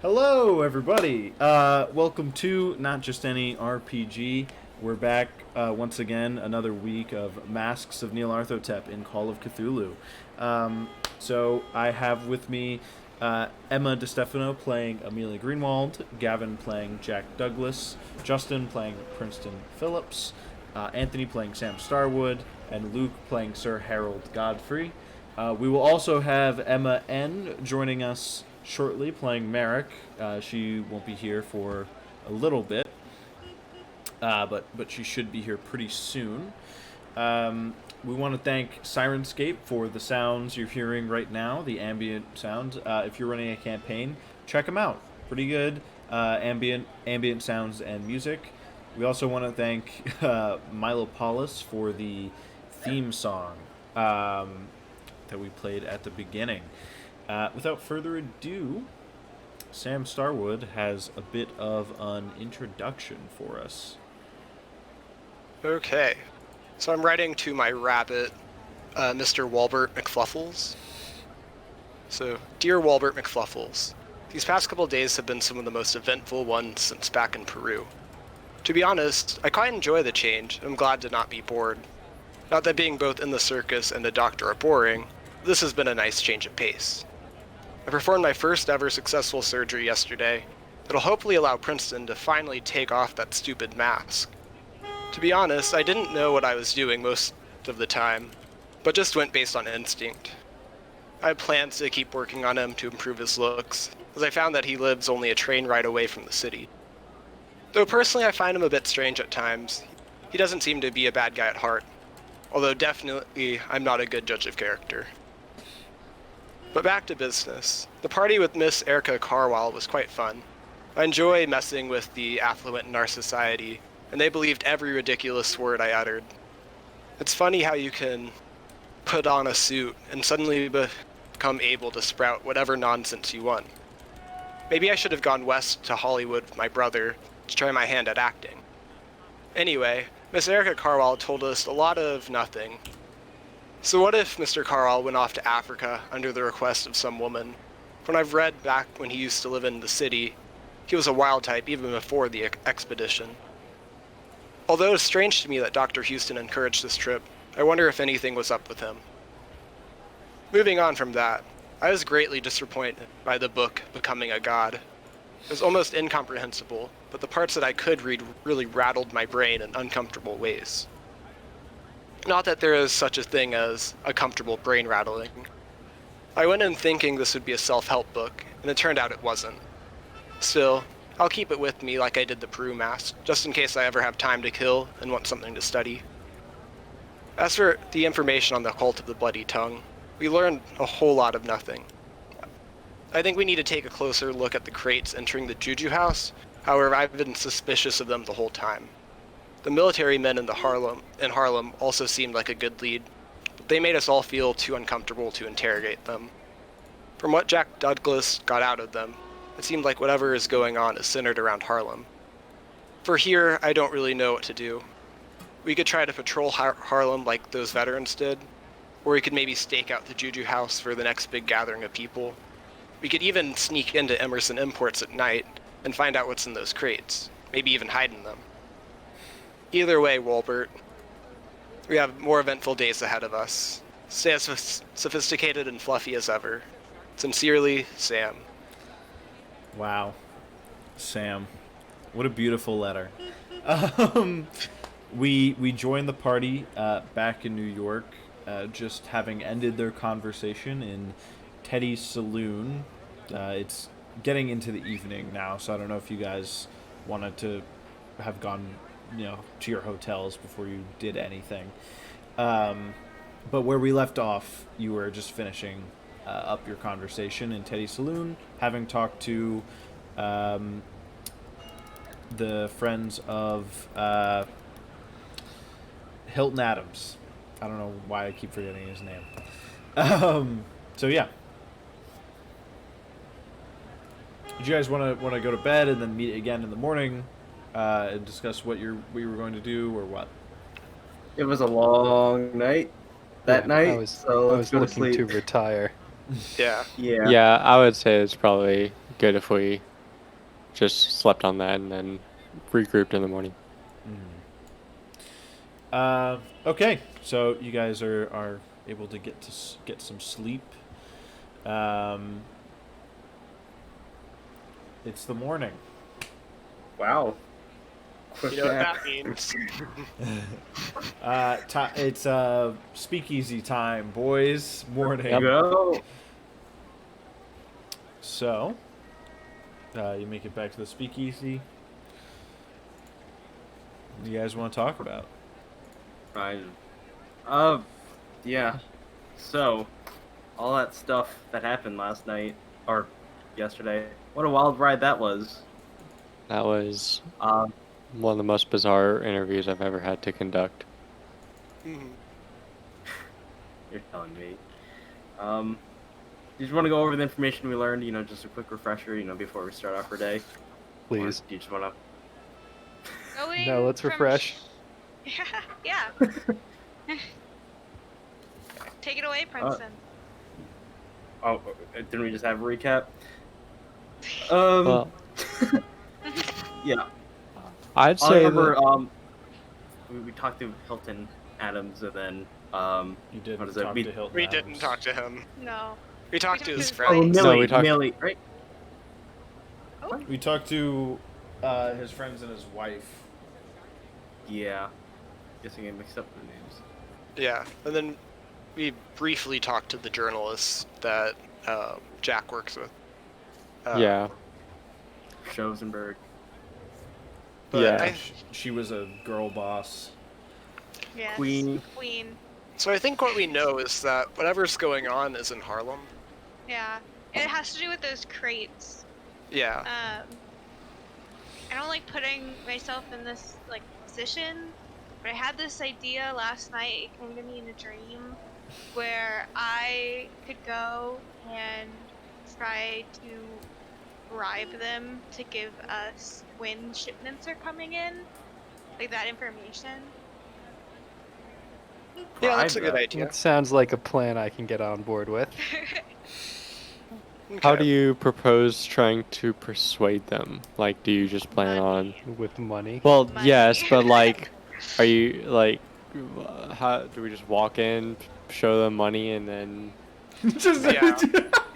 Hello, everybody. Welcome to Not Just Any RPG. We're back once again, another week of Masks of Nyarlathotep in Call of Cthulhu. So I have with me Emma DeStefano playing Amelia Greenwald, Gavin playing Jack Douglas, Justin playing Princeton Philips, Anthony playing Sam Starwood, and Luke playing Sir Harold Godfrey. We will also have Emma N joining us shortly playing Merrick. She won't be here for a little bit, but she should be here pretty soon. We want to thank Syrinscape for the sounds you're hearing right now, the ambient sounds. If you're running a campaign, check them out. Pretty good ambient sounds and music. We also want to thank Milo Paulus for the theme song that we played at the beginning. Without further ado, Sam Starwood has a bit of an introduction for us. Okay, so I'm writing to my rabbit, Mr. Walbert McFluffles. So, dear Walbert McFluffles, these past couple days have been some of the most eventful ones since back in Peru. To be honest, I quite enjoy the change, and I'm glad to not be bored. Not that being both in the circus and a doctor are boring, this has been a nice change of pace. I performed my first ever successful surgery yesterday that'll hopefully allow Princeton to finally take off that stupid mask. To be honest, I didn't know what I was doing most of the time, but just went based on instinct. I had plans to keep working on him to improve his looks, as I found that he lives only a train ride away from the city. Though personally I find him a bit strange at times, he doesn't seem to be a bad guy at heart, although definitely I'm not a good judge of character. But back to business. The party with Miss Erica Carwell was quite fun. I enjoy messing with the affluent in our society, and they believed every ridiculous word I uttered. It's funny how you can put on a suit and suddenly become able to sprout whatever nonsense you want. Maybe I should have gone west to Hollywood with my brother to try my hand at acting. Anyway, Miss Erica Carwell told us a lot of nothing. So what if Mr. Carl went off to Africa under the request of some woman? From what I've read back when he used to live in the city, he was a wild type even before the expedition. Although it's strange to me that Dr. Houston encouraged this trip, I wonder if anything was up with him. Moving on from that, I was greatly disappointed by the book Becoming a God. It was almost incomprehensible, but the parts that I could read really rattled my brain in uncomfortable ways. Not that there is such a thing as a comfortable brain rattling. I went in thinking this would be a self-help book, and it turned out it wasn't. Still, I'll keep it with me like I did the Peru mask, just in case I ever have time to kill and want something to study. As for the information on the cult of the Bloody Tongue, we learned a whole lot of nothing. I think we need to take a closer look at the crates entering the Juju House, however I've been suspicious of them the whole time. The military men in Harlem also seemed like a good lead, but they made us all feel too uncomfortable to interrogate them. From what Jack Douglas got out of them, it seemed like whatever is going on is centered around Harlem. For here, I don't really know what to do. We could try to patrol Harlem like those veterans did, or we could maybe stake out the Juju House for the next big gathering of people. We could even sneak into Emerson Imports at night and find out what's in those crates, maybe even hide in them. Either way, Walbert, we have more eventful days ahead of us. Stay as sophisticated and fluffy as ever. Sincerely, Sam. Wow. Sam. What a beautiful letter. We joined the party back in New York, just having ended their conversation in Teddy's saloon. It's getting into the evening now, so I don't know if you guys wanted to have gone to your hotels before you did anything. But where we left off, you were just finishing up your conversation in Teddy's saloon, having talked to the friends of Hilton Adams. I don't know why I keep forgetting his name. So yeah. Did you guys want to go to bed and then meet again in the morning and discuss what we were going to do or what? It was a long night that night, so I let's was go to looking sleep. to retire. Yeah. Yeah. Yeah, I would say it's probably good if we just slept on that and then regrouped in the morning. Okay, so you guys are able to get some sleep. It's the morning. Wow. You know what that means. It's speakeasy time, boys. Morning. Yep. Go. So, you make it back to the speakeasy. What do you guys want to talk about? Right. Yeah. So, all that stuff that happened last night, or yesterday, what a wild ride that was. That was one of the most bizarre interviews I've ever had to conduct. Mhm. You're telling me. You just want to go over the information we learned, just a quick refresher, before we start off our day? Please. Or do you just want to... No, let's refresh. Yeah. Take it away, Princeton. Didn't we just have a recap? Well, Yeah. I'd I say remember, that we talked to Hilton Adams, and then, You didn't what is it? talk to Hilton We Adams. didn't talk to him. No. We talked to his Oh, friends. No, we talked- Millie, right? We talked to his friends and his wife. Yeah. Guessing I mixed up the names. Yeah, and then we briefly talked to the journalist that Jack works with. yeah. Schoenberg. But Yeah. She was a girl boss. Yes. Queen. So I think what we know is that whatever's going on is in Harlem. Yeah. It has to do with those crates. Yeah. I don't like putting myself in this position, but I had this idea last night. It came to me in a dream, where I could go and try to bribe them to give us when shipments are coming in, that information. Yeah, that's a good Bribe idea. That sounds like a plan I can get on board with. How Okay. do you propose trying to persuade them? Like, do you just plan on... With money. Well, Money. yes, but are you how do we just walk in, show them money, and then... Yeah. That's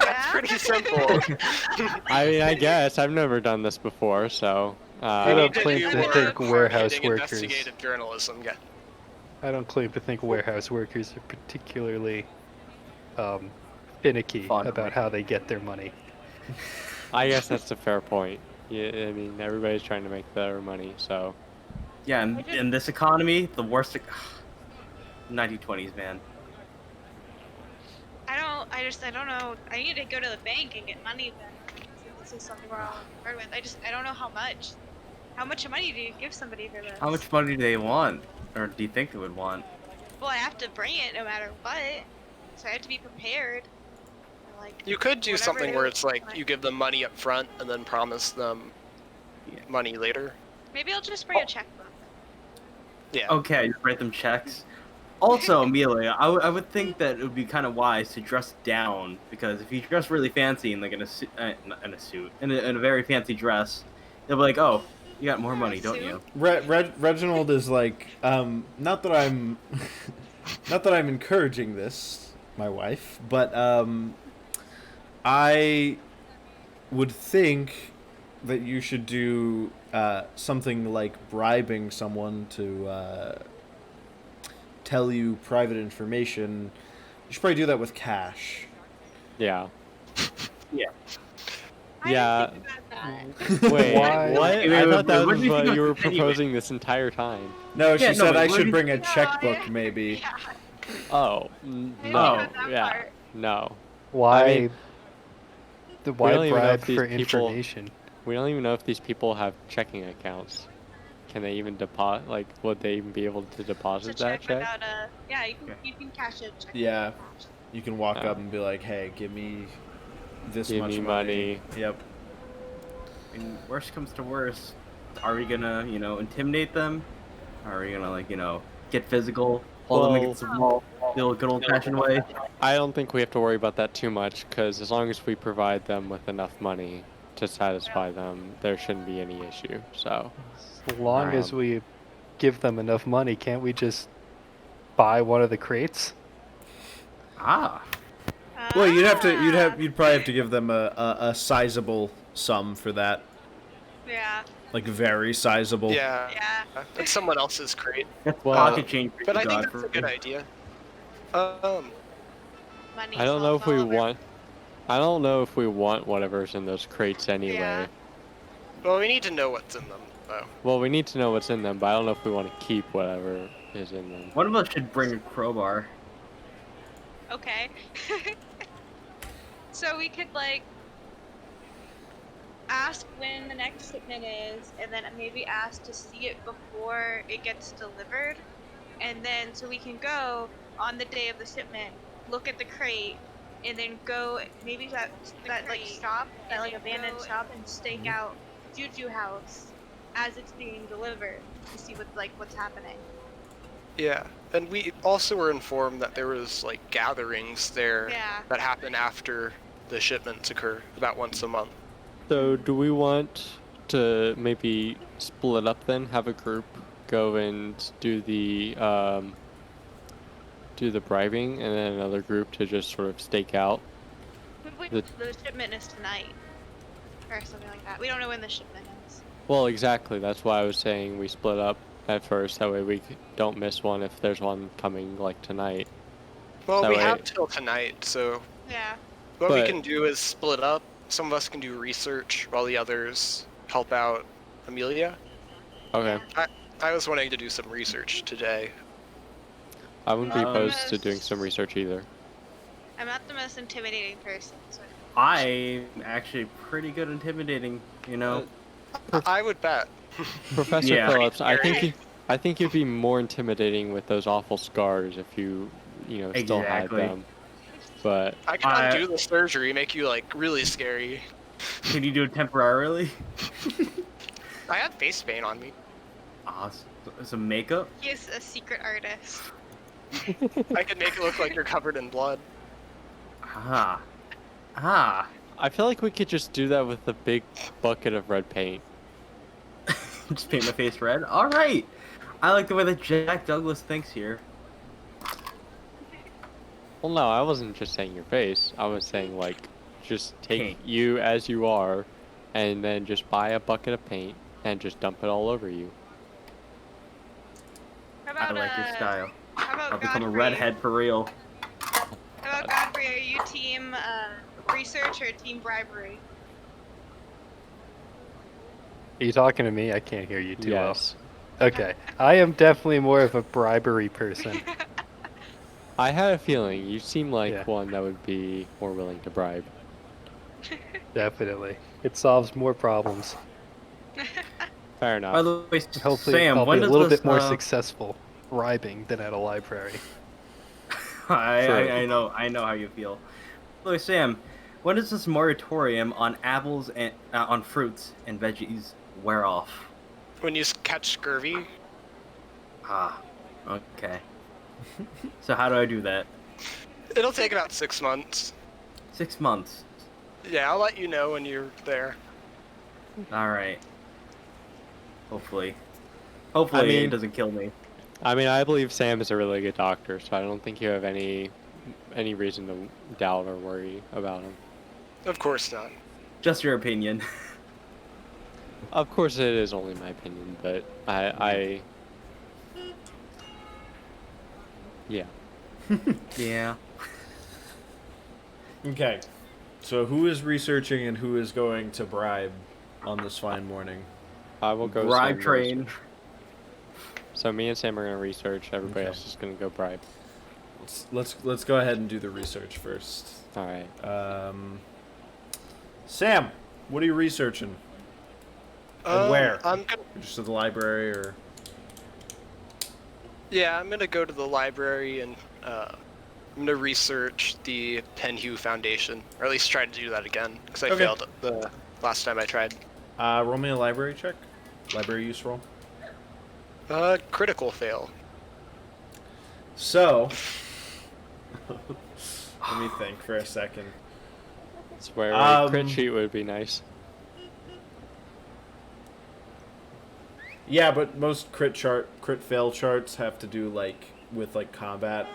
Yeah? pretty simple. I mean, I guess I've never done this before, so... I We don't need to claim do to more think warehouse hard-hitting workers. investigative journalism. Yeah. I don't claim to think warehouse workers are particularly finicky Fond of about money. how they get their money. I guess that's a fair point. Yeah, I mean, everybody's trying to make their money, so... Yeah, in this economy, the worst... 1920s, man. I don't know. I need to go to the bank and get money then. This is something we're all on board with. I don't know how much. How much money do you give somebody for this? How much money do they want? Or do you think they would want? Well, I have to bring it no matter what. So I have to be prepared. You could do Whatever something it where is, it's like like- you give them money up front and then promise them money later. Maybe I'll just bring a checkbook. Yeah. Okay, just write them checks. Also, Amelia, I would think that it would be kind of wise to dress down, because if you dress really fancy in in a very fancy dress, they'll be like, "Oh, you got more money, don't you?" Reginald is like, not that I'm, not that I'm encouraging this, my wife, but I would think that you should do something like bribing someone to tell you private information. You should probably do that with cash. Yeah. Yeah. Yeah. I didn't think about that. Wait, Why- what? Wait, I wait, thought that wait, what was do you what think you were of- anyway? proposing this entire time. No, she Yeah, no, said but I what should do bring a No, checkbook, I- maybe. Yeah. Oh, I didn't think No. about that yeah. part. No. Why? I mean, Why don't even know bribe if these for people- information? We don't even know if these people have checking accounts. Can they even deposit? Like, would they even be able to It's a deposit that check check? without a. Yeah, you can cash a check. Yeah. without cash. You can walk Oh. up and be like, "Hey, give me this Give much me money." money. Yep. And worst comes to worst, are we gonna, intimidate them? Are we gonna, get physical, hold them Well- against the wall, the good old-fashioned way? I don't think we have to worry about that too much, because as long as we provide them with enough money, to satisfy them, there shouldn't be any issue. So, As long as Um, we give them enough money, can't we just buy one of the crates? Ah. Well, you'd probably have to give them a sizable sum for that, Yeah. like very sizable. Yeah. Yeah. It's someone else's crate. That's Well, pocket change for But you, I think that's Godfrey. a good idea. Money I don't know if we solves all of our- want. I don't know if we want whatever's in those crates anyway. Yeah. Well, we need to know what's in them, though. Well, we need to know what's in them, but I don't know if we want to keep whatever is in them. One of us should bring a crowbar. Okay. So we could like ask when the next shipment is, and then maybe ask to see it before it gets delivered, and then so we can go on the day of the shipment, look at the crate, and then go maybe that like shop, that like abandoned shop, and stake out Juju House as it's being delivered to see what's happening. Yeah, and we also were informed that there was like gatherings there Yeah. that happen after the shipments occur about once a month. So, do we want to maybe split up then? Have a group go and do the bribing, and then another group to just sort of stake out. The shipment is tonight, or something like that. We don't know when the shipment is. Well, exactly. That's why I was saying we split up at first. That way we don't miss one if there's one coming like tonight. Well, That we way- have till tonight, so Yeah. what we But- can do is split up. Some of us can do research while the others help out Amelia. Okay. I was wanting to do some research today. I wouldn't be Um, opposed to doing some research either. I'm not the most intimidating person, so I'm actually pretty good intimidating, you know. I would bet. Professor Yeah. Phillips, I Scary. think you'd be more intimidating with those awful scars if you still had Exactly. them. But I can I- undo the surgery, make you like really scary. Can you do it temporarily? I had face paint on me. Some makeup? he is a secret artist. I could make it look like you're covered in blood. Ah. I feel like we could just do that with a big bucket of red paint. Just paint my face red? Alright! I like the way that Jack Douglas thinks here. Well, no, I wasn't just saying your face. I was saying like, just take Paint. you as you are, and then just buy a bucket of paint and just dump it all over you. How I about like your style. How about I'll become a Godfrey? redhead for real. How about Godfrey? Are you team research or team bribery? Are you talking to me? I can't hear you too Yes. well. Okay. I am definitely more of a bribery person. I had a feeling you seem like Yeah. one that would be more willing to bribe. Definitely. It solves more problems. Fair enough. By the way, Hopefully Sam, I'll when be a does little this, bit more successful bribing than at a library. I know how you feel. By the way, Sam, when does this moratorium on apples and on fruits and veggies wear off? When you catch scurvy, Ah, okay. So how do I do that? it'll take about 6 months. 6 months. Yeah, I'll let you know when you're there. All right. Hopefully I mean- it doesn't kill me. I mean, I believe Sam is a really good doctor, so I don't think you have any reason to doubt or worry about him. Of course not. Just your opinion. Of course, it is only my opinion, but yeah. Yeah. Okay. So who is researching and who is going to bribe on this fine morning? I will go. Bribe Sam train. research. So me and Sam are gonna research. Everybody Okay. else is gonna go bribe. Let's go ahead and do the research first. All right. Sam, what are you researching? And where? I'm gonna, Just at the library or? yeah, I'm gonna go to the library and I'm gonna research the Penhue Foundation, or at least try to do that again, because I Okay. failed the last time I tried. Roll me a library check. Library use roll. Critical fail. So, let me think for a second. Swear a crit Um, sheet would be nice. Yeah, but most crit fail charts have to do like with like combat.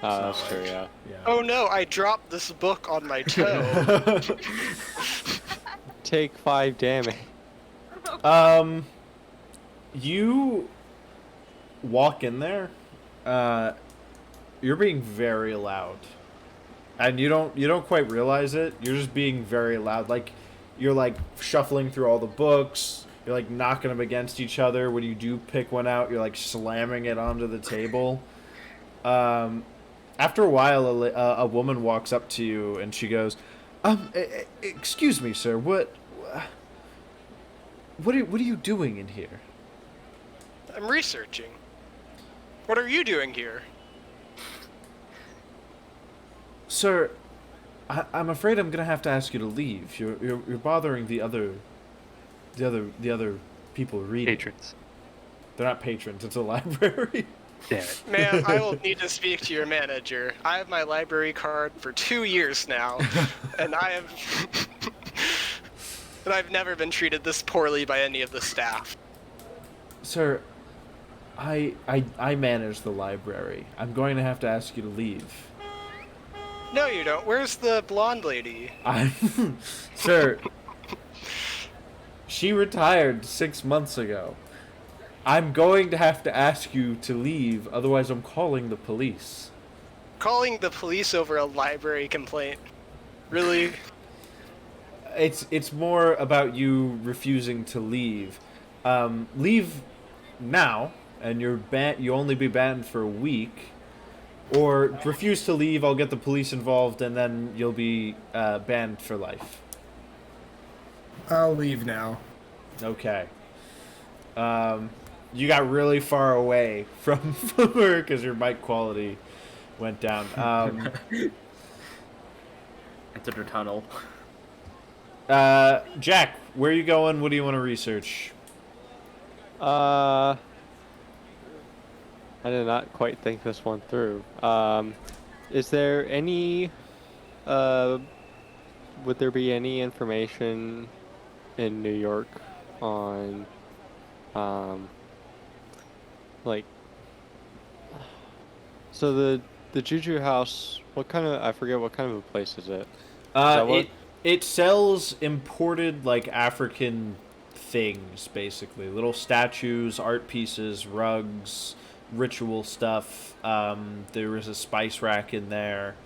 Oh, So, that's true. Yeah. Yeah. Oh no, I dropped this book on my toe. Take 5 damage. You walk in there. You're being very loud, and you don't quite realize it. You're just being very loud. Like you're like shuffling through all the books. You're like knocking them against each other. When you do pick one out, you're like slamming it onto the table. After a while, a woman walks up to you and she goes, excuse me, sir. What are you doing in here?" I'm researching. What are you doing here? "Sir, I'm afraid I'm gonna have to ask you to leave. You're bothering the other people reading." Patrons. They're not patrons. It's a library. Damn it. Ma'am, I will need to speak to your manager. I have my library card for 2 years now, and I've never been treated this poorly by any of the staff. Sir, I manage the library. I'm going to have to ask you to leave. No, you don't. Where's the blonde lady? Sir, she retired 6 months ago. I'm going to have to ask you to leave, otherwise I'm calling the police. Calling the police over a library complaint. Really? It's more about you refusing to leave. Leave now, and you only be banned for a week. Or refuse to leave, I'll get the police involved, and then you'll be banned for life. I'll leave now. Okay. You got really far away from her because your mic quality went down. Entered a tunnel. Jack, where are you going? What do you want to research? I did not quite think this one through. Is there any, would there be any information in New York on, like, so the Juju House, I forget what kind of a place is it? It sells imported like African things, basically little statues, art pieces, rugs, ritual stuff. There is a spice rack in there.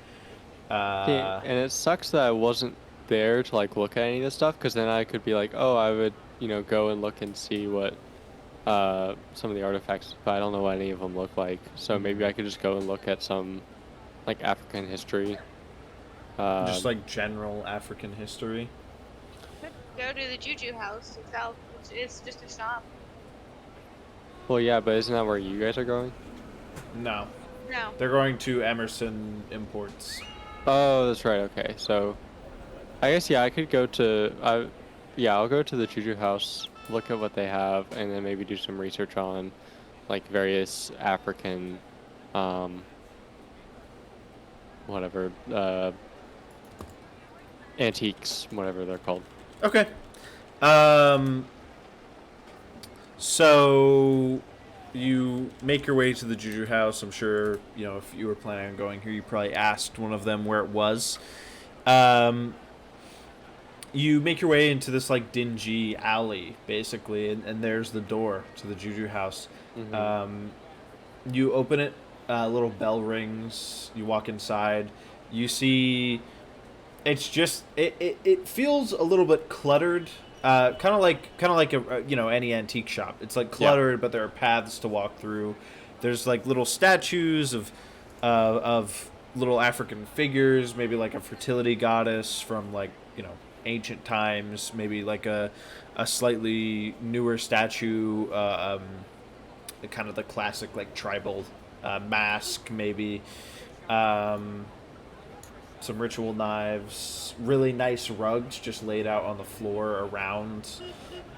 Yeah, and it sucks that I wasn't there to like look at any of this stuff, because then I could be like, oh, I would go and look and see what some of the artifacts, but I don't know what any of them look like. So maybe I could just go and look at some like African history. Just like general African history. Go to the Juju House itself, which is just a shop. Well, yeah, but isn't that where you guys are going? No, No. they're going to Emerson Imports. Oh, that's right. Okay, so I guess I could go to I'll go to the Juju House, look at what they have, and then maybe do some research on like various African whatever antiques, whatever they're called. Okay. So you make your way to the Juju House. I'm sure, if you were planning on going here, you probably asked one of them where it was. You make your way into this, like, dingy alley, basically, and there's the door to the Juju House. Mm-hmm. You open it, a little bell rings, you walk inside, you see... It's just it feels a little bit cluttered, kind of like a any antique shop. It's like cluttered, but there are paths to walk through. There's like little statues of little African figures, maybe like a fertility goddess from like ancient times, maybe like a slightly newer statue, kind of the classic like tribal mask movie. Some ritual knives, really nice rugs just laid out on the floor around,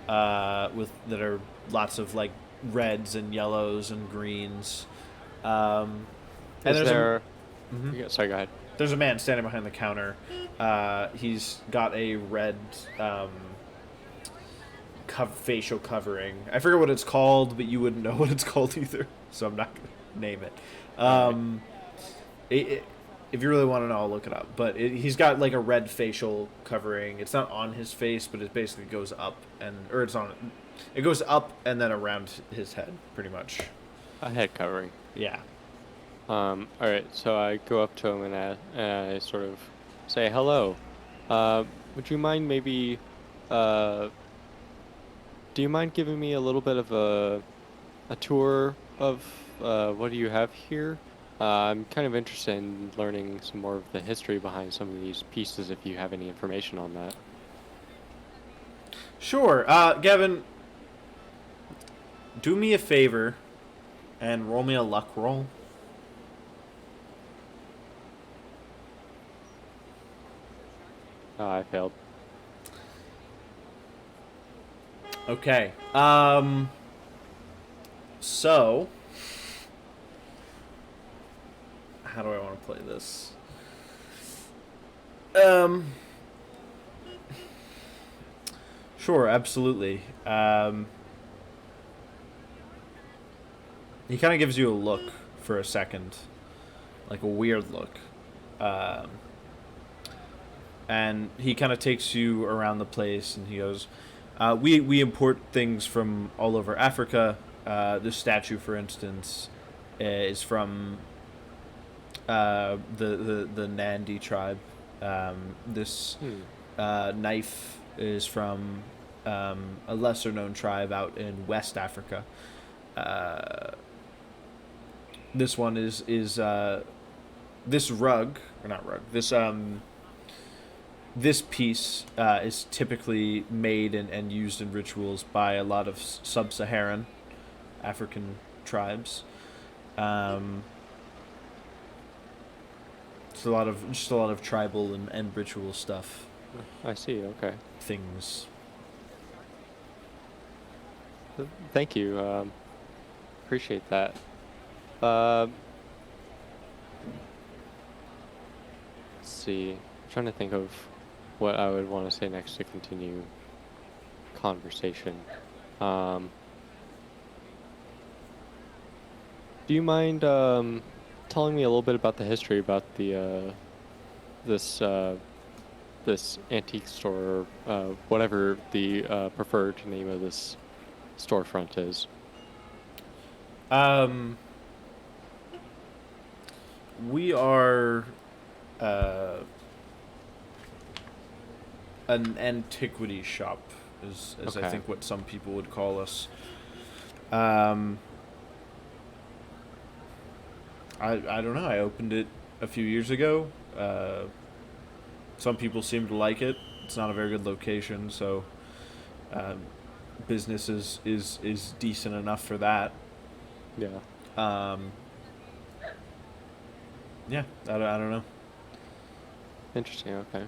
that are lots of like reds and yellows and greens. And Sorry, go ahead. There's a man standing behind the counter. He's got a red facial covering. I forget what it's called, but you wouldn't know what it's called either, so I'm not gonna name it. If you really want to know, I'll look it up. But he's got like a red facial covering. It's not on his face, but it basically goes up it goes up and then around his head, pretty much. A head covering. Yeah. All right, so I go up to him and I sort of say, hello. Would you mind maybe, do you mind giving me a little bit of a tour of what do you have here? I'm kind of interested in learning some more of the history behind some of these pieces, if you have any information on that. Sure. Gavin, do me a favor and roll me a luck roll. I failed. Okay. So, how do I want to play this? Sure, absolutely. He kind of gives you a look for a second, like a weird look. And he kind of takes you around the place, and he goes, we import things from all over Africa. This statue, for instance, is from the Nandi tribe. This knife is from a lesser-known tribe out in West Africa. This one is this rug, or not rug, this piece is typically made and used in rituals by a lot of sub-Saharan African tribes. It's a lot of tribal and ritual stuff. I see, okay. Things. Thank you. Appreciate that. Let's see. I'm trying to think of what I would want to say next to continue conversation. Do you mind telling me a little bit about the history about the this antique store, whatever the preferred name of this storefront is? We are an antiquity shop, is Okay. I think what some people would call us. I don't know. I opened it a few years ago. Some people seem to like it. It's not a very good location, so business is decent enough for that. Yeah. Yeah, I don't know. Interesting. Okay.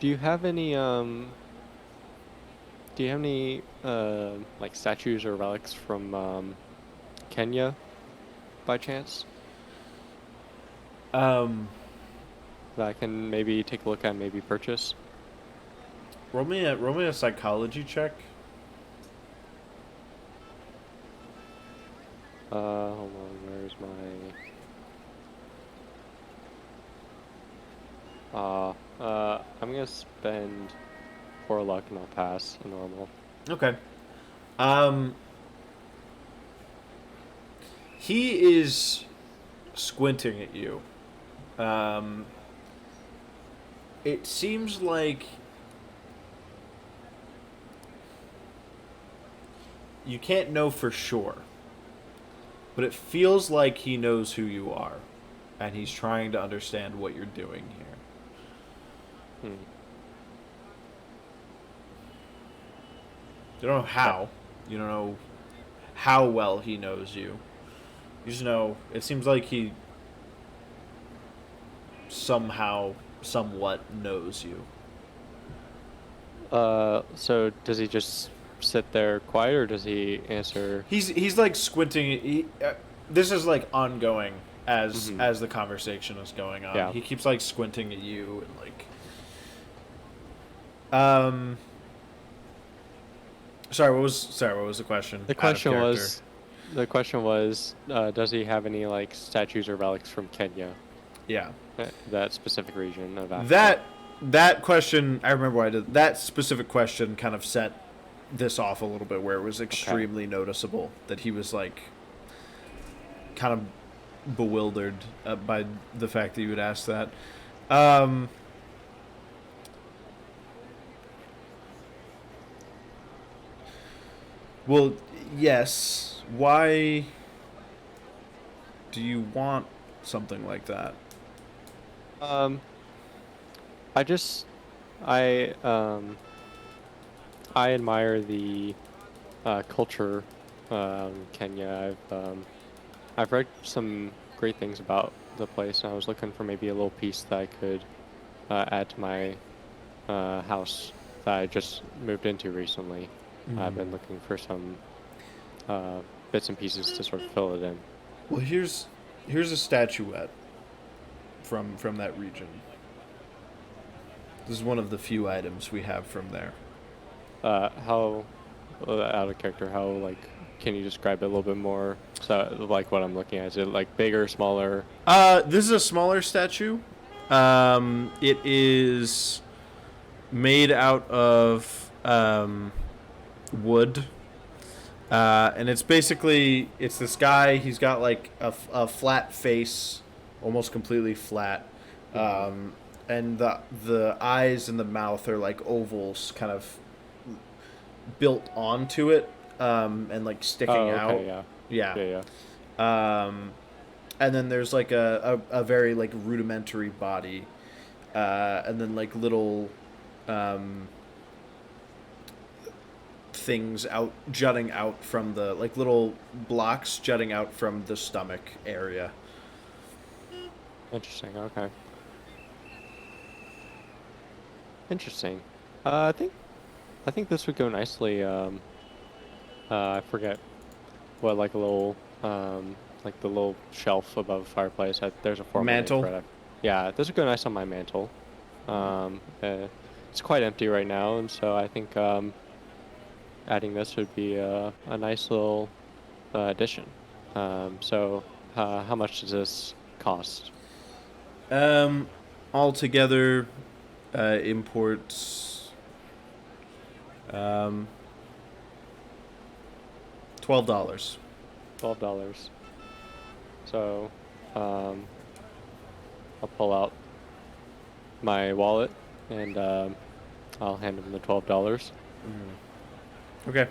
Do you have any like statues or relics from Kenya by chance that I can maybe take a look at and maybe purchase? Roll me a psychology check. Hold on, where's my I'm gonna spend 4 luck and I'll pass a normal. Okay. He is squinting at you. It seems like you can't know for sure, but it feels like he knows who you are, and he's trying to understand what you're doing here. You don't know how. You don't know how well he knows you. You just know it seems like he somehow, somewhat knows you. So does he just sit there quiet, or does he answer? He's like squinting. This is like ongoing as the conversation is going on. Yeah. He keeps like squinting at you and like. Sorry, what was the question? The question was, does he have any like statues or relics from Kenya? Yeah. That specific region of Africa. That question, I remember why I did. That specific question kind of set this off a little bit, where it was extremely noticeable that he was like kind of bewildered by the fact that you would ask that. Well, yes. Why do you want something like that? I admire the culture Kenya. I've read some great things about the place, and I was looking for maybe a little piece that I could add to my house that I just moved into recently. I've been looking for some bits and pieces to sort of fill it in. Well, here's a statuette from that region. This is one of the few items we have from there. How out of character? How like? Can you describe it a little bit more? So like what I'm looking at, is it like bigger, smaller? This is a smaller statue. It is made out of wood. And it's basically, it's this guy, he's got like a flat face, almost completely flat. And the eyes and the mouth are like ovals kind of built onto it, and like sticking out. Yeah. And then there's like a very like rudimentary body, and then like little things jutting out from the, like little blocks jutting out from the stomach area. Interesting. Okay. Interesting. I think this would go nicely. I forget what, like a little like the little shelf above the fireplace. There's a formal name Mantle? for it. Yeah, this would go nice on my mantle. It's quite empty right now, and so I think adding this would be a nice little addition. So how much does this cost? Altogether, imports $12. $12. So I'll pull out my wallet and I'll hand him the $12. Okay.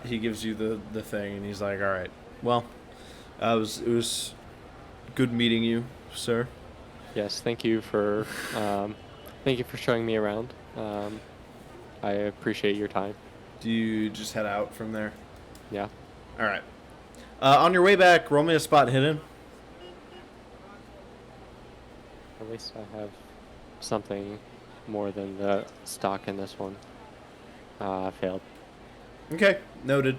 He gives you the thing, and he's like, "All right. Well, it was good meeting you, sir." Yes, thank you for showing me around. I appreciate your time. Do you just head out from there? Yeah. All right. On your way back, roll me a spot hidden. At least I have something more than the stock in this one. I failed. Okay, noted.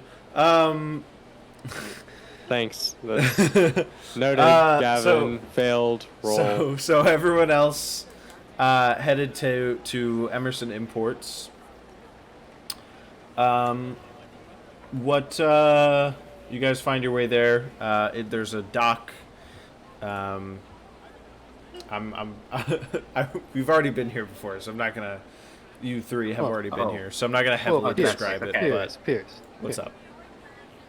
Thanks. Noted. Gavin failed. Roll. So everyone else headed to Emerson Imports. What you guys find your way there? There's a dock. We've already been here before, so I'm not gonna. You three have already been here, so I'm not gonna heavily describe it. Pierce, What's up?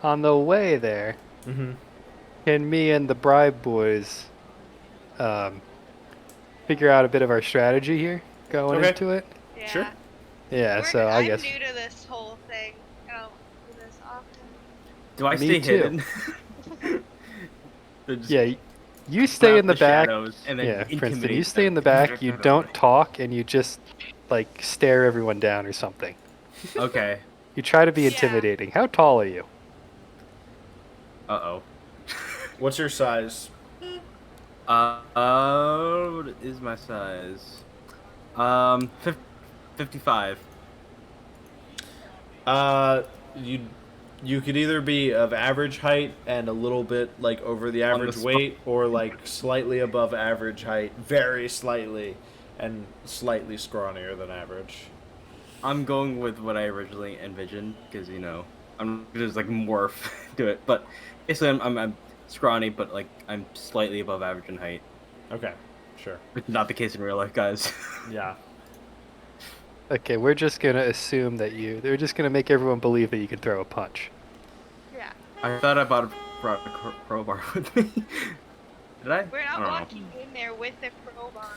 On the way there, can me and the bribe boys figure out a bit of our strategy here going into it? Yeah. Sure. Yeah, so I guess. I'm new to this whole thing. I don't do this often. Do I Me stay too. hidden? Yeah, you stay in the back. shadows and then Yeah, Princeton, intimidate you stay in the back. You don't talk, and you just like stare everyone down or something. Okay. You try to be Yeah. intimidating. How tall are you? Uh-oh. What's your size? What is my size? 55. You You could either be of average height and a little bit like over the average weight, or like slightly above average height, very slightly, and slightly scrawnier than average. I'm going with what I originally envisioned because I'm just like morph to it. But basically, I'm scrawny, but like I'm slightly above average in height. Okay, sure. Which is not the case in real life, guys. Yeah. Okay, we're just gonna assume that they're just gonna make everyone believe that you can throw a punch. Yeah. I thought I brought a crowbar with me. Did I? We're I not don't know. walking in there with the crowbar.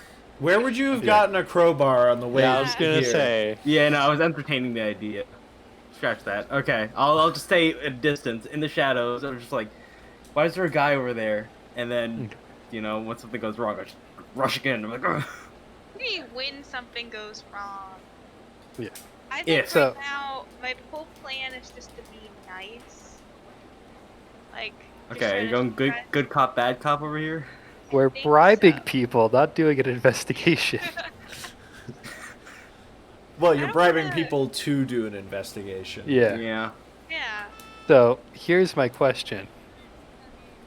Where would you have gotten a crowbar on the way? Yeah, I was gonna here? say. Yeah, no, I was entertaining the idea. Scratch that. Okay, I'll just stay at a distance in the shadows. I'm just like, why is there a guy over there? And then, when something goes wrong, I just rush in. I'm like, ugh. Maybe when something goes wrong. Yeah. I think Yeah, right so- now my whole plan is just to be nice. Like. just Okay, try you to going try- good cop, bad cop over here? We're think bribing so. people, not doing an investigation. Well, I you're don't bribing wanna- people to do an investigation. Yeah. Yeah. Yeah. So here's my question.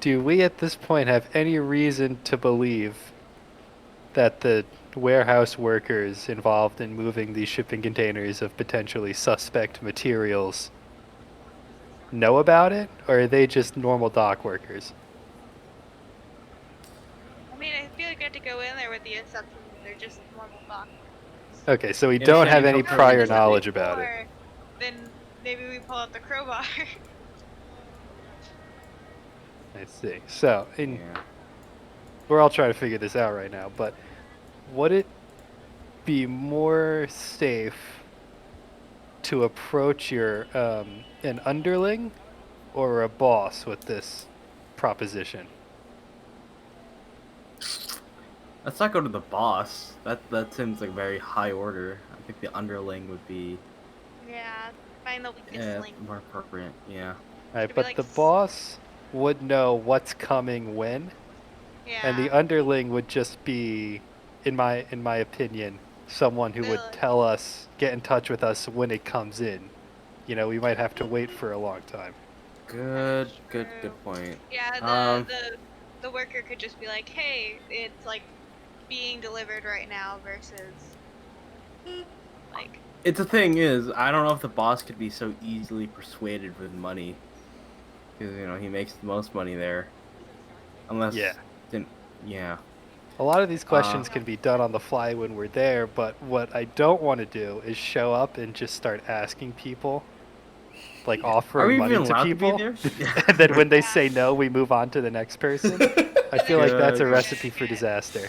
Do we at this point have any reason to believe that the warehouse workers involved in moving these shipping containers of potentially suspect materials know about it? Or are they just normal dock workers? I mean, I feel like I have to go in there with the assumption that they're just normal doctors. Okay, so we Yeah, don't so have you any don't prior really knowledge about it. Or then maybe we pull out the crowbar. I see. So, Yeah. we're all trying to figure this out right now, but would it be more safe to approach an underling or a boss with this proposition? Let's not go to the boss. That seems like very high order. I think the underling would be Yeah, find the weakest link. more appropriate. Yeah. Right, Could be but like the boss would know what's coming when, Yeah. and the underling would just be, in my opinion, someone who would Ugh. tell us, get in touch with us when it comes in. We might have to wait for a long time. Good true. point. Yeah, Um, the worker could just be like, hey, it's like being delivered right now versus like It's the thing is, I don't know if the boss could be so easily persuaded with money, because he makes the most money there, unless Yeah. yeah. A lot of these questions can be done on the fly when we're there, but what I don't want to do is show up and just start asking people, like Are offering we money even to allowed people, to be there? and then when they say no, we move on to the next person. I feel like that's a Good. recipe for disaster.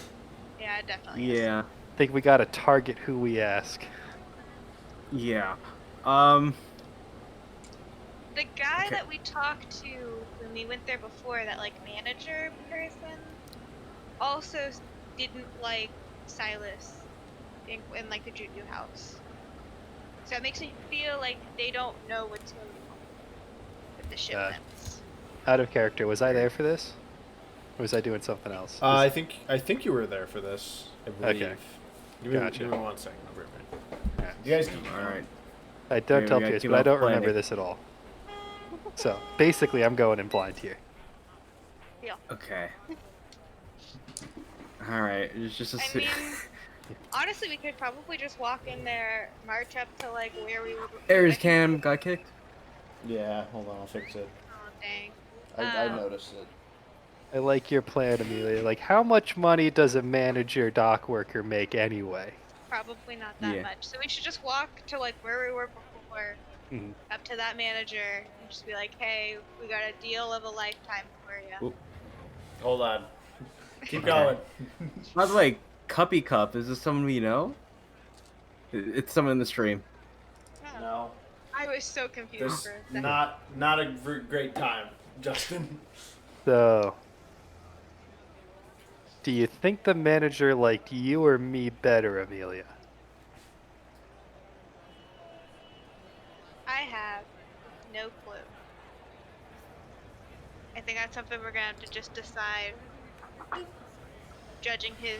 yeah, it definitely is. Yeah. I think we gotta target who we ask. Yeah. The guy Okay. that we talked to when we went there before, that like manager person, also didn't like Silas in like the Juju House. So it makes me feel like they don't know what's going on with the shipments. Out of character, was I there for this? Or was I doing something else? I think you were there for this. I believe. Okay. Give me, Gotcha. give me 1 second. I'll be right back. Alright. You guys keep All right. I don't Maybe tell we gotta Pierce, keep but I on don't remember planning. this at all. So basically, I'm going in blind here. Okay. All right. It's just a. I mean, honestly, we could probably just walk in there, march up to like where we were. Aries cam got kicked. Yeah, hold on, I'll fix it. Oh dang. I Um, noticed it. I like your plan, Amelia. Like, how much money does a manager dock worker make anyway? Probably not that Yeah. much. So we should just walk to like where we were before, Mhm. up to that manager, and just be like, "Hey, we got a deal of a lifetime for you." Oop. Hold on. Keep Okay. going. By the way, Cuppy Cup, is this someone we know? It's someone in the stream. No, I was so confused there's for a second. not a great time, Justin. So, do you think the manager liked you or me better, Amelia? I have no clue. I think that's something we're gonna have to just decide, judging his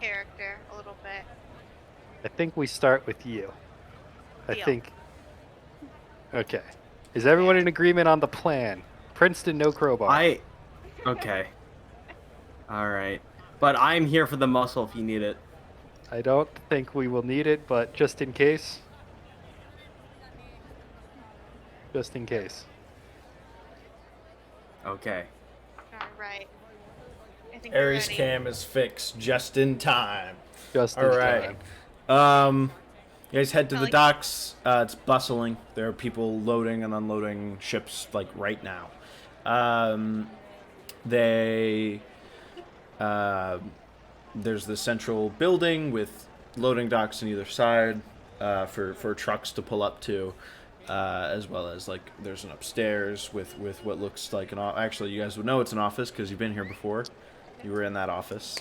character a little bit. I think we start with you. I Deal. think. Okay. Is everyone in agreement on the plan? Princeton, no crowbar. Okay. Alright. But I'm here for the muscle if you need it. I don't think we will need it, but just in case. Just in case. Okay. All right. I think we're Ares ready. cam is fixed just in time. Just All in right. time. You guys head to the docks. It's bustling. There are people loading and unloading ships like right now. There's the central building with loading docks on either side for trucks to pull up to, as well as like there's an upstairs with what looks like an office. Actually, you guys would know it's an office because you've been here before. You were in that office.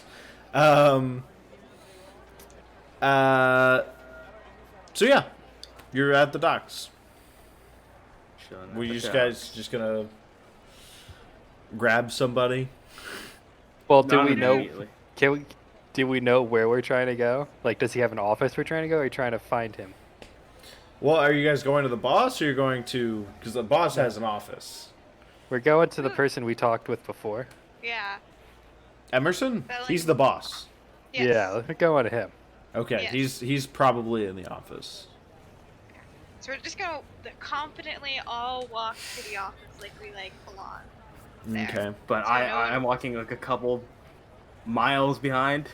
So yeah, you're at the docks. Were you guys just gonna grab somebody? Well, do Not we know? immediately. Do we know where we're trying to go? Like, does he have an office we're trying to go, or are you trying to find him? Well, are you guys going to the boss, or you're going to? Because the boss has an office. We're going to the person we talked with before. Yeah. Emerson? But, like- He's the boss. Yes. Yeah, we're going to him. Okay, Yes. he's probably in the office. So we're just gonna confidently all walk to the office like we belong. There. Okay. But So no one- I'm walking like a couple miles behind.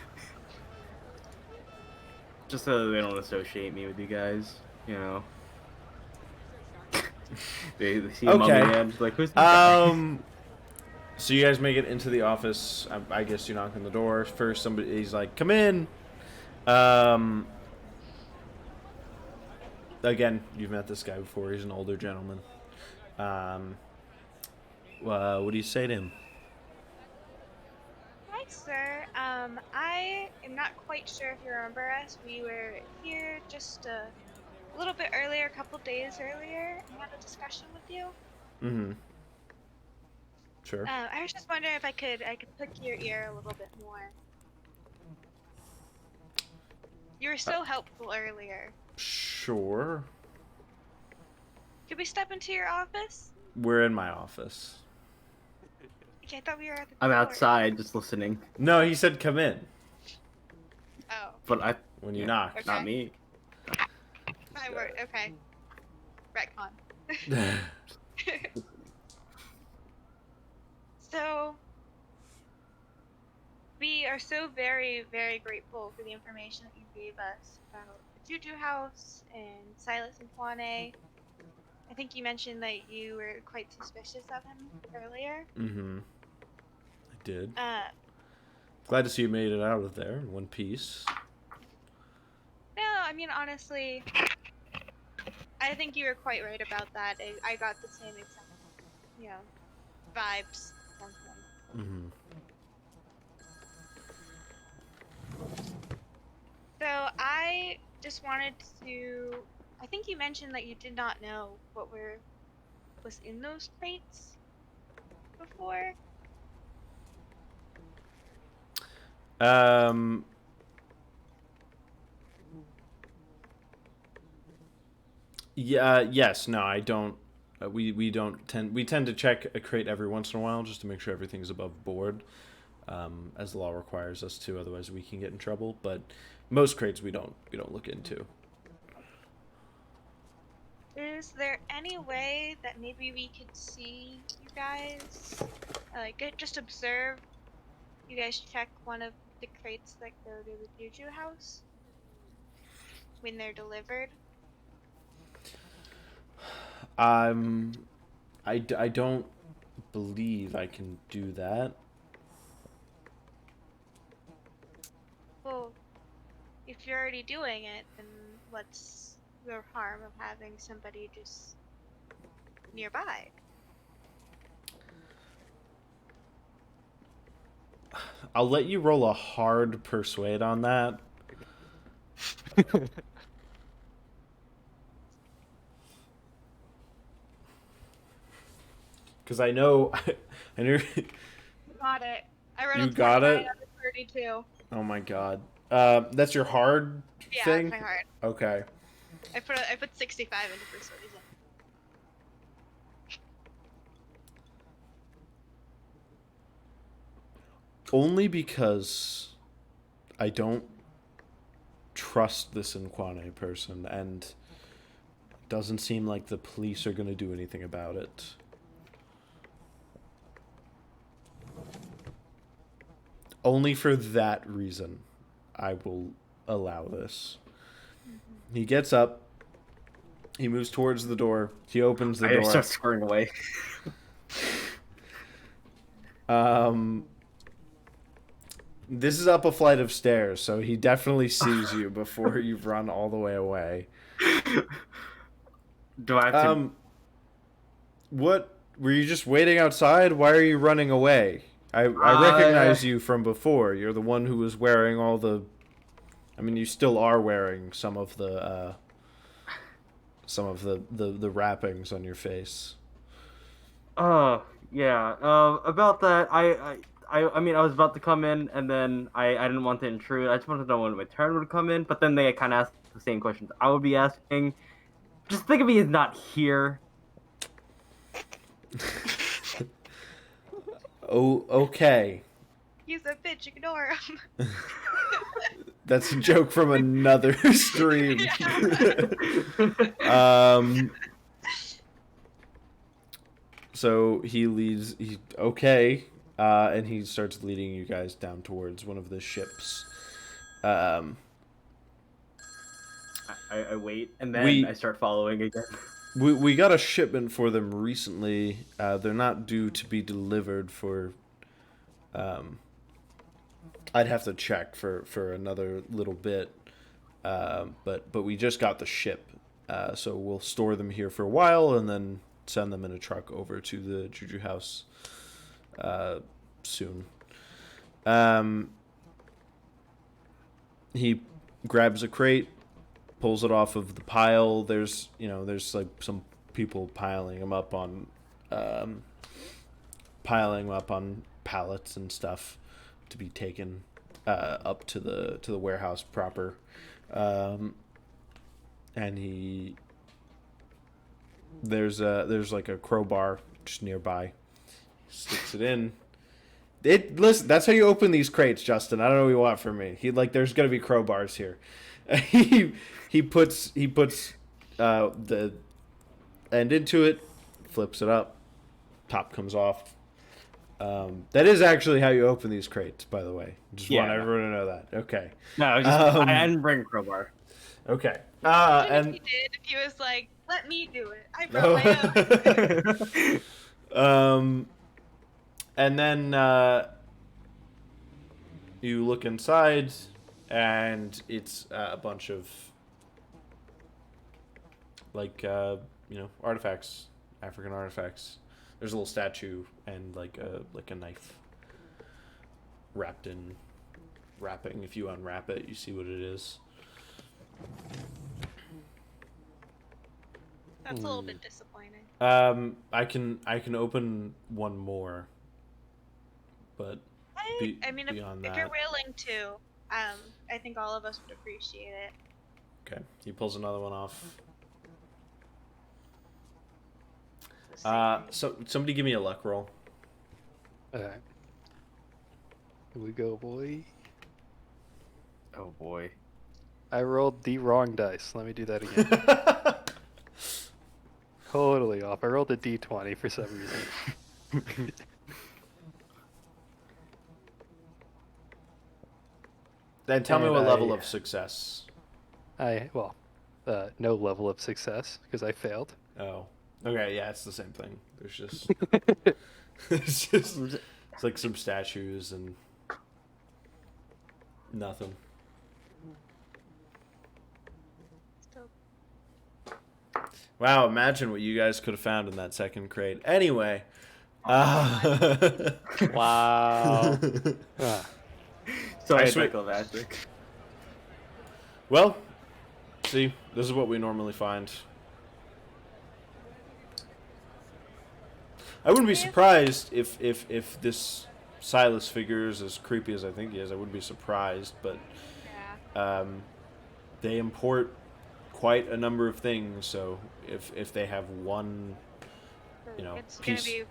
Just so they don't associate me with you guys, you know. they see a mummy Okay. man, just like, who's this guy? So you guys make it into the office. I guess you knock on the door first. He's like, "Come in." Again, you've met this guy before. He's an older gentleman. What do you say to him? Hi, sir. I am not quite sure if you remember us. We were here just a little bit earlier, a couple days earlier, and had a discussion with you. Mm-hmm. Sure. I was just wondering if I could pick your ear a little bit more. You were so helpful earlier. Sure. Could we step into your office? We're in my office. Okay, I thought we were at the I'm door. outside just listening. No, he said come in Oh, But when you Yeah. knocked. Okay. not me. my word. Okay. Retcon. So, we are so very, very grateful for the information that you gave us about the Juju House and Silas and Kwane. I think you mentioned that you were quite suspicious of him earlier. Mm-hmm. I did. Glad to see you made it out of there in one piece. No, I mean, honestly, I think you were quite right about that. I got the same exact, vibes from him. Mm-hmm. So I just wanted to. I think you mentioned that you did not know what was in those crates before. Yeah. Yes. No. I don't. We don't tend. We tend to check a crate every once in a while just to make sure everything's above board, as the law requires us to. Otherwise, we can get in trouble. But most crates we don't look into. Is there any way that maybe we could see you guys, just observe you guys check one of the crates that go to the Juju House when they're delivered? I don't believe I can do that. Well, if you're already doing it, then what's the harm of having somebody just nearby? I'll let you roll a hard persuade on that. Because I know, I know. Got it. I wrote You a got 29 it? out of 32. Oh my god. That's your hard Yeah, thing? that's my heart. Okay. I put 65 into persuasion. Only because I don't trust this Inquane person, and it doesn't seem like the police are going to do anything about it. Only for that reason, I will allow this. He gets up. He moves towards the door. He opens the door. I start squaring away. This is up a flight of stairs, so he definitely sees you before you run all the way away. Do I have to... What? Were you just waiting outside? Why are you running away? I recognize you from before. You're the one who was wearing all the... I mean, you still are wearing some of the wrappings on your face. Oh, yeah. About that, I mean, I was about to come in, and then I didn't want to intrude. I just wanted to know when my turn would come in, but then they kind of asked the same questions I would be asking. Just think of me as not here. Oh, okay. He's a bitch, ignore him. That's a joke from another stream. So he leads. Okay. And he starts leading you guys down towards one of the ships. I wait, and then I start following again. We got a shipment for them recently. They're not due to be delivered for... I'd have to check for another little bit. But we just got the ship. So we'll store them here for a while and then send them in a truck over to the Juju House soon. He grabs a crate, pulls it off of the pile. There's like some people piling them up on pallets and stuff to be taken up to the warehouse proper. And there's like a crowbar just nearby. He sticks it in. Listen, that's how you open these crates, Justin. I don't know what you want from me. There's gonna be crowbars here. he puts the end into it, flips it up, top comes off. That is actually how you open these crates, by the way. Just want everyone to know that. Okay. No, I didn't bring a crowbar. Okay. And if he did, if he was like, "Let me do it," I brought my own. And then you look inside, and it's a bunch of artifacts, African artifacts. There's a little statue and like a knife wrapped in wrapping. If you unwrap it, you see what it is. That's a little bit disappointing. I can open one more, but I mean, if beyond you're willing to, I think all of us would appreciate it. Okay, he pulls another one off. So somebody give me a luck roll. Alright. Here we go, boy. Oh boy. I rolled the wrong dice. Let me do that again. Totally off. I rolled a d20 for some reason. Then tell me what level of success. No level of success because I failed. Oh. Okay, yeah, it's the same thing. There's just it's like some statues and nothing. Wow, imagine what you guys could have found in that second crate. Anyway. Wow. Sorry, Michael Magic. Well, see, this is what we normally find. I wouldn't be surprised if this Silas figure is as creepy as I think he is. I wouldn't be surprised, but they import quite a number of things. So if they have one, it's piece, gonna be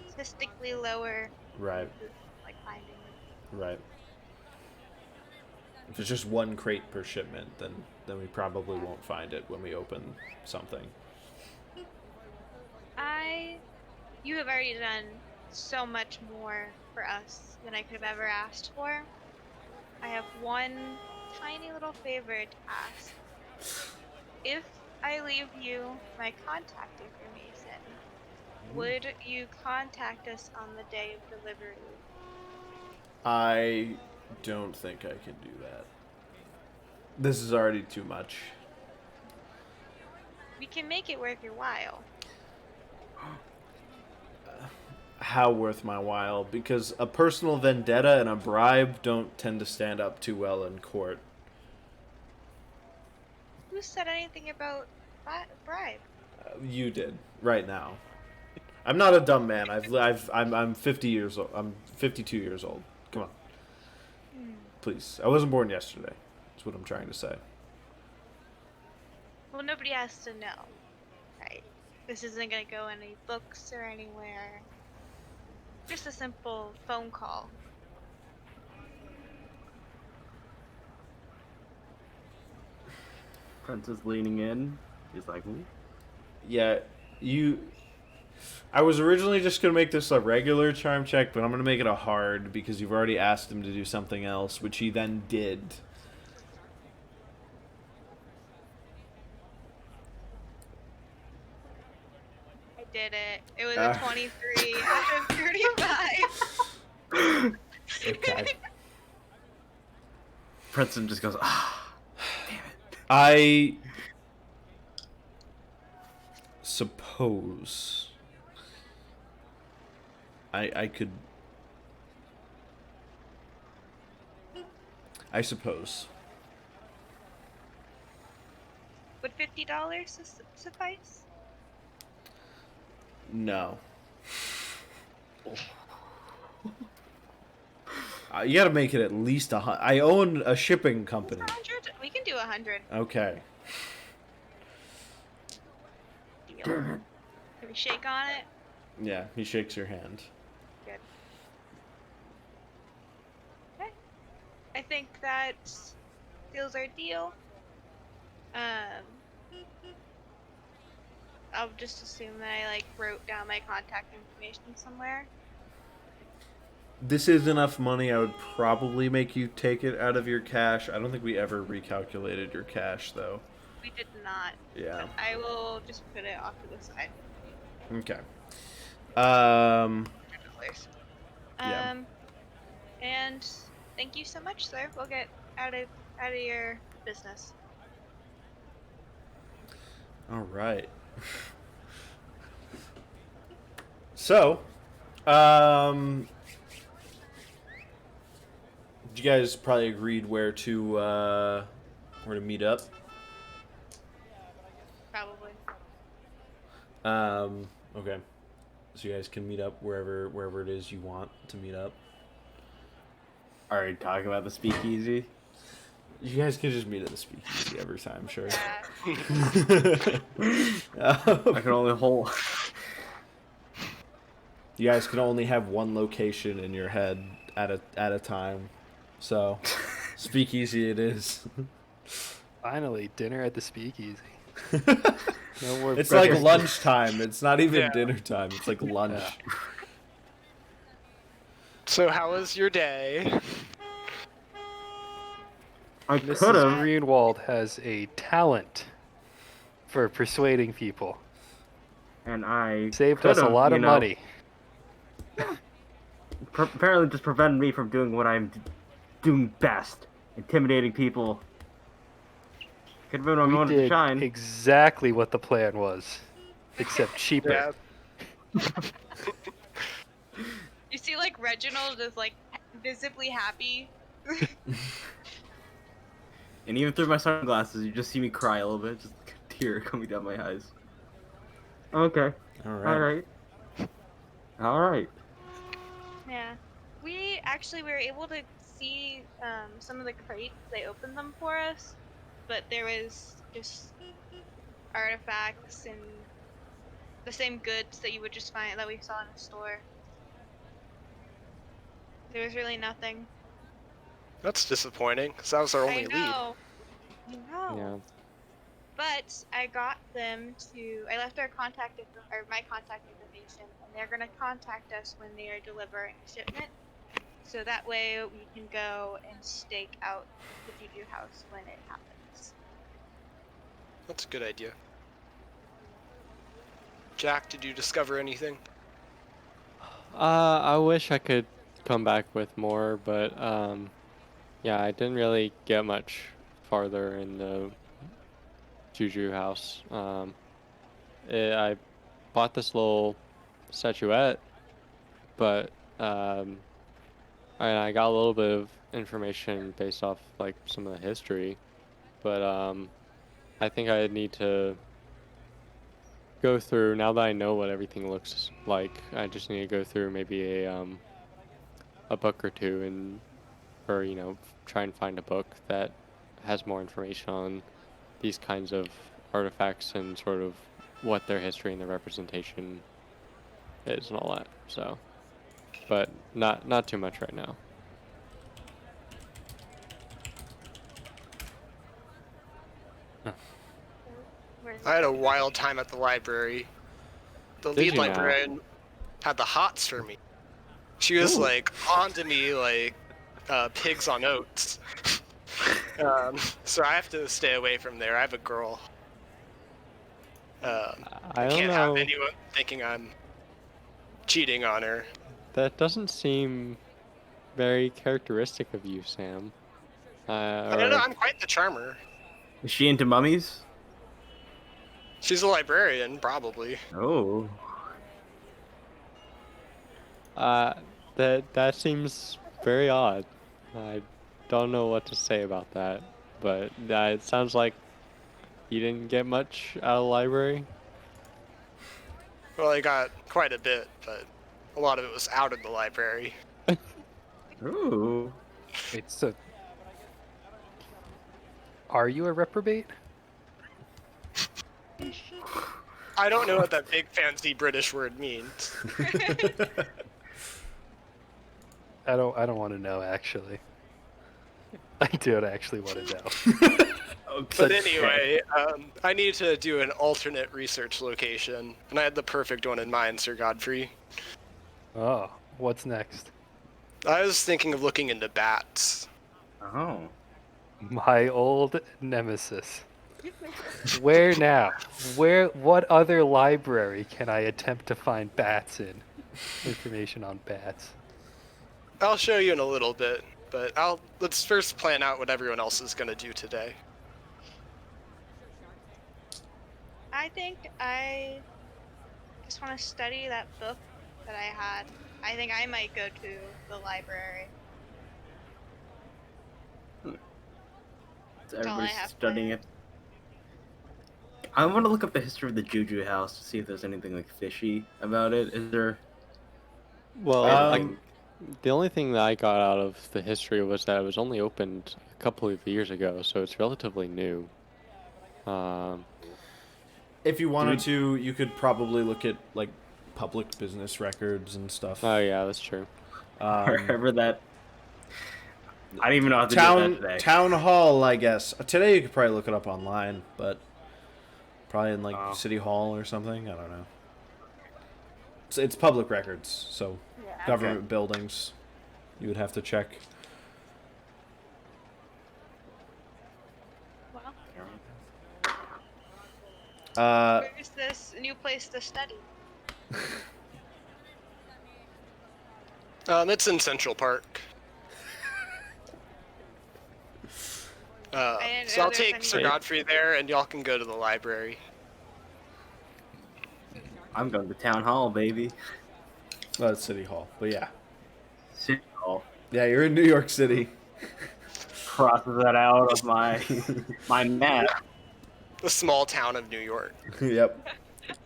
statistically lower. right? Like finding Right. If it's just one crate per shipment, then we probably won't find it when we open something. You have already done so much more for us than I could have ever asked for. I have one tiny little favor to ask. If I leave you my contact information, would you contact us on the day of delivery? I don't think I can do that. This is already too much. We can make it worth your while. How worth my while? Because a personal vendetta and a bribe don't tend to stand up too well in court. Who said anything about bribe? You did right now. I'm not a dumb man. I'm 50 years old. I'm 52 years old. Come on, please. I wasn't born yesterday. That's what I'm trying to say. Well, nobody has to know, right? This isn't gonna go in any books or anywhere. Just a simple phone call. Prince is leaning in. He's like, ooh. Yeah, I was originally just going to make this a regular charm check, but I'm going to make it a hard because you've already asked him to do something else, which he then did. I did it. It was a 23 out of 35. Okay. Princeton just goes, damn it. I suppose I could. I suppose. Would $50 suffice? No. You gotta make it at least 100. I own a shipping company. 100? We can do 100. Okay. Deal. Can we shake on it? Yeah, he shakes your hand. Good. Okay. I think that seals our deal. I'll just assume that I wrote down my contact information somewhere. This is enough money. I would probably make you take it out of your cash. I don't think we ever recalculated your cash, though. We did not. Yeah. But I will just put it off to the side. Okay. Yeah. And thank you so much, sir. We'll get out of your business. All right. So, you guys probably agreed where to meet up. Probably. Okay. So you guys can meet up wherever it is you want to meet up. Already talking about the speakeasy. You guys can just meet at the speakeasy every time, sure. I can only hold. You guys can only have one location in your head at a time. So, speakeasy it is. Finally, dinner at the speakeasy. No more It's breakfast. like lunchtime. It's not even Yeah. dinner time. It's like lunch. Yeah. So how was your day? I Mrs. could have. Greenwald has a talent for persuading people. And I Saved us a could've, lot you of know, money. Apparently just prevented me from doing what I'm doing best. Intimidating people. Could have been my We moment to did shine. exactly what the plan was, except cheaper. Yeah. You see, Reginald is visibly happy. And even through my sunglasses, you just see me cry a little bit. Just like a tear coming down my eyes. Okay. All right. Alright. Yeah. We were able to see some of the crates. They opened them for us, but there was just artifacts and the same goods that you would just find that we saw in the store. There was really nothing That's disappointing, because that was our only I lead. know. I know. Yeah. But I got them to. I left our my contact information, and they're gonna contact us when they are delivering a shipment. So that way we can go and stake out the Juju House when it happens. That's a good idea. Jack, did you discover anything? I wish I could come back with more, but yeah, I didn't really get much farther in the Juju House. I bought this little statuette, but and I got a little bit of information based off like some of the history, but I think I need to go through now that I know what everything looks like. I just need to go through maybe a book or two and or try and find a book that has more information on these kinds of artifacts and sort of what their history and their representation is and all that. So, but not too much right now. I had a wild time at the library. The Did lead you now? librarian had the hots for me. She was like onto me like pigs on oats. So I have to stay away from there. I have a girl. I I don't can't have know. anyone thinking I'm cheating on her. That doesn't seem very characteristic of you, Sam. I don't know. Or I'm quite the charmer. Is she into mummies? She's a librarian, probably. Oh. that seems very odd. I don't know what to say about that, but it sounds like you didn't get much out of the library. Well, I got quite a bit, but a lot of it was out of the library. Ooh. It's a. Are you a reprobate? I don't know what that big fancy British word means. I don't want to know actually. I don't actually want to know. But anyway, I need to do an alternate research location, and I had the perfect one in mind, Sir Godfrey. Oh, what's next? I was thinking of looking into bats. Oh. My old nemesis. Where now? What other library can I attempt to find bats in? Information on bats. I'll show you in a little bit, but let's first plan out what everyone else is gonna do today. I think I just want to study that book that I had. I think I might go to the library. all I Everybody's have studying it. I want to look up the history of the Juju House to see if there's anything like fishy about it. Is there? Well, Um, the only thing that I got out of the history was that it was only opened a couple of years ago, so it's relatively new. If you wanted to, you could probably look at like public business records and stuff. Oh yeah, that's true. Wherever that. I don't even know how to do that today. Town hall, I guess. Today you could probably look it up online, but probably in like City Hall or something. I don't know. It's public records, so government buildings. You would have to check. Well, where's this new place to study? It's in Central Park. So I'll take Sir Godfrey there, and y'all can go to the library. I'm going to town hall, baby. Well, it's City Hall, but yeah. City hall. Yeah, you're in New York City. Crosses that out of my map. The small town of New York. Yep.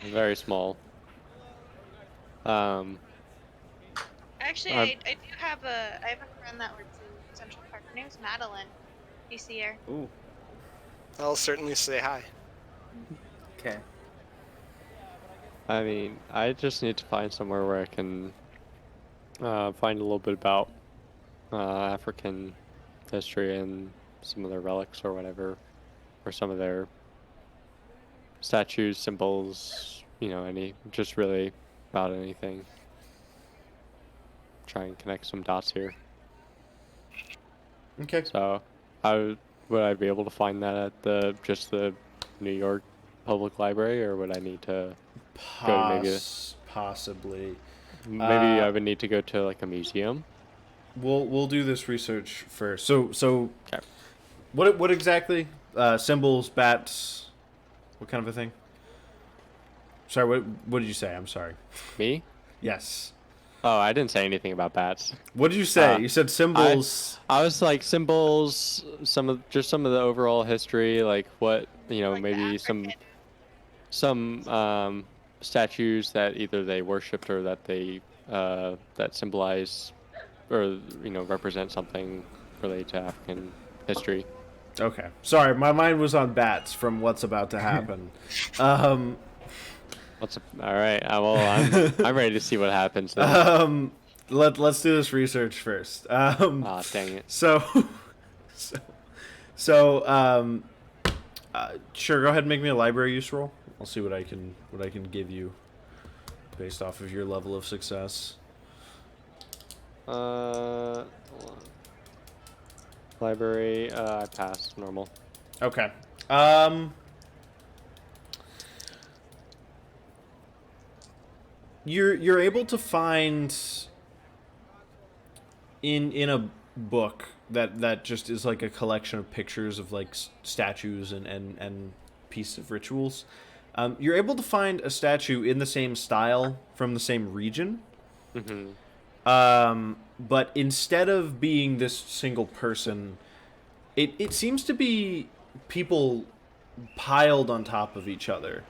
Very small. Actually, I do have a friend that works in Central Park. Her name's Madeline. You see her? Ooh. I'll certainly say hi. Okay. I mean, I just need to find somewhere where I can find a little bit about African history and some of their relics or whatever, or some of their statues, symbols, just really about anything. Try and connect some dots here. Okay. So, how would I be able to find that at the New York Public Library, or would I need to go to maybe Possibly. I would need to go to like a museum? We'll do this research first. So Okay. what exactly? Symbols, bats, what kind of a thing? Sorry, what did you say? I'm sorry. Me? Yes. Oh, I didn't say anything about bats. What did you say? You said symbols. I was like symbols, some of the overall history, like what Like maybe African. some statues that either they worshipped or that they that symbolize or represent something related to African history. Okay. Sorry, my mind was on bats from what's about to happen. All right. Well, I'm ready to see what happens then. Let's do this research first. Dang it. So, sure. Go ahead and make me a library use roll. I'll see what I can give you, based off of your level of success. Hold on. Library. I passed normal. Okay. You're able to find in a book that just is like a collection of pictures of like statues and pieces of rituals. You're able to find a statue in the same style from the same region. Mm-hmm. But instead of being this single person, it seems to be people piled on top of each other.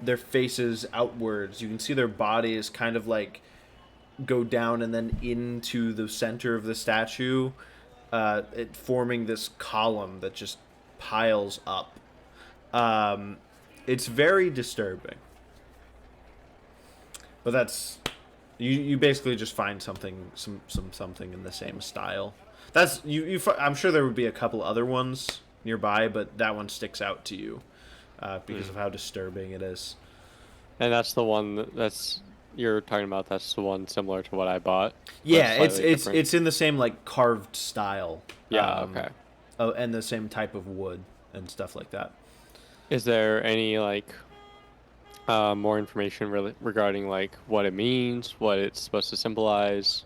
Their faces outwards. You can see their bodies kind of like go down and then into the center of the statue, it forming this column that just piles up. It's very disturbing. But that's you basically just find something in the same style. That's I'm sure there would be a couple other ones nearby, but that one sticks out to you. Because of how disturbing it is. And that's the one that's you're talking about. That's the one similar to what I bought. Yeah, but slightly different. it's in the same like carved style. Yeah. Okay. Oh, and the same type of wood and stuff like that. Is there any like more information regarding like what it means, what it's supposed to symbolize?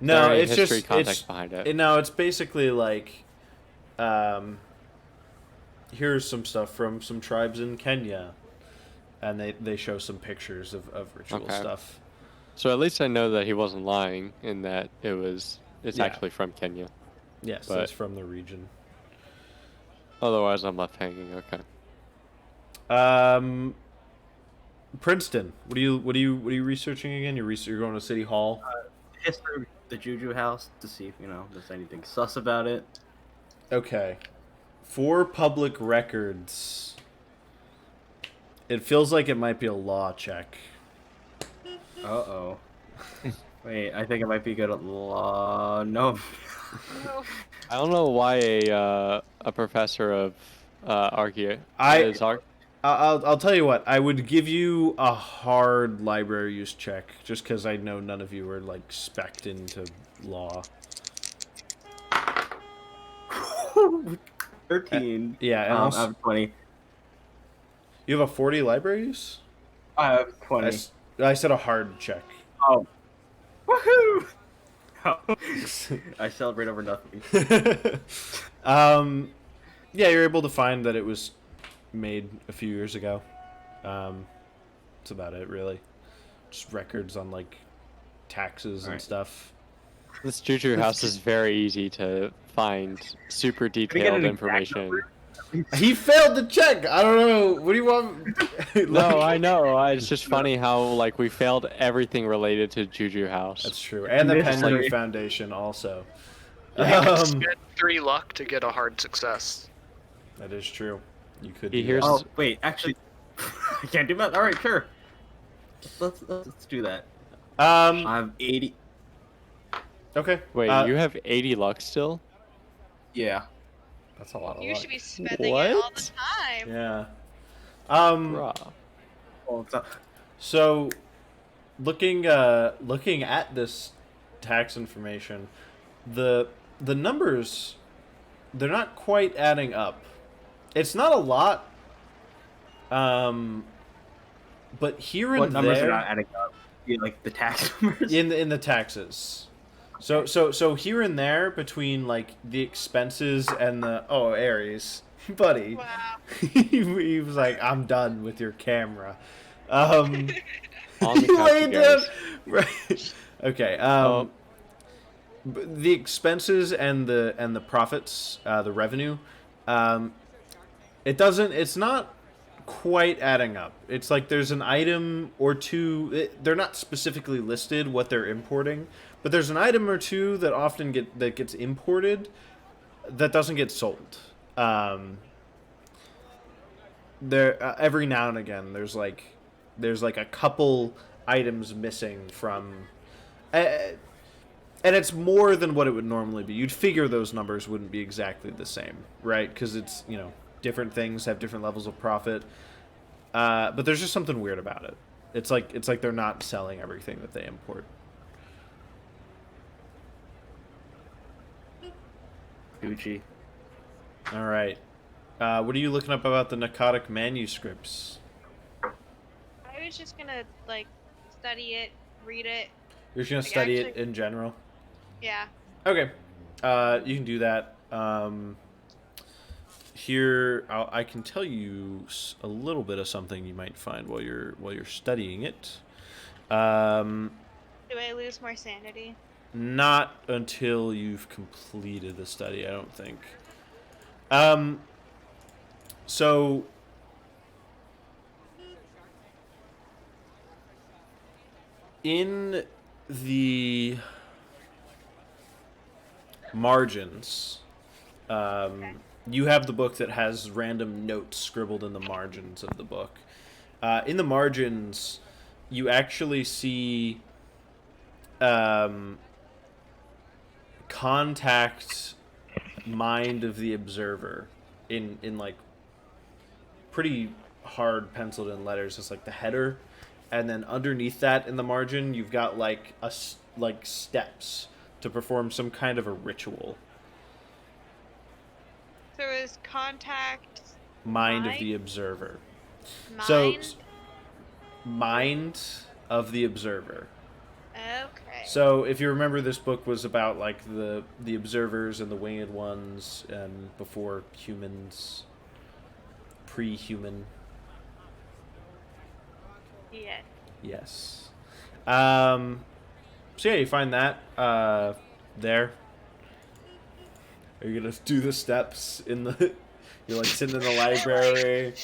No, any it's history just context behind it. No, it's basically like, here's some stuff from some tribes in Kenya, and they show some pictures of ritual stuff. So at least I know that he wasn't lying in that it's actually from Kenya. Yes, but it's from the region. Otherwise, I'm left hanging. Okay. Princeton. What are you researching again? You're going to City Hall. History of the Juju House to see if there's anything sus about it. Okay. For public records, it feels like it might be a law check. Uh-oh. Wait, I think it might be good at law. No. I don't know why a professor of I'll tell you what. I would give you a hard library use check, just because I know none of you are like spec'd into law. 13. Yeah, and I have 20. You have a 40 library use? I have 20. I said a hard check. Oh. Woohoo! I celebrate over nothing. Yeah, you're able to find that it was made a few years ago. That's about it, really. Just records on like taxes and stuff. This Juju House is very easy to find super detailed information. He failed the check. I don't know. What do you want? No, I know. It's just funny how like we failed everything related to Juju House. That's true, and the Penguin Foundation also. You could spend 3 luck to get a hard success. That is true. You could. He hears. Oh wait, actually, I can't do that. All right, sure. Let's do that. Um. I have 80. Okay. Wait, you have 80 luck still? Yeah. That's a lot of You luck. should be spending it all the What? time. Yeah. Bruh. Well, it's not... So, looking at this tax information, the numbers, they're not quite adding up. It's not a lot. But here What and numbers there, are not adding up? Yeah, like the tax numbers? in the taxes. So here and there between like the expenses and the Aries, buddy. Wow. he was like, I'm done with your camera. On the He couch, laid you down. guys. Right. Okay. Oh. The expenses and the profits, the revenue, it's not quite adding up. It's like there's an item or two. They're not specifically listed what they're importing, but there's an item or two that often gets imported that doesn't get sold. There every now and again there's like a couple items missing from, and it's more than what it would normally be. You'd figure those numbers wouldn't be exactly the same, right? Because it's, different things have different levels of profit. But there's just something weird about it. It's like they're not selling everything that they import. Gucci. All right. What are you looking up about the narcotic manuscripts? I was just gonna study it, read it. You're just gonna Like, study it actually- in general. Yeah. Okay. You can do that. Here, I can tell you a little bit of something you might find while you're studying it. Do I lose more sanity? Not until you've completed the study, I don't think. So in the margins, you have the book that has random notes scribbled in the margins of the book. In the margins, you actually see contact mind of the observer in like pretty hard penciled in letters. It's like the header, and then underneath that in the margin you've got like steps to perform some kind of a ritual. So is contact Mind of Mind? the observer. mind? So mind of the observer. Okay. So if you remember, this book was about like the observers and the winged ones, and before humans, pre-human. Yeah. Yes. So yeah, you find that there. Are you gonna do the steps in the? You're like sitting in the library.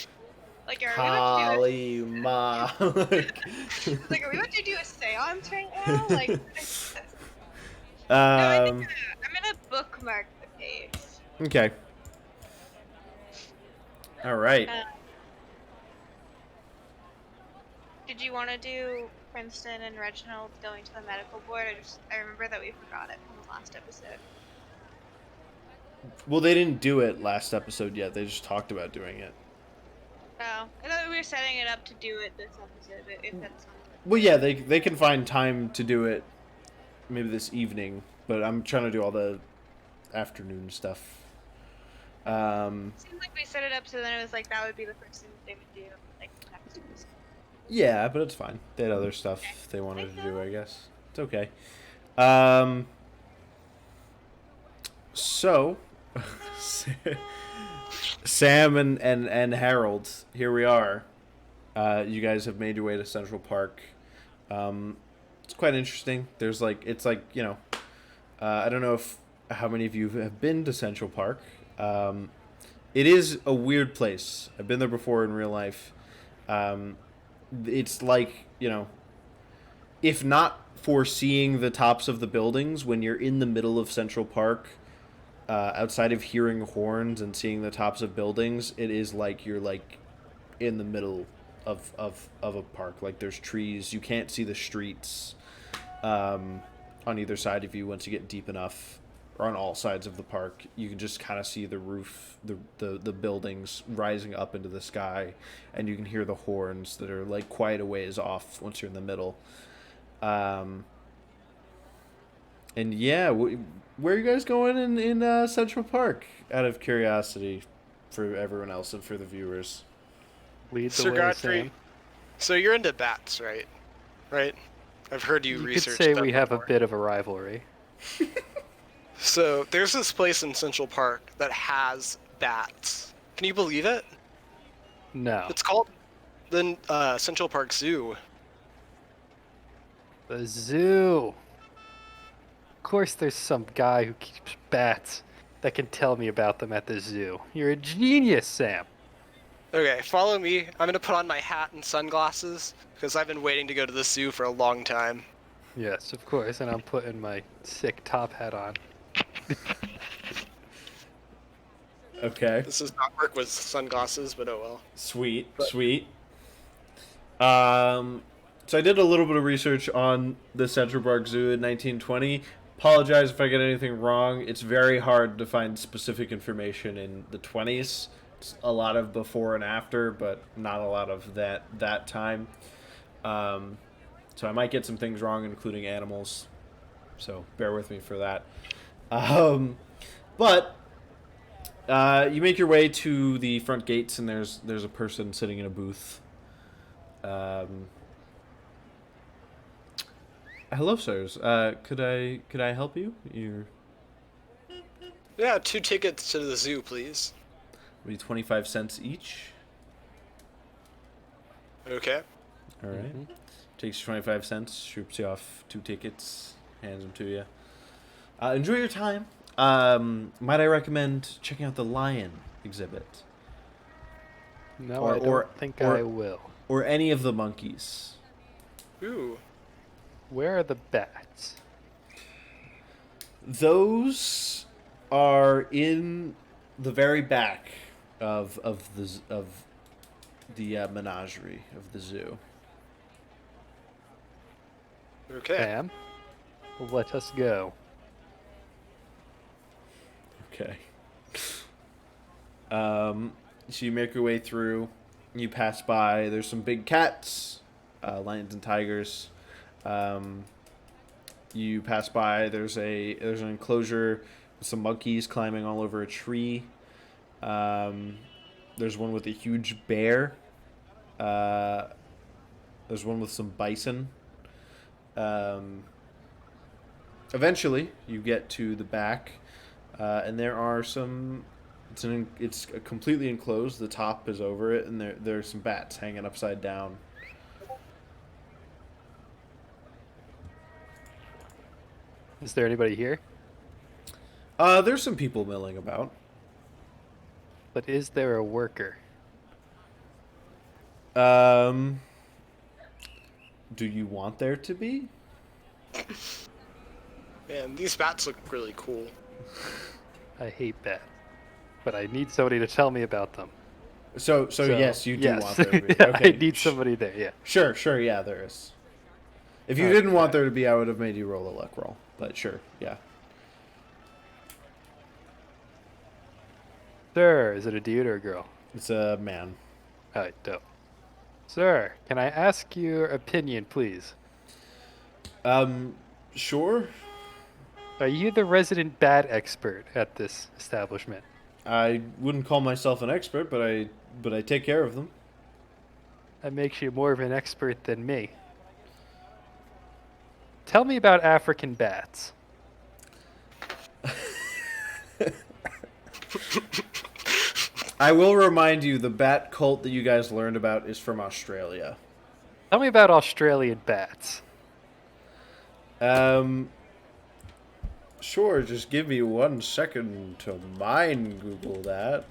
Like, are we about to do Kali Ma. like, are we about to do a seance right now? Like, no, Um. I'm gonna bookmark the page. Okay. All right. Did you want to do Princeton and Reginald going to the medical board? I remember that we forgot it from the last episode. Well, they didn't do it last episode yet. They just talked about doing it. Oh, I thought we were setting it up to do it this episode. If that's not. Well, yeah, they can find time to do it maybe this evening, but I'm trying to do all the afternoon stuff. Seems like we set it up so then it was like that would be the first thing they would do, like next episode. Yeah, but it's fine. They had other stuff they wanted to do, I guess. It's okay. So, Sam and Harold, here we are. You guys have made your way to Central Park. It's quite interesting. There's like, it's like, I don't know how many of you have been to Central Park. It is a weird place. I've been there before in real life. It's like, if not for seeing the tops of the buildings when you're in the middle of Central Park, outside of hearing horns and seeing the tops of buildings, it is like you're like in the middle of a park. Like there's trees. You can't see the streets on either side of you once you get deep enough, or on all sides of the park. You can just kind of see the roof, the buildings rising up into the sky, and you can hear the horns that are like quite a ways off once you're in the middle. And yeah, where are you guys going in Central Park? Out of curiosity, for everyone else and for the viewers. Lead the Sir way, Godfrey, Sam. so you're into bats, right? Right? I've heard you You could research say them we have a before. bit of a rivalry. So there's this place in Central Park that has bats. Can you believe it? No. It's called the Central Park Zoo. The zoo. Of course there's some guy who keeps bats that can tell me about them at the zoo. You're a genius, Sam. Okay, follow me. I'm gonna put on my hat and sunglasses because I've been waiting to go to the zoo for a long time. Yes, of course, and I'm putting my sick top hat on. Okay. This does not work with sunglasses, but oh well. Sweet. So I did a little bit of research on the Central Park Zoo in 1920. Apologize if I get anything wrong. It's very hard to find specific information in the 20s. It's a lot of before and after, but not a lot of that time. So I might get some things wrong, including animals. So bear with me for that. But you make your way to the front gates, and there's a person sitting in a booth. Hello, sirs. Could I help you? You're Yeah, 2 tickets to the zoo, please. be 25 cents each. Okay. All right. Takes you 25 cents. Shoots you off 2 tickets. Hands them to you. Enjoy your time. Might I recommend checking out the lion exhibit? No, Or- I don't or- think or- I will. Or any of the monkeys? Ooh. Where are the bats? Those are in the very back of the menagerie of the zoo. Okay. Sam, let us go. Okay. So you make your way through. You pass by. There's some big cats, lions and tigers. You pass by. There's an enclosure with some monkeys climbing all over a tree. There's one with a huge bear. There's one with some bison. Eventually, you get to the back, and there are some. It's completely enclosed. The top is over it, and there's some bats hanging upside down. Is there anybody here? There's some people milling about. But is there a worker? Do you want there to be? Man, these bats look really cool. I hate bats. But I need somebody to tell me about them. So yes, you do yes. want there to be. Yeah, Okay. I need somebody there, yeah. Sure, yeah, there is. If you Okay. didn't want there to be, I would have made you roll a luck roll. But sure, yeah. Sir, is it a dude or a girl? It's a man. Alright, dope. Sir, can I ask your opinion, please? Sure. Are you the resident bat expert at this establishment? I wouldn't call myself an expert, but I take care of them. That makes you more of an expert than me. Tell me about African bats. I will remind you, the bat cult that you guys learned about is from Australia. Tell me about Australian bats. Sure, just give me 1 second to mind Google that.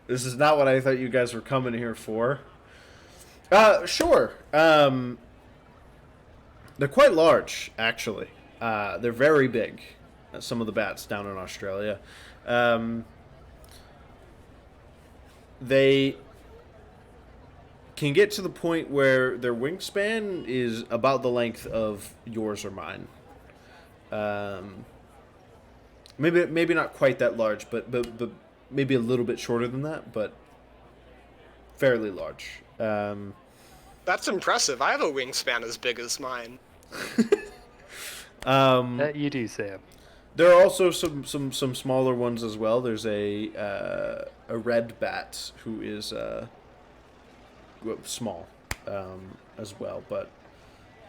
This is not what I thought you guys were coming here for. Sure. They're quite large, actually. They're very big. Some of the bats down in Australia. they can get to the point where their wingspan is about the length of yours or mine. Maybe not quite that large, but maybe a little bit shorter than that, but fairly large. That's impressive. I have a wingspan as big as mine. That you do, Sam. There are also some smaller ones as well. There's a red bat who is small as well, but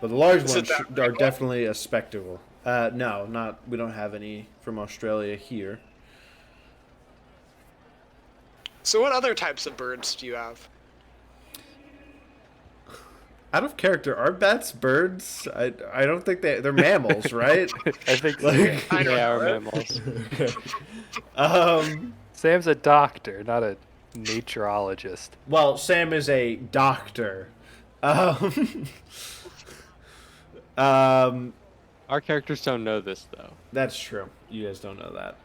the large ones are definitely a spectacle. No, we don't have any from Australia here. So what other types of birds do you have? Out of character, are bats birds? I don't think they're mammals, right? I think Like, I don't They know. are mammals. Sam's a doctor, not a naturologist. Well, Sam is a doctor. Our characters don't know this though. That's true. You guys don't know that.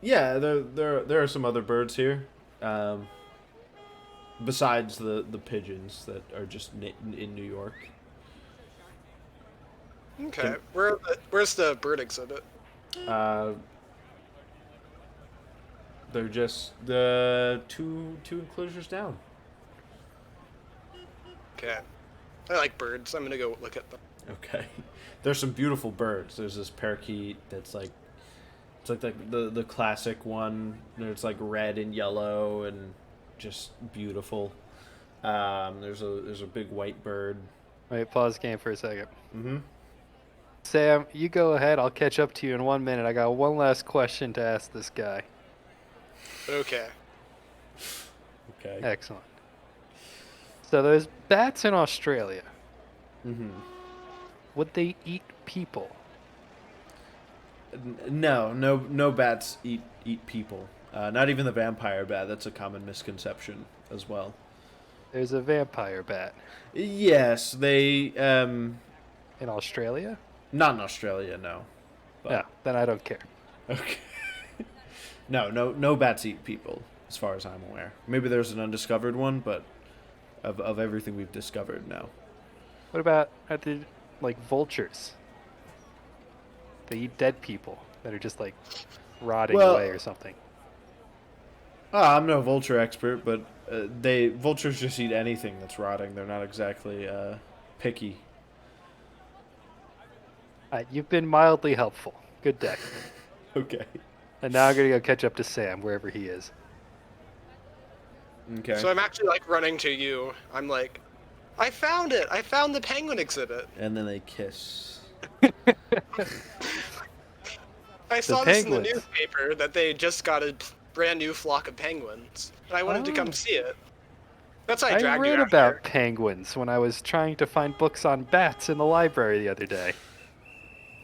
Yeah, there are some other birds here, besides the pigeons that are just in New York. Okay. Where's the bird exhibit? They're just the two enclosures down. Okay. I like birds. I'm gonna go look at them. Okay. There's some beautiful birds. There's this parakeet that's like, it's like the classic one. It's like red and yellow and just beautiful. There's a big white bird. Wait, pause game for a second. Mm-hmm. Sam, you go ahead. I'll catch up to you in 1 minute. I got one last question to ask this guy. Okay. Okay. Excellent. So there's bats in Australia. Mm-hmm. Would they eat people? No bats eat people. Not even the vampire bat. That's a common misconception as well. There's a vampire bat. Yes, they In Australia? not in Australia, no. But, Yeah, then I don't care. Okay. No bats eat people, as far as I'm aware. Maybe there's an undiscovered one, but of everything we've discovered, no. What about like vultures? They eat dead people that are just like rotting Well, away or something. I'm no vulture expert, but vultures just eat anything that's rotting. They're not exactly picky. You've been mildly helpful. Good day. Okay. And now I'm gonna go catch up to Sam wherever he is. Okay. So I'm actually like running to you. I'm like, I found it. I found the penguin exhibit. And then they kiss. I saw this in the penguins. newspaper that they just got a brand new flock of penguins, and I wanted to Oh. come see it. That's why I I dragged you read out about here. penguins when I was trying to find books on bats in the library the other day.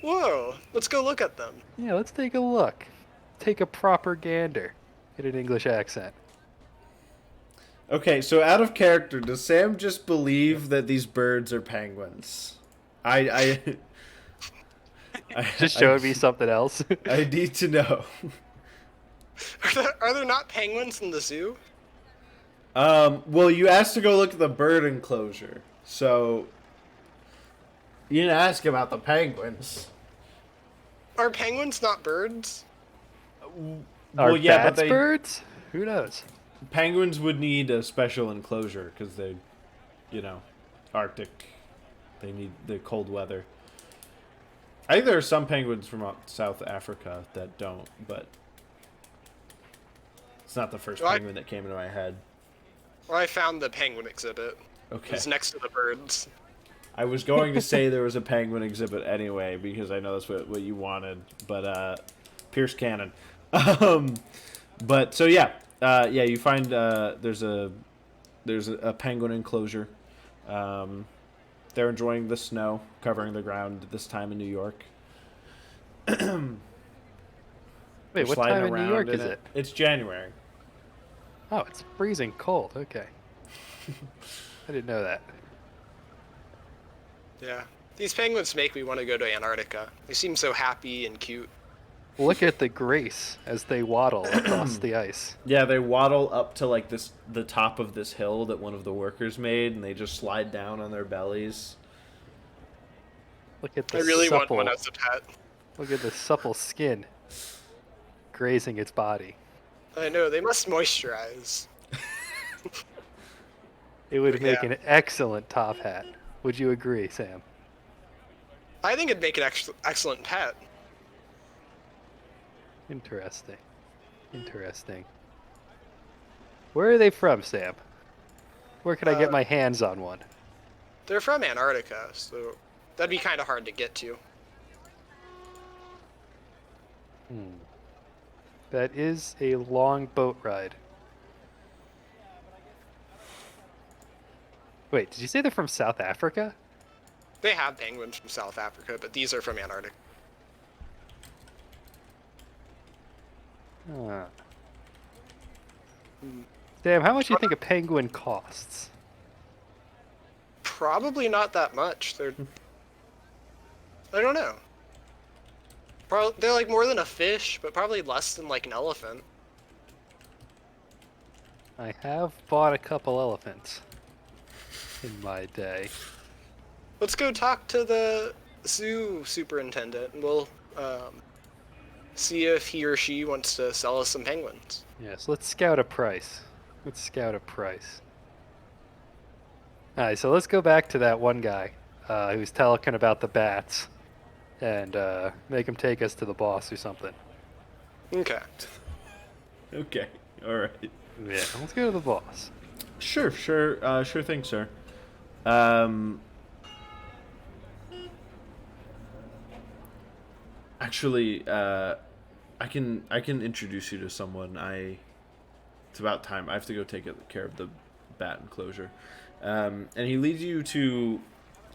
Whoa, let's go look at them. Yeah, let's take a look. Take a proper gander. Get an English accent. Okay, so out of character, does Sam just believe that these birds are penguins? I Just showing me something else. I need to know. Are there not penguins in the zoo? Well, you asked to go look at the bird enclosure, so you didn't ask about the penguins. Are penguins not birds? Are Well, yeah, but bats they birds? Who knows? penguins would need a special enclosure because they, Arctic. They need the cold weather. I think there are some penguins from South Africa that don't, but it's not the first Well, penguin that came into my head. Well, I found the penguin exhibit. Okay. It's next to the birds. I was going to say there was a penguin exhibit anyway because I know that's what you wanted, but Pierce Cannon. But so yeah, you find there's a penguin enclosure. They're enjoying the snow covering the ground at this time in New York. Wait, They're what sliding time in New around York in is it? It's January. Oh, it's freezing cold. Okay. I didn't know that. Yeah. These penguins make me want to go to Antarctica. They seem so happy and cute. Look at the grace as they waddle across the ice. Yeah, they waddle up to like the top of this hill that one of the workers made, and they just slide down on their bellies. Look at the I really want supple. one as a pet. Look at the supple skin grazing its body. I know, they must moisturize. It would make Yeah. an excellent top hat. Would you agree, Sam? I think it'd make an excellent pet. Interesting. Interesting. Where are they from, Sam? Where can I get my hands on one? They're from Antarctica, so that'd be kind of hard to get to. That is a long boat ride. Wait, did you say they're from South Africa? They have penguins from South Africa, but these are from Antarctica. Huh. Sam, how much do you think a penguin costs? Probably not that much. They're... I don't know. They're like more than a fish, but probably less than like an elephant. I have bought a couple elephants in my day. Let's go talk to the zoo superintendent, and we'll see if he or she wants to sell us some penguins. Yes, let's scout a price. Let's scout a price. Alright, so let's go back to that one guy who's talking about the bats and make him take us to the boss or something. Okay. Okay, all right. Yeah, let's go to the boss. Sure thing, sir. Actually, I can introduce you to someone. It's about time. I have to go take care of the bat enclosure. And he leads you to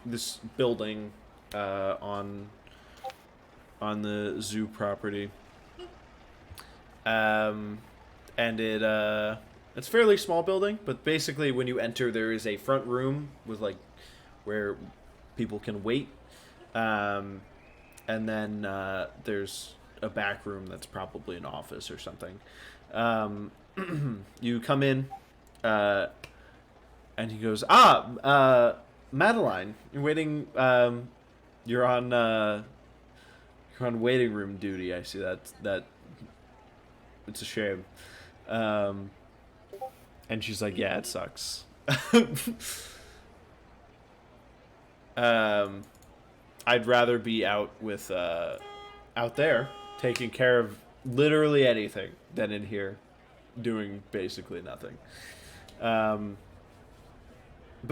this building on the zoo property. And it's a fairly small building, but basically when you enter, there is a front room with like where people can wait. And then there's a back room that's probably an office or something. You come in, and he goes, Madeline, you're waiting. You're on waiting room duty. I see that. It's a shame. And she's like, yeah, it sucks. I'd rather be out there taking care of literally anything than in here doing basically nothing. But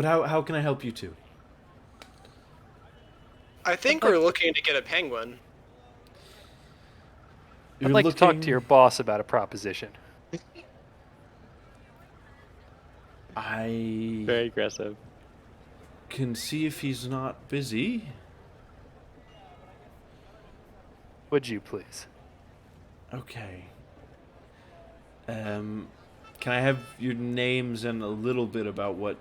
how can I help you two? I think we're looking to get a penguin. I'd like to talk to your boss about a proposition. I Very aggressive. can see if he's not busy. Would you please? Okay. Can I have your names and a little bit about what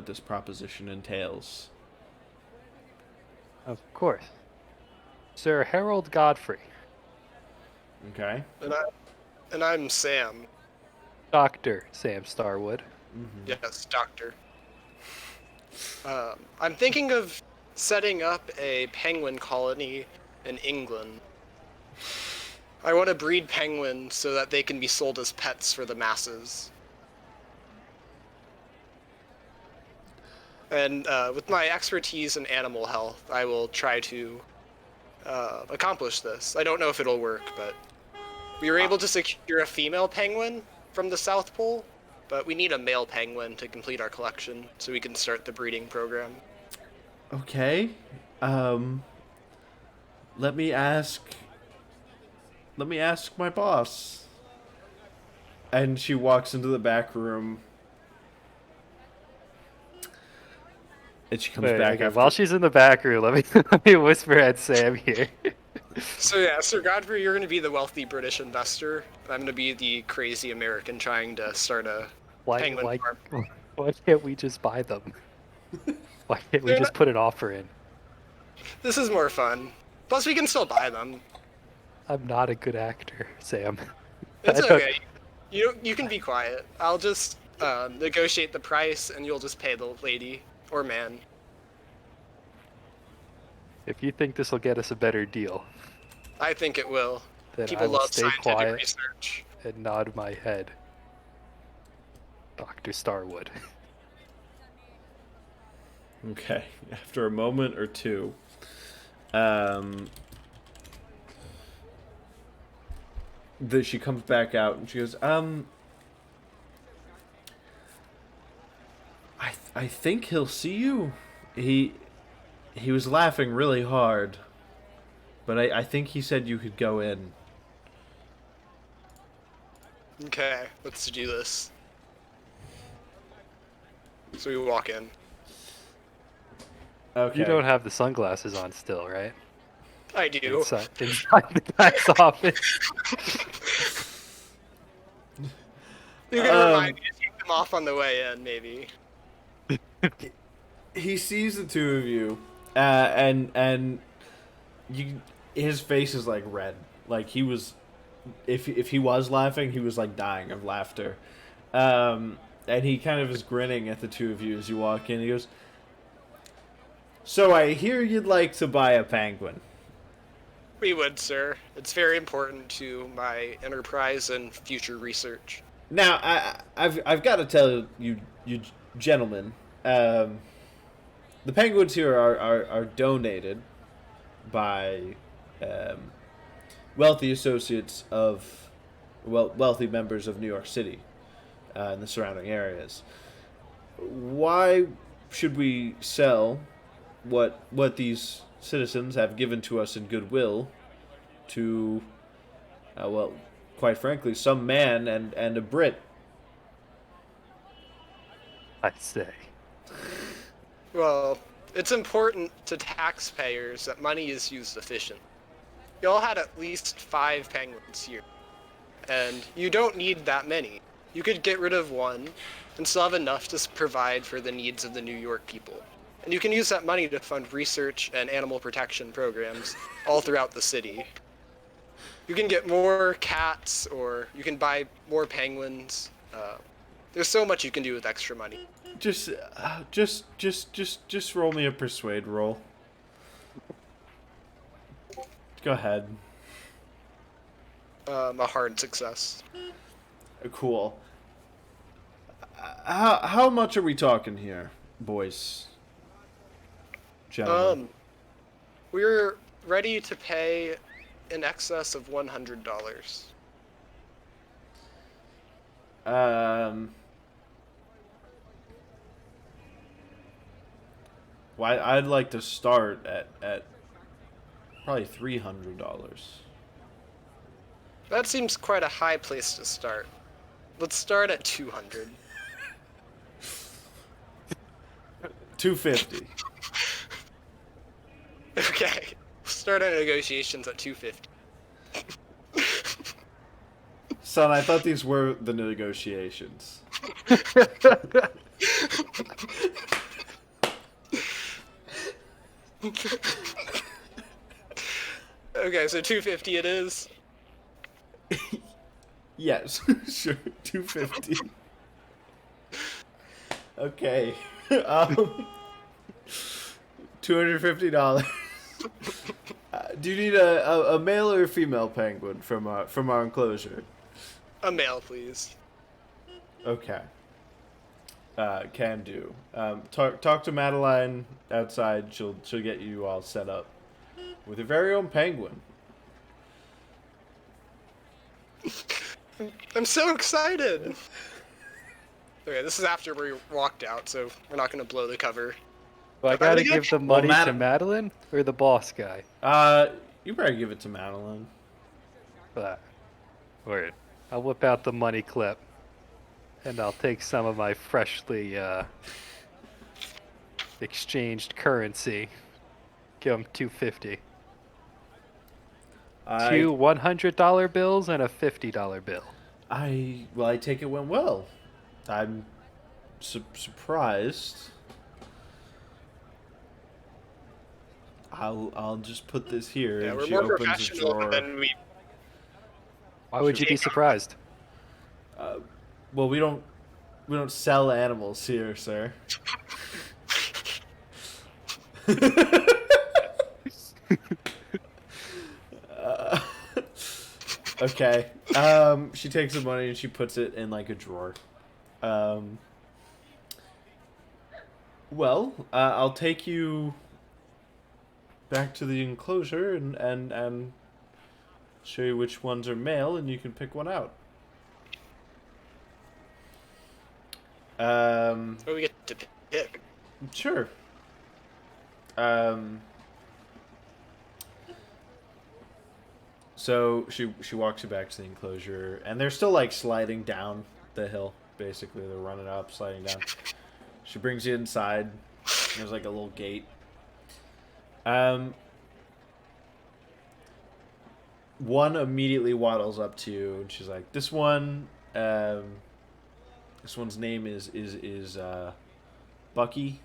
this proposition entails? Of course. Sir Harold Godfrey. Okay. And I'm Sam. Dr. Sam Starwood. Mm-hmm. Yes, doctor. I'm thinking of setting up a penguin colony in England. I want to breed penguins so that they can be sold as pets for the masses. And with my expertise in animal health, I will try to accomplish this. I don't know if it'll work, but we were able to secure a female penguin from the South Pole, but we need a male penguin to complete our collection so we can start the breeding program. Okay. Let me ask my boss. And she walks into the back room. And she comes back Okay, after. while she's in the back room, let me whisper at Sam here. So yeah, Sir Godfrey, you're going to be the wealthy British investor. I'm going to be the crazy American trying to start a penguin farm. Why can't we just buy them? Why can't we They're just not- put an offer in? This is more fun. Plus, we can still buy them. I'm not a good actor, Sam. It's I don't- okay. You can be quiet. I'll just negotiate the price, and you'll just pay the lady or man. If you think this will get us a better deal, I think it will. then People I will love stay scientific quiet research. and nod my head. Dr. Starwood. Okay. After a moment or two, she comes back out and she goes, I think he'll see you. He was laughing really hard, but I think he said you could go in. Okay, let's do this. So we walk in. Okay. You don't have the sunglasses on still, right? I do. Inside the guy's office. You can remind me to take them off on the way in, maybe. He sees the two of you, and his face is like red, like he was, if he was laughing, he was like dying of laughter, and he kind of is grinning at the two of you as you walk in. He goes, "So I hear you'd like to buy a penguin." We would, sir. It's very important to my enterprise and future research. Now, I've got to tell you gentlemen, the penguins here are donated by wealthy associates of wealthy members of New York City and the surrounding areas. Why should we sell what these citizens have given to us in goodwill to, quite frankly, some man and a Brit? I say. Well, it's important to taxpayers that money is used efficiently. Y'all had at least 5 penguins here, and you don't need that many. You could get rid of one and still have enough to provide for the needs of the New York people. And you can use that money to fund research and animal protection programs all throughout the city. You can get more cats, or you can buy more penguins. There's so much you can do with extra money. Just roll me a persuade roll. Go ahead. A hard success. Cool. How much are we talking here, boys? Gentlemen. We're ready to pay in excess of $100. Well, I'd like to start at probably $300. That seems quite a high place to start. Let's start at 200. $250. Okay. Start our negotiations at 250. Son, I thought these were the negotiations. Okay, so 250 it is. Yes, sure, $250. Okay, $250. Do you need a male or a female penguin from our enclosure? A male, please. Okay. Can do. Talk to Madeline outside. She'll get you all set up with your very own penguin. I'm so excited. Okay, this is after we walked out, so we're not gonna blow the cover. Do I gotta give the money to Madeline or the boss guy? You better give it to Madeline. Word. I'll whip out the money clip, and I'll take some of my freshly exchanged currency. Give him $250. Two $100 bills and a $50 bill. I take it went well. I'm surprised. I'll just put this here. Yeah, and we're she more opens a professional drawer. than we Why would you be surprised? Well, we don't sell animals here, sir. uh, okay. She takes the money and she puts it in like a drawer. Well, I'll take you back to the enclosure and show you which ones are male, and you can pick one out. We get to pick. Sure. So she walks you back to the enclosure, and they're still like sliding down the hill. Basically, they're running up, sliding down. She brings you inside. There's like a little gate. One immediately waddles up to you, and she's like, "This one, this one's name is Bucky.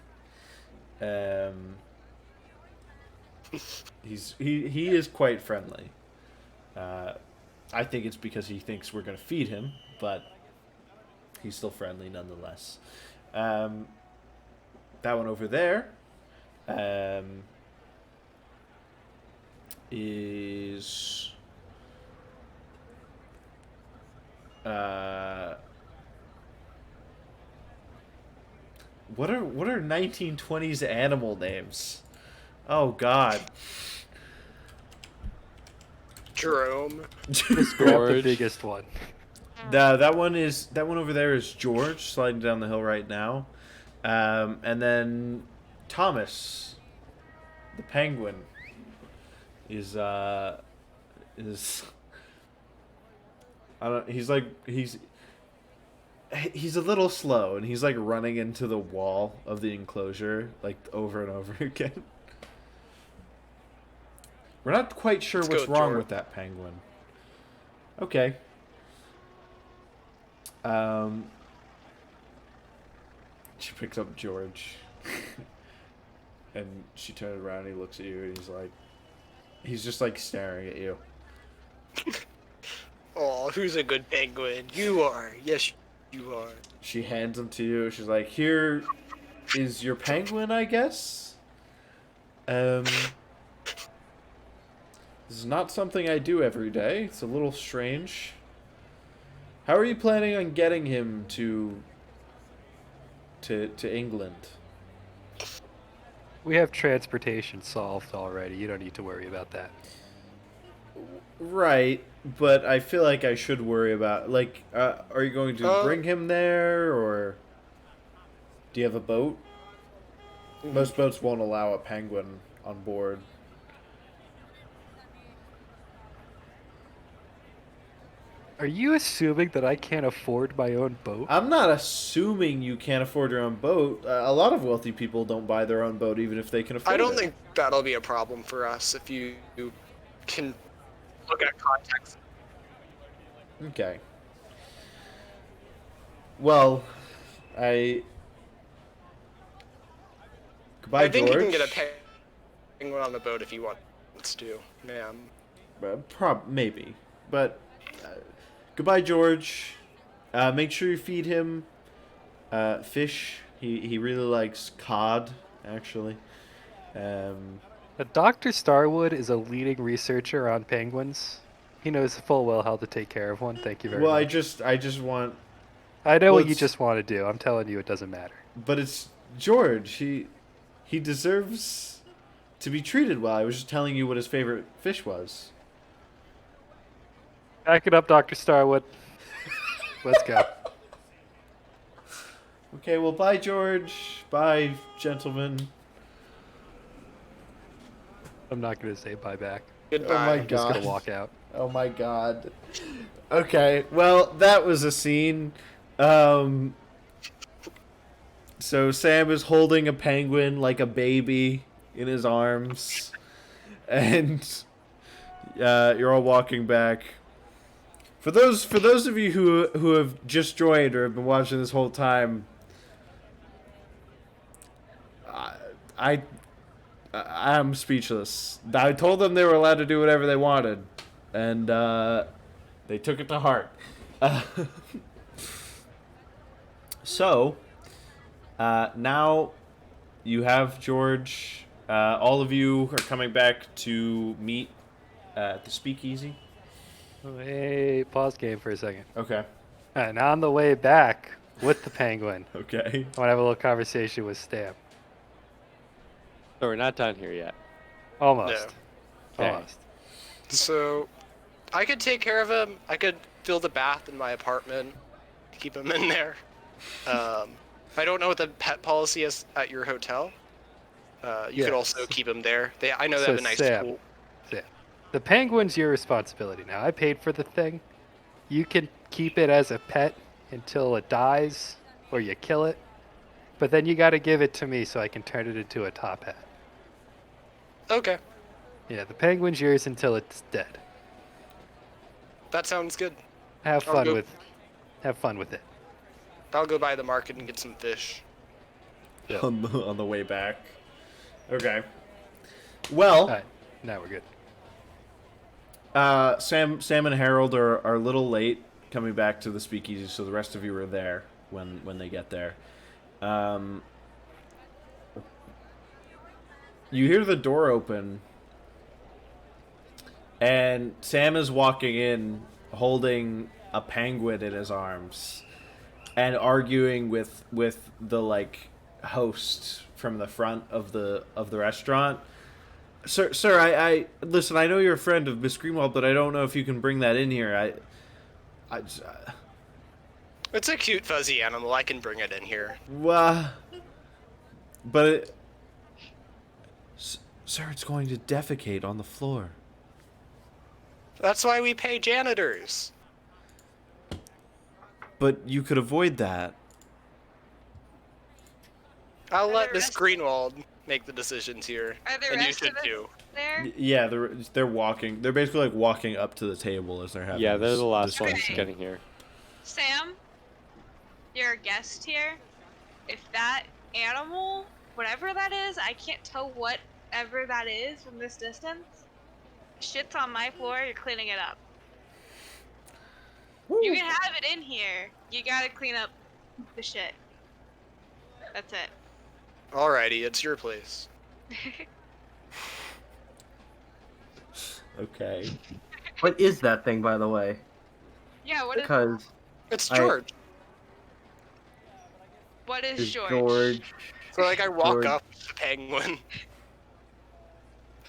He is quite friendly. I think it's because he thinks we're gonna feed him, but he's still friendly nonetheless. That one over there is what are 1920s animal names? Oh God. Jerome. Just grab the biggest one. That one over there is George, sliding down the hill right now. And then Thomas, the penguin, is I don't. He's a little slow, and he's like running into the wall of the enclosure like over and over again. We're not quite sure what's wrong with that penguin. Okay. She picks up George. And she turns around and he looks at you and he's just like staring at you. Oh, who's a good penguin? You are. Yes, you are. She hands him to you. She's like, "Here is your penguin, I guess. This is not something I do every day. It's a little strange. How are you planning on getting him to England?" We have transportation solved already. You don't need to worry about that. Right, but I feel like I should worry about, like, are you going to bring him there, or do you have a boat? Most boats won't allow a penguin on board. Are you assuming that I can't afford my own boat? I'm not assuming you can't afford your own boat. A lot of wealthy people don't buy their own boat even if they can afford it. I don't think that'll be a problem for us if you can look at context. Okay. Well, Goodbye, I think George. you can get a penguin on the boat if you want to, ma'am. Maybe. But, goodbye, George. Make sure you feed him fish. He really likes cod, actually. Dr. Starwood is a leading researcher on penguins. He knows full well how to take care of one. Thank you very Well, much. I just want... I know well, what you just want to do. I'm telling you it doesn't matter. But it's George. He deserves to be treated well. I was just telling you what his favorite fish was. Back it up, Dr. Starwood. Let's go. Okay, well, bye, George. Bye, gentlemen. I'm not going to say bye back. Goodbye. Oh my I'm just going God. to walk out. Oh my God. Okay, well, that was a scene. So Sam is holding a penguin like a baby in his arms, and you're all walking back. For those of you who have just joined or have been watching this whole time, I'm speechless. I told them they were allowed to do whatever they wanted, and they They took it to heart. So, now you have George. All of you are coming back to meet at the Speakeasy. Wait, pause game for a second. Okay. And on the way back with the penguin, Okay. I want to have a little conversation with Stam. So we're not done here yet. Almost. No. Okay. Almost. So, I could take care of him. I could fill the bath in my apartment, keep him in there. I don't know what the pet policy is at your hotel. You could also keep him there. I know they have a nice Sam, pool. the penguin's your responsibility now. I paid for the thing. You can keep it as a pet until it dies or you kill it. But then you got to give it to me so I can turn it into a top hat. Okay, Yeah, the penguin's yours until it's dead. that sounds good. Have I'll fun go- with it. I'll go by the market and get some fish. Yeah. On the way back. Okay. Well, All right, now we're good. Sam and Harold are a little late coming back to the Speakeasy, so the rest of you are there when they get there. You hear the door open, and Sam is walking in holding a penguin in his arms and arguing with the host from the front of the restaurant. Sir, I listen. I know you're a friend of Miss Greenwald, but I don't know if you can bring that in here. I just, It's a cute fuzzy animal. I can bring it in here. but sir, it's going to defecate on the floor. That's why we pay janitors. But you could avoid that. I'll Are let the Miss rest- Greenwald make the decisions here, Are the and you rest should of us too. there? Yeah, they're walking. They're basically walking up to the table as they're having. Yeah, they're this the last ones discussion. getting here. Sam, you're a guest here. If that animal, whatever that is, I can't tell whatever that is from this distance, shit's on my floor, you're cleaning it up. You can have it in here. You gotta clean up the shit. That's it. Alrighty, it's your place. Okay. What is that thing, by the way? Yeah, what is Because It's I- George. what is is George? George. So I walk George. up to the penguin.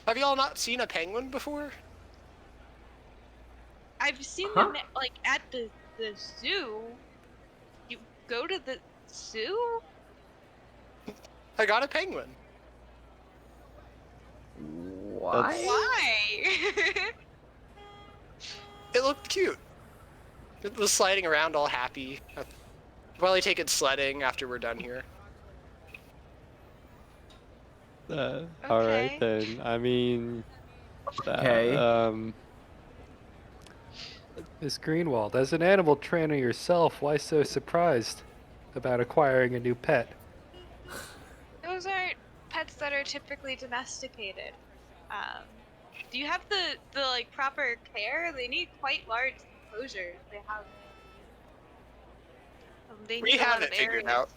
Have y'all not seen a penguin before? I've seen Huh? them at the zoo. You go to the zoo? I got a penguin. Why? Why? It looked cute. It was sliding around all happy. I'll probably take it sledding after we're done here. All right then. I mean, Okay. Miss Greenwald, as an animal trainer yourself, why so surprised about acquiring a new pet? Those aren't pets that are typically domesticated. Do you have the proper care? They need quite large enclosures. They have. They We need a lot have of it figured areas. out.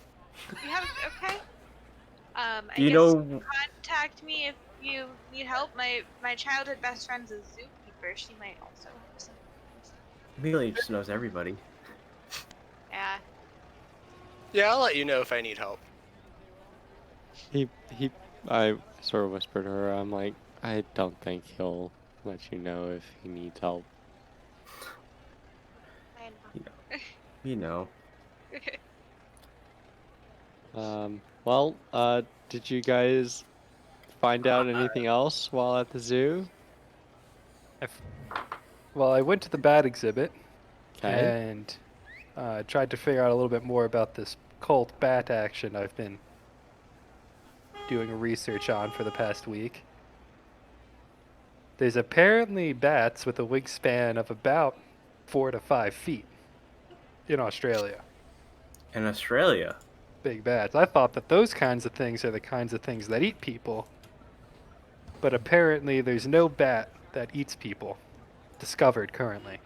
You have okay. I Do you guess know? contact me if you need help. My childhood best friend's a zookeeper. She might also have some. Amelia just knows everybody. Yeah. Yeah, I'll let you know if I need help. I sort of whispered to her. I'm like, I don't think he'll let you know if he needs help. I know. You know. Well, did you guys find out anything else while at the zoo? Well, I went to the bat exhibit Okay. and tried to figure out a little bit more about this cult bat action I've been doing research on for the past week. There's apparently bats with a wingspan of about 4 to 5 feet in Australia. In Australia. Big bats. I thought that those kinds of things are the kinds of things that eat people. But apparently there's no bat that eats people discovered currently.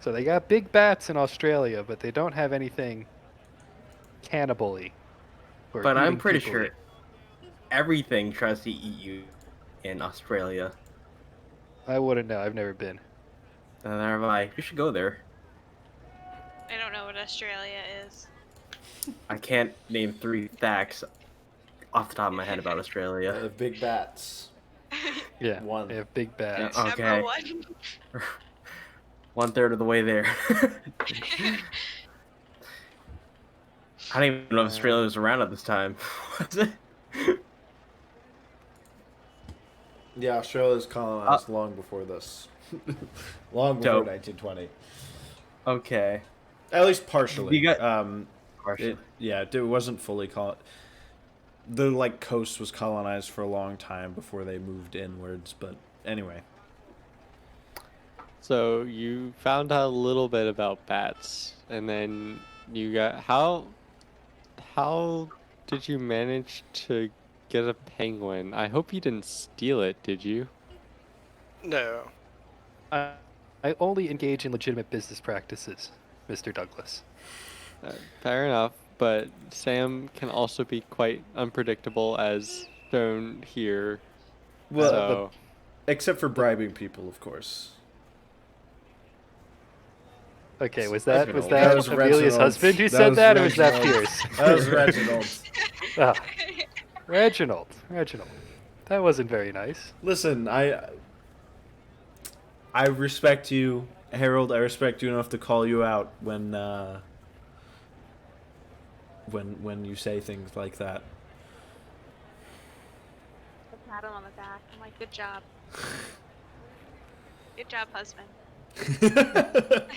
So they got big bats in Australia, but they don't have anything cannibal-y. Or But I'm eating pretty people-y. sure everything tries to eat you in Australia. I wouldn't know. I've never been. Neither have I. You should go there. I don't know what Australia is. I can't name 3 facts off the top of my head about Australia. Big bats. Yeah, One. they have big bats. Yeah, okay. Number one. 1/3 of the way there. I didn't even know Australia was around at this time. Was it? Yeah, Australia was colonized long before this. Long before Dope. 1920. Okay. At least partially. You got- It wasn't fully the coast was colonized for a long time before they moved inwards, but anyway. So you found out a little bit about bats, and then you got how did you manage to get a penguin? I hope you didn't steal it, did you? No. I only engage in legitimate business practices, Mr. Douglas. Fair enough, but Sam can also be quite unpredictable, as shown here. Well, So, except for bribing people, of course. Okay, was that Reginald. Amelia's That was Reginald. husband who That said was that, or was that Reginald. Pierce? That was Reginald. Ah, Reginald. That wasn't very nice. Listen, I respect you, Harold. I respect you enough to call you out when you say things like that. I pat him on the back. I'm like, good job. Good job, husband.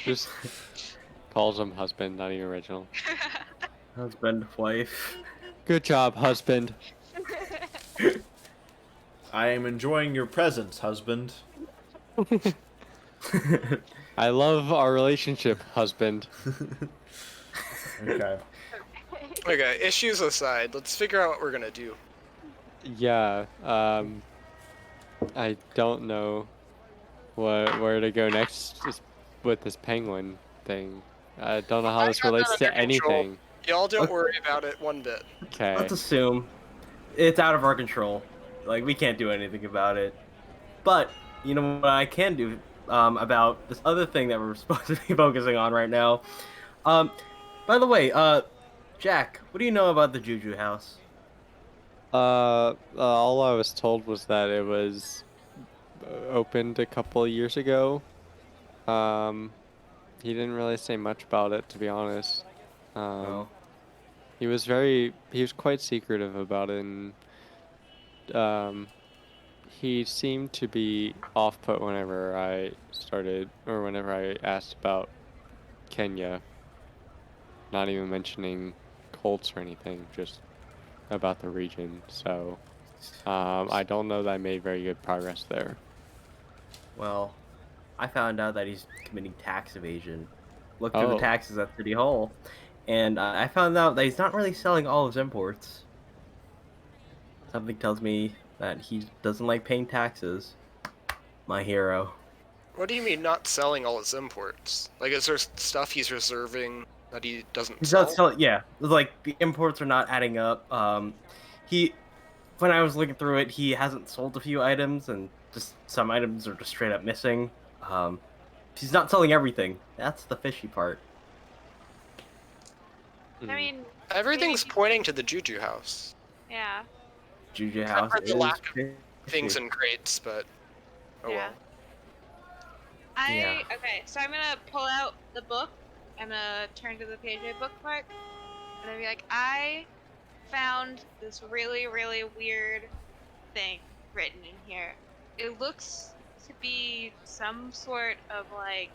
just calls him husband, not even original. Husband, wife. Good job, husband. I am enjoying your presence, husband. I love our relationship, husband. Okay. Okay, issues aside, let's figure out what we're gonna do. Yeah, I don't know where to go next with this penguin thing. I don't know how I this got that relates to under control. anything. Y'all don't worry about it one bit. Okay. Let's assume it's out of our control. Like, we can't do anything about it. But, you know what I can do about this other thing that we're supposed to be focusing on right now? By the way, Jack, what do you know about the Juju House? All I was told was that it was opened a couple of years ago. He didn't really say much about it, to be honest. Oh. He was quite secretive about it, and he seemed to be off-put whenever I asked about Kenya. Not even mentioning Colts or anything, just about the region. So, I don't know that I made very good progress there. Well, I found out that he's committing tax evasion. Looked through Oh. the taxes at City Hall, and I found out that he's not really selling all his imports. Something tells me that he doesn't like paying taxes. My hero. What do you mean not selling all his imports? Like, is there stuff he's reserving that he doesn't He's sell? not selling. Yeah, like the imports are not adding up. When I was looking through it, he hasn't sold a few items, and just some items are just straight up missing. He's not selling everything. That's the fishy part. I mean, Everything's maybe- pointing to the Juju House. yeah. Juju Except House for the is lack of fishy. Things in crates, but oh Yeah. well. Yeah. Okay, so I'm gonna pull out the book. I'm gonna turn to the page I bookmarked, and I'll be like, I found this really, really weird thing written in here. It looks to be some sort of like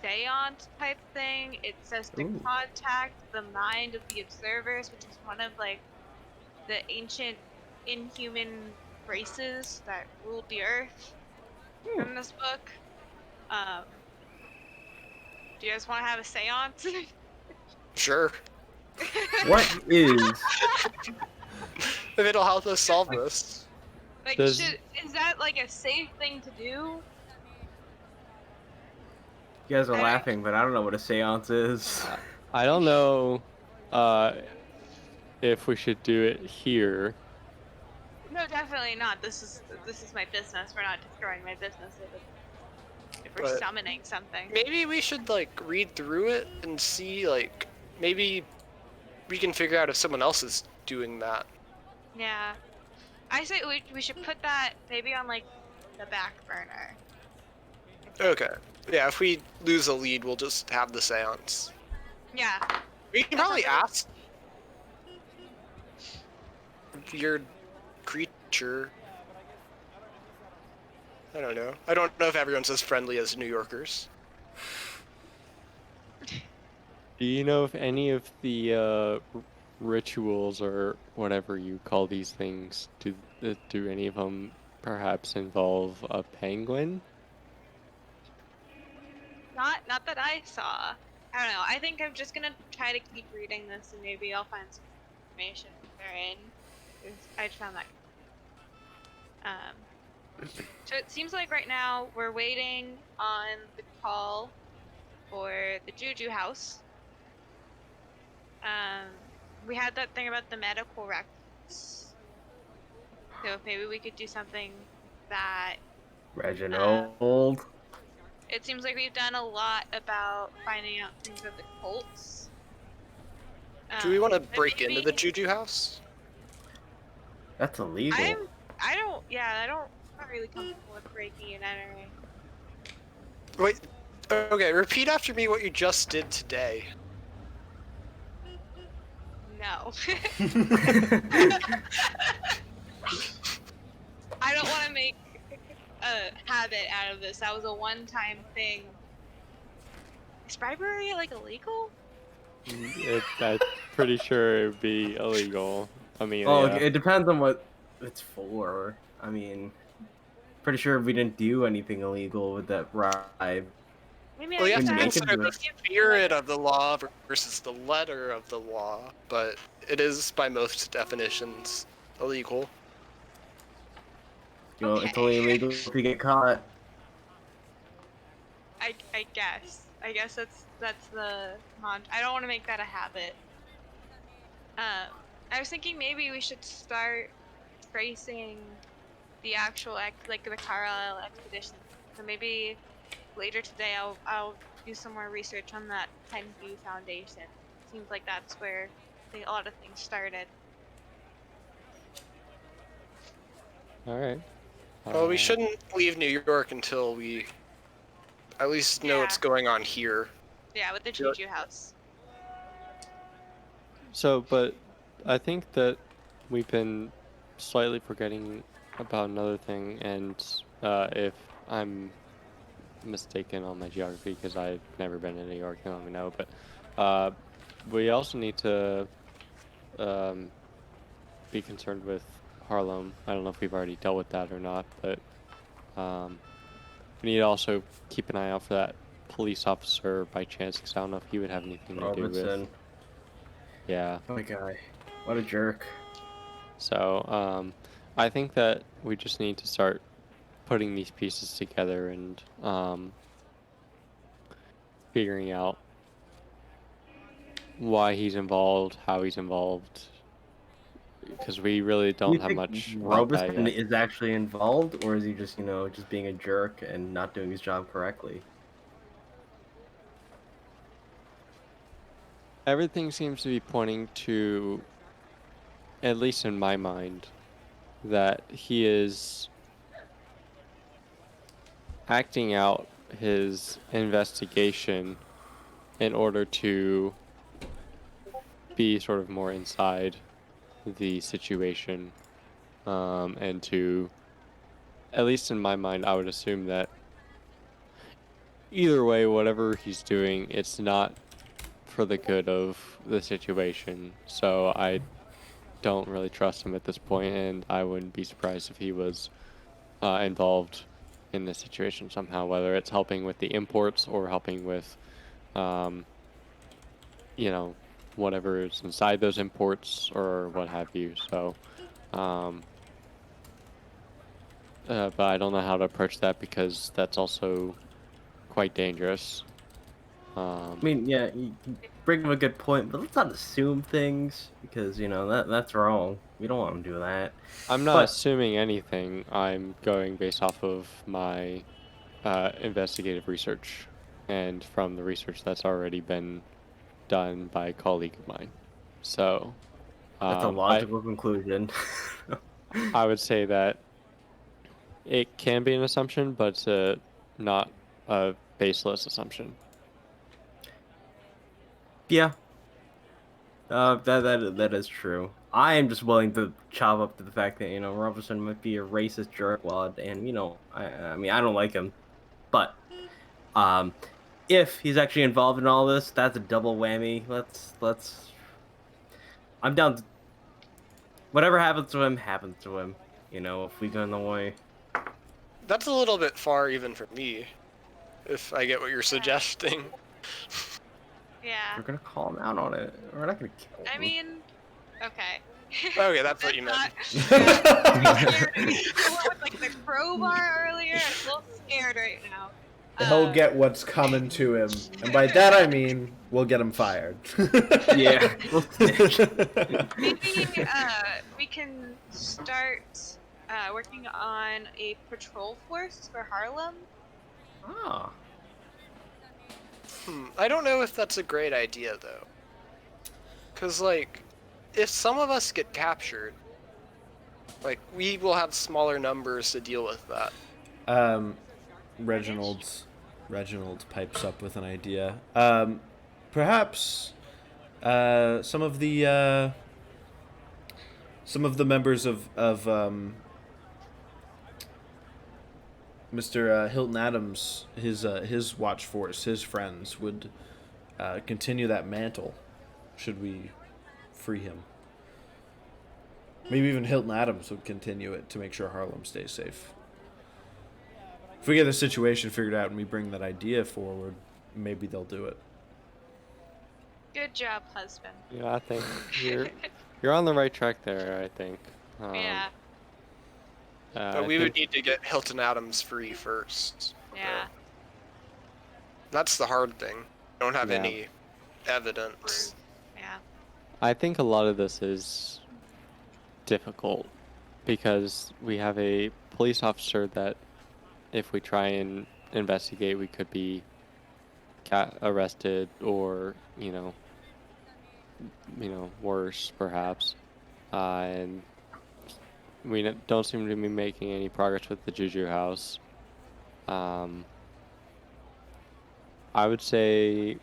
seance type thing. It says to Ooh. contact the mind of the observers, which is one of like the ancient inhuman races that ruled the earth from this book. Do you guys want to have a seance? Sure. What is? If it'll help us solve this. Like, Does- is that like a safe thing to do? You guys are I- laughing, but I don't know what a seance is. I don't know if we should do it here. No, definitely not. This is my business. We're not destroying my business if we're But summoning something. maybe we should like read through it and see like maybe we can figure out if someone else is doing that. Yeah. I say we should put that maybe on like the back burner. Okay. Yeah, if we lose a lead, we'll just have the seance. Yeah. We can probably ask weird creature. I don't know. I don't know if everyone's as friendly as New Yorkers. Do you know if any of the rituals or whatever you call these things, do any of them perhaps involve a penguin? Not that I saw. I don't know. I think I'm just gonna try to keep reading this and maybe I'll find some information therein. 'Cause I found that. So it seems like right now we're waiting on the call for the Juju House. We had that thing about the medical records. So maybe we could do something that Reginald. it seems like we've done a lot about finding out things about the cults. Do we want to but break into the maybe- Juju house? That's illegal. I'm not really comfortable with breaking and entering. Wait. Okay, repeat after me what you just did today. No. I don't want to make a habit out of this. That was a one-time thing. Is bribery like illegal? I'm pretty sure it would be illegal. I mean, Oh, yeah. it depends on what it's for. I mean, pretty sure we didn't do anything illegal with that bribe. Maybe Well, you I have to guess make it consider the work. spirit of the law versus the letter of the law, but it is by most definitions illegal. You know, it's only illegal if you get caught. I guess. I guess that's the I don't want to make that a habit. I was thinking maybe we should start tracing the actual like the Carlisle expedition. So maybe later today I'll do some more research on that Penview Foundation. Seems like that's where a lot of things started. All right. Well, we shouldn't leave New York until we at least know what's Yeah. going on here. Yeah, with the Sure. Juju House. So, but I think that we've been slightly forgetting about another thing, and if I'm mistaken on my geography, because I've never been in New York, and let me know, but we also need to be concerned with Harlem. I don't know if we've already dealt with that or not, but we need to also keep an eye out for that police officer by chance, because I don't know if he would have anything to do with. Robertson. Yeah. Oh my guy. What a jerk. So, I think that we just need to start putting these pieces together and figuring out why he's involved, how he's involved, because we really Do don't you have think much about that Robertson yet. is actually involved, or is he just, just being a jerk and not doing his job correctly? Everything seems to be pointing to, at least in my mind, that he is acting out his investigation in order to be sort of more inside the situation, and to, at least in my mind, I would assume that either way, whatever he's doing, it's not for the good of the situation. So I don't really trust him at this point, and I wouldn't be surprised if he was involved in this situation somehow, whether it's helping with the imports or helping with, whatever is inside those imports or what have you. So, but I don't know how to approach that because that's also quite dangerous. I mean, yeah, you bring up a good point, but let's not assume things because that's wrong. We don't want to do that. I'm not But assuming anything. I'm going based off of my investigative research and from the research that's already been done by a colleague of mine. So, that's a I logical conclusion. I would say that it can be an assumption, but it's not a baseless assumption. Yeah, that is true. I am just willing to chop up to the fact that Robinson might be a racist jerkwad, and I mean I don't like him, but if he's actually involved in all this, that's a double whammy. Let's. I'm down. Whatever happens to him, happens to him. If we go in the way. That's a little bit far even for me, if I get what you're suggesting. Yeah. We're gonna call him out on it. We're not gonna kill him. I mean, okay. Okay, that's what you meant. I went with like the crowbar earlier. I'm a little scared right now. He'll get what's coming to him, and by that I mean we'll get him fired. Yeah. Maybe we can start working on a patrol force for Harlem. Oh. I don't know if that's a great idea though. Cause like, if some of us get captured, like we will have smaller numbers to deal with that. Reginald pipes up with an idea. Perhaps some of the members of Mr. Hilton Adams, his watch force, his friends would continue that mantle. Should we free him? Maybe even Hilton Adams would continue it to make sure Harlem stays safe. If we get the situation figured out and we bring that idea forward, maybe they'll do it. Good job, husband. Yeah, I think you're on the right track there. I think. Yeah. But we would need to get Hilton Adams free first. Yeah. That's the hard thing. We don't have any evidence. Yeah. I think a lot of this is difficult because we have a police officer that, if we try and investigate, we could be arrested or worse perhaps, and we don't seem to be making any progress with the Juju House. I would say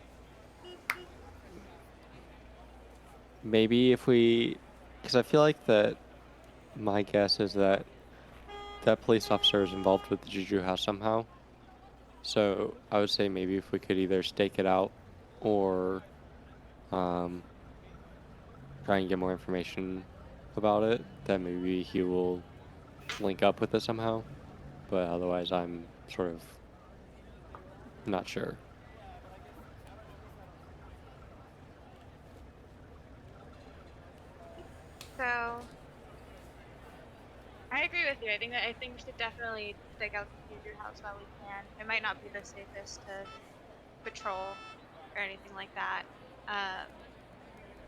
maybe because I feel like that my guess is that police officer is involved with the Juju House somehow. So I would say maybe if we could either stake it out or try and get more information about it, then maybe he will link up with us somehow. But otherwise, I'm sort of not sure. So, I agree with you. I think we should definitely take out the Juju House while we can. It might not be the safest to patrol or anything like that.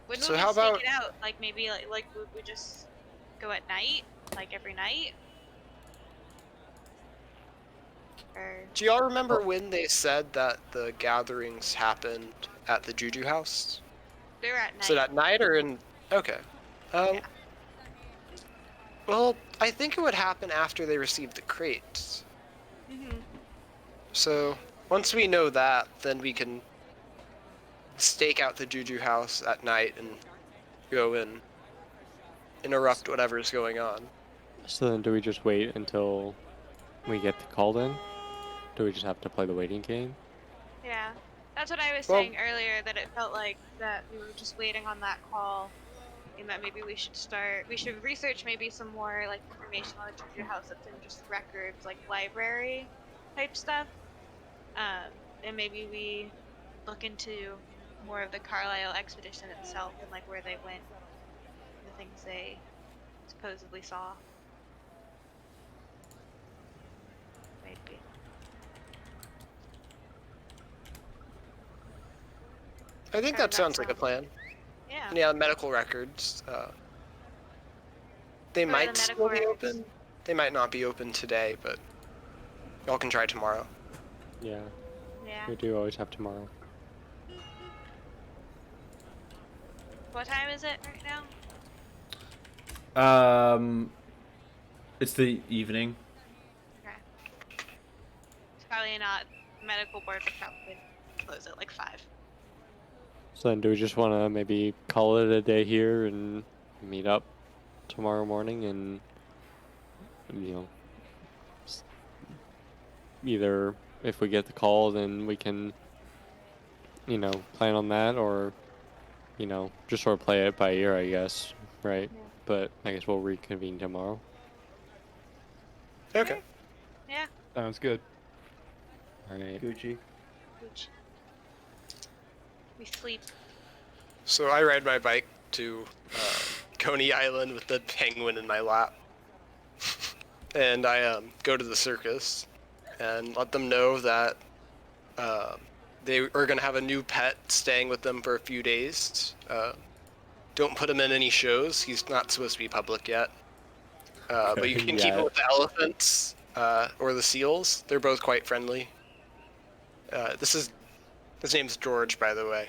When So would we how stake about- it out? Like maybe like would we just go at night, like every night? Or Do y'all remember when they said that the gatherings happened at the Juju House? they're at night. Is it at night or in? Okay. Yeah. Well, I think it would happen after they received the crates. Mhm. So once we know that, then we can stake out the Juju House at night and go and interrupt whatever's going on. So then do we just wait until we get called in? Do we just have to play the waiting game? Yeah. That's what I was Well- saying earlier, that it felt like that we were just waiting on that call, and that maybe we should research maybe some more like information on the Juju House that's in just records, like library type stuff. And maybe we look into more of the Carlisle expedition itself and like where they went, the things they supposedly saw. Maybe. I think How that does sounds like a plan. Yeah. Yeah, medical records. They Or the might still medical be records. open. They might not be open today, but y'all can try tomorrow. Yeah, Yeah. we do always have tomorrow. What time is it right now? It's the evening. Okay. It's probably not. Medical board would probably close at like 5. So then do we just want to maybe call it a day here and meet up tomorrow morning and, s- either if we get the call, then we can, plan on that, or, just sort of play it by ear, I guess, right? Yeah. But I guess we'll reconvene tomorrow. Okay. Yeah. Sounds good. All right. Gucci. Gooch. We sleep. So I ride my bike to Coney Island with the penguin in my lap. And I go to the circus and let them know that they are going to have a new pet staying with them for a few days. Don't put him in any shows. He's not supposed to be public yet. But you can keep Yeah. him with the elephants or the seals. They're both quite friendly. His name's George, by the way.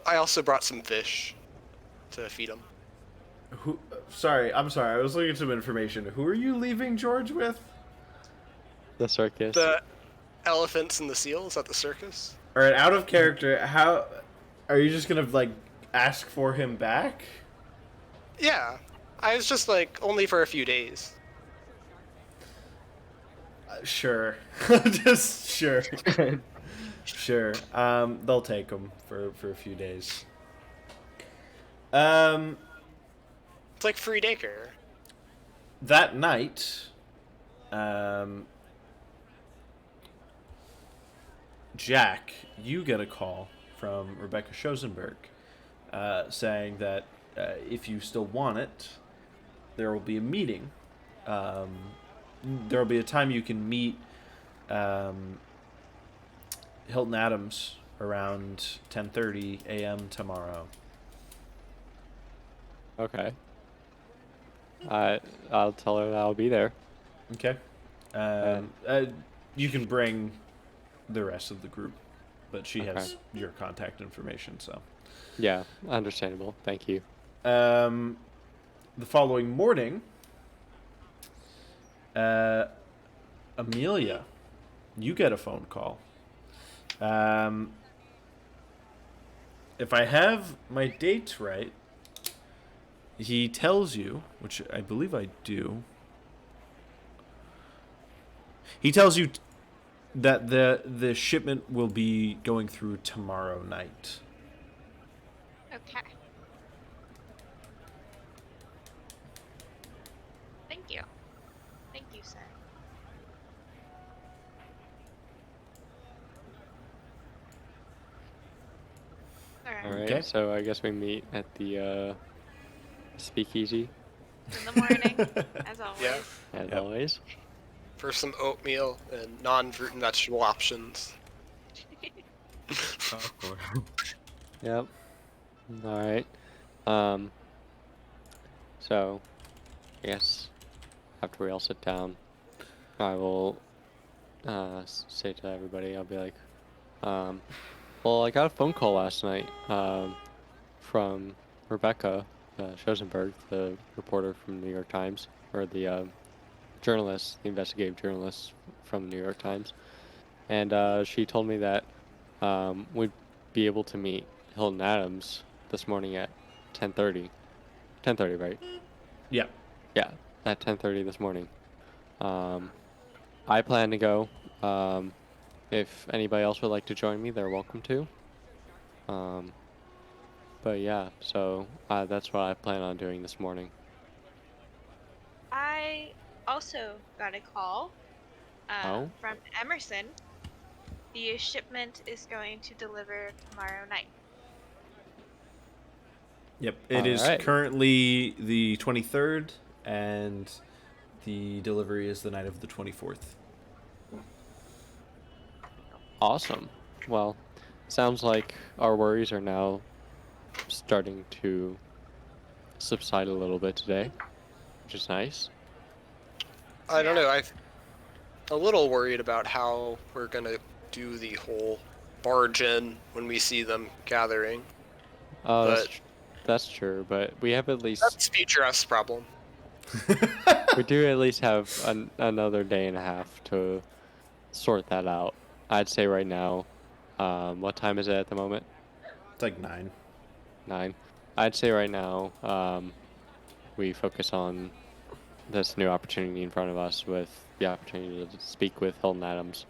I also brought some fish to feed him. Who? Sorry, I'm sorry. I was looking at some information. Who are you leaving George with? The circus. The elephants and the seals at the circus. All right, out of character. How are you just gonna like ask for him back? Yeah, I was just like only for a few days. Sure, just sure, sure. They'll take him for a few days. It's like free daycare. That night, Jack, you get a call from Rebecca Schosenberg saying that if you still want it, there will be a meeting. There will be a time you can meet Hilton Adams around 10:30 a.m. tomorrow. Okay. I'll tell her that I'll be there. Okay. You can bring the rest of the group, but she has your contact information, so. Yeah, understandable. Thank you. The following morning, Amelia, you get a phone call. If I have my dates right, he tells you, which I believe I do. He tells you that the shipment will be going through tomorrow night. Okay. Thank you. Thank you, sir. Alright. All right. Okay. So I guess we meet at the speakeasy, In the morning, as always. Yeah, as Yep. always. for some oatmeal and non-fruit and vegetable options. Yep. All right. So, I guess after we all sit down, I will say to everybody, I'll be like, well, I got a phone call last night from Rebecca Schosenberg, the reporter from the New York Times, or the journalist, the investigative journalist from the New York Times, and she told me that we'd be able to meet Hilton Adams this morning at 10:30. 10:30, right? Yeah. Yeah, at 10:30 this morning. I plan to go. If anybody else would like to join me, they're welcome to. But yeah, so that's what I plan on doing this morning. I also got a call Oh? from Emerson. The shipment is going to deliver tomorrow night. Yep. It is Alright. currently the 23rd, and the delivery is the night of the 24th. Awesome. Well, sounds like our worries are now starting to subside a little bit today, which is nice. I don't know. I'm a little worried about how we're gonna do the whole barge in when we see them gathering. Oh, But that's true, but we have at least that's future us problem. we do at least have another day and a half to sort that out. I'd say right now, what time is it at the moment? It's like 9. 9. I'd say right now, we focus on this new opportunity in front of us with the opportunity to speak with Hilton Adams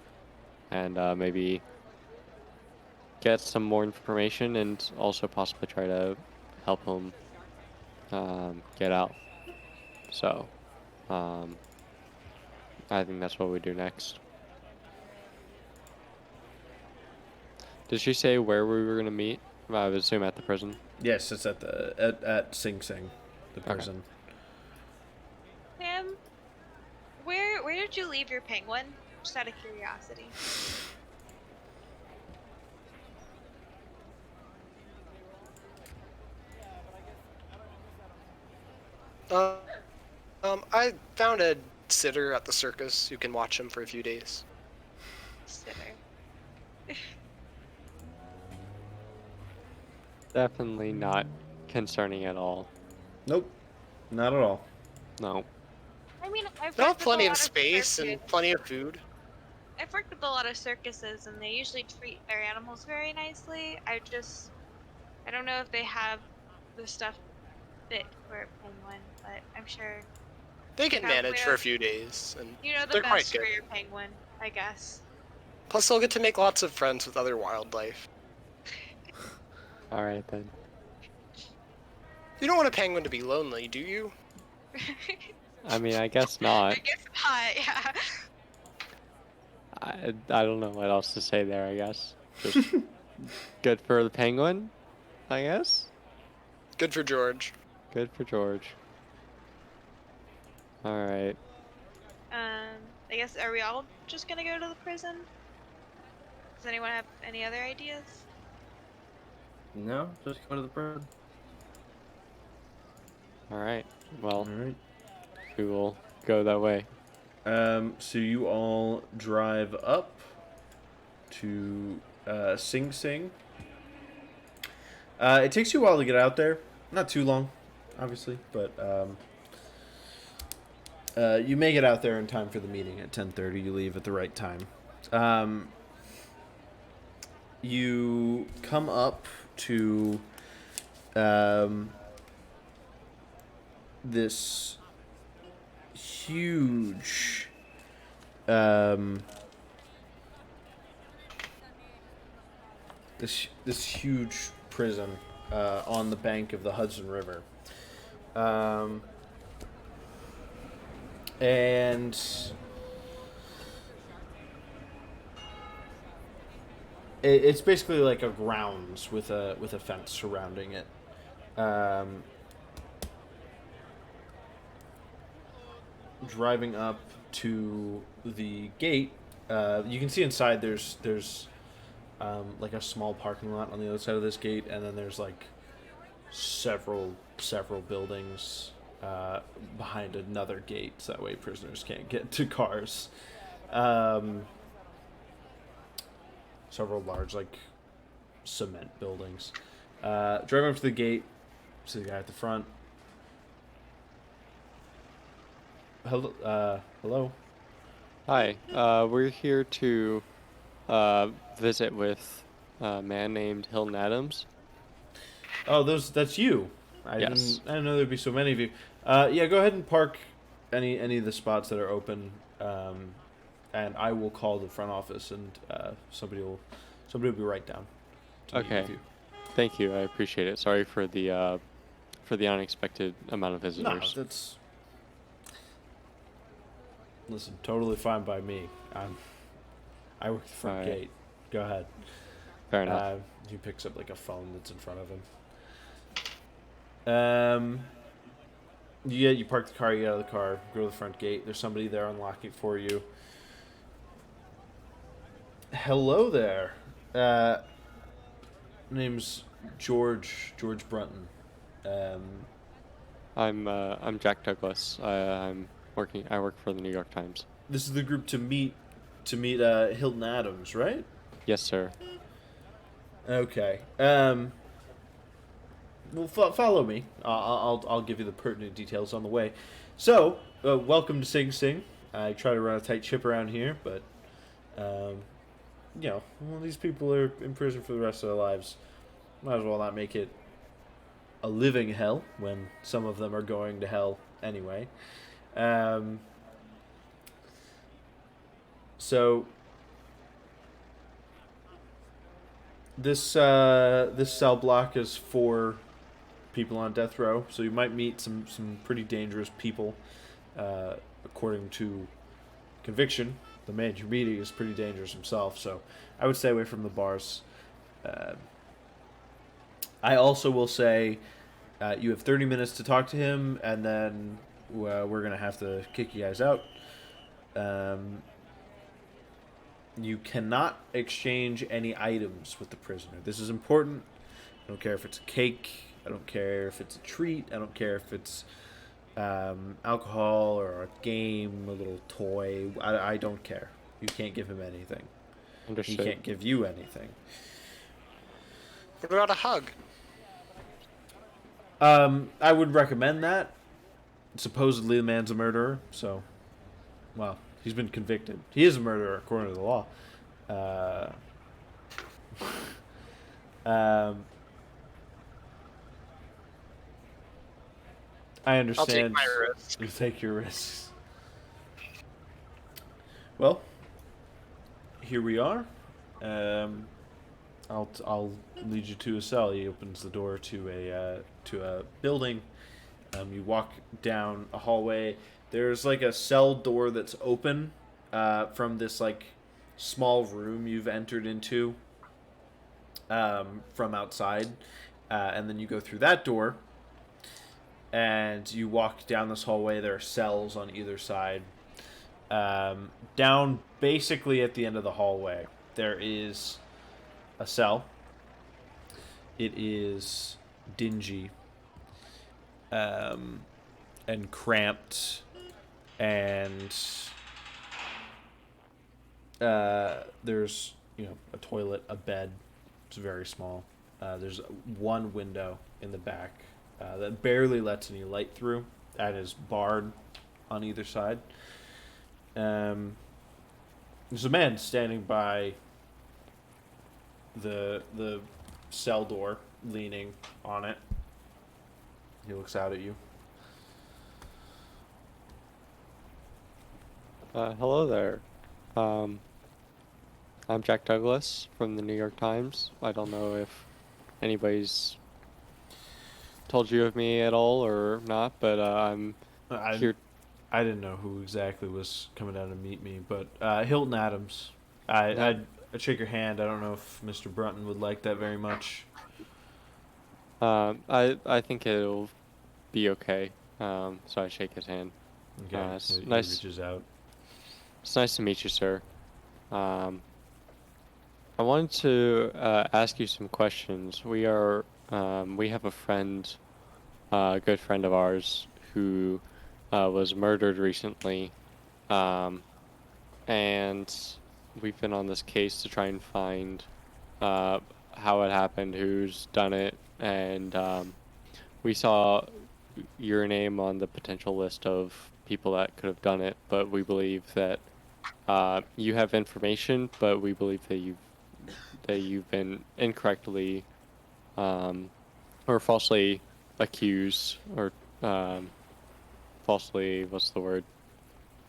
and maybe get some more information and also possibly try to help him get out. So, I think that's what we do next. Did she say where we were gonna meet? I would assume at the prison. Yes, it's at Sing Sing, the prison. Sam, where did you leave your penguin? Just out of curiosity. I found a sitter at the circus who can watch him for a few days. Sitter. Definitely not concerning at all. Nope, not at all. No. I mean, I've They'll have worked with a plenty lot of space and circuses. plenty of food. I've worked with a lot of circuses, and they usually treat their animals very nicely. I don't know if they have the stuff fit for a penguin, but I'm sure They can Probably manage for a few days, and you know the they're quite best for good. your penguin, I guess. Plus, they'll get to make lots of friends with other wildlife. All right then. You don't want a penguin to be lonely, do you? I mean, I guess I not. guess not, yeah. I don't know what else to say there. I guess just good for the penguin. I guess Good for George. good for George. All right. I guess, are we all just gonna go to the prison? Does anyone have any other ideas? No, just go to the prison. All right. Well, All right. we will go that way. So you all drive up to Sing Sing. It takes you a while to get out there. Not too long, obviously, but you make it out there in time for the meeting at 10:30. You leave at the right time. You come up to this huge this huge prison on the bank of the Hudson River, and it's basically like a grounds with a fence surrounding it. Driving up to the gate, you can see inside. There's like a small parking lot on the other side of this gate, and then there's like several buildings behind another gate, so that way prisoners can't get to cars. Several large like cement buildings. Driving up to the gate, see the guy at the front. Hello. Hi. We're here to visit with a man named Hilton Adams. Oh, that's you. I Yes. didn't know there'd be so many of you. Yeah, go ahead and park any of the spots that are open, and I will call the front office, and somebody will be right down. To meet Okay. with you. Thank you. I appreciate it. Sorry for the unexpected amount of No, visitors. that's. Listen, totally fine by me. I work the front Alright. gate. Go ahead. Fair enough. He picks up like a phone that's in front of him. You park the car, you get out of the car, go to the front gate. There's somebody there unlocking it for you. Hello there. name's George Brunton. I'm Jack Douglas. I work for the New York Times. This is the group to meet Hilton Adams, right? Yes, sir. Okay. Well, follow me. I'll give you the pertinent details on the way. So, welcome to Sing Sing. I try to run a tight ship around here, but you know, well, these people are in prison for the rest of their lives. Might as well not make it a living hell when some of them are going to hell anyway. So this cell block is for people on death row, so you might meet some pretty dangerous people. According to conviction, the man you're meeting is pretty dangerous himself, so I would stay away from the bars. I also will say you have 30 minutes to talk to him, and then we're going to have to kick you guys out. You cannot exchange any items with the prisoner. This is important. I don't care if it's a cake. I don't care if it's a treat. I don't care if it's alcohol or a game, a little toy. I don't care. You can't give him anything. Understood. He can't give you anything. What about a hug? I would recommend that. Supposedly the man's a murderer, so... Well, he's been convicted. He is a murderer, according to the law. I understand. I'll take my risk. You take your risks. Well, here we are. I'll lead you to a cell. He opens the door to a building. You walk down a hallway. There's like a cell door that's open from this like small room you've entered into from outside, and then you go through that door. And you walk down this hallway. There are cells on either side. Down basically at the end of the hallway, there is a cell. It is dingy and cramped, and there's a toilet, a bed. It's very small. There's one window in the back that barely lets any light through, and is barred on either side. There's a man standing by the cell door, leaning on it. He looks out at you. Hello there. I'm Jack Douglas from the New York Times. I don't know if anybody's told you of me at all or not, but I'm here. I didn't know who exactly was coming down to meet me, but Hilton Adams. I'd shake your hand. I don't know if Mr. Brunton would like that very much. I think it'll be okay. So I shake his hand. Okay. It's He nice. reaches out. It's nice to meet you, sir. I wanted to ask you some questions. We have a friend, a good friend of ours, who was murdered recently, and we've been on this case to try and find how it happened, who's done it, and we saw your name on the potential list of people that could have done it, but we believe that you have information, but we believe that you've been incorrectly or falsely accused, or falsely, what's the word?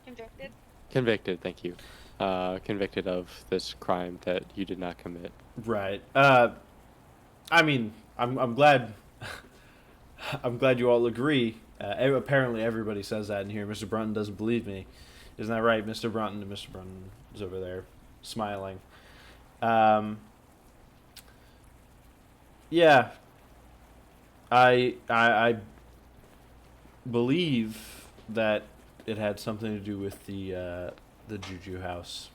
Convicted. Convicted, thank you. Convicted of this crime that you did not commit. Right. I mean, I'm glad. I'm glad you all agree. Apparently, everybody says that in here. Mr. Brunton doesn't believe me. Isn't that right, Mr. Brunton? And Mr. Brunton is over there, smiling. Yeah. I believe that it had something to do with the Juju House.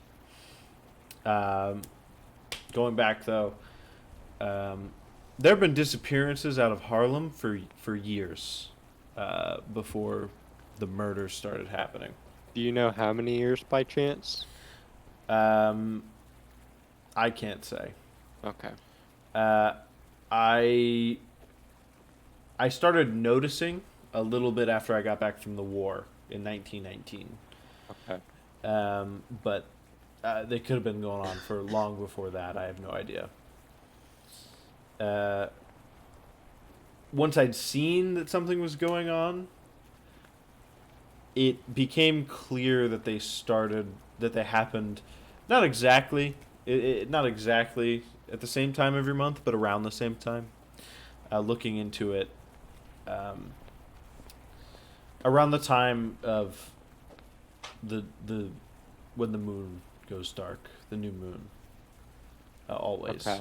Going back though, there have been disappearances out of Harlem for years before the murders started happening. Do you know how many years by chance? I can't say. Okay. I started noticing a little bit after I got back from the war in 1919. Okay. But they could have been going on for long before that. I have no idea. Once I'd seen that something was going on, it became clear that they happened, not exactly at the same time every month, but around the same time. Looking into it, around the time of the when the moon goes dark, the new moon, always. Okay.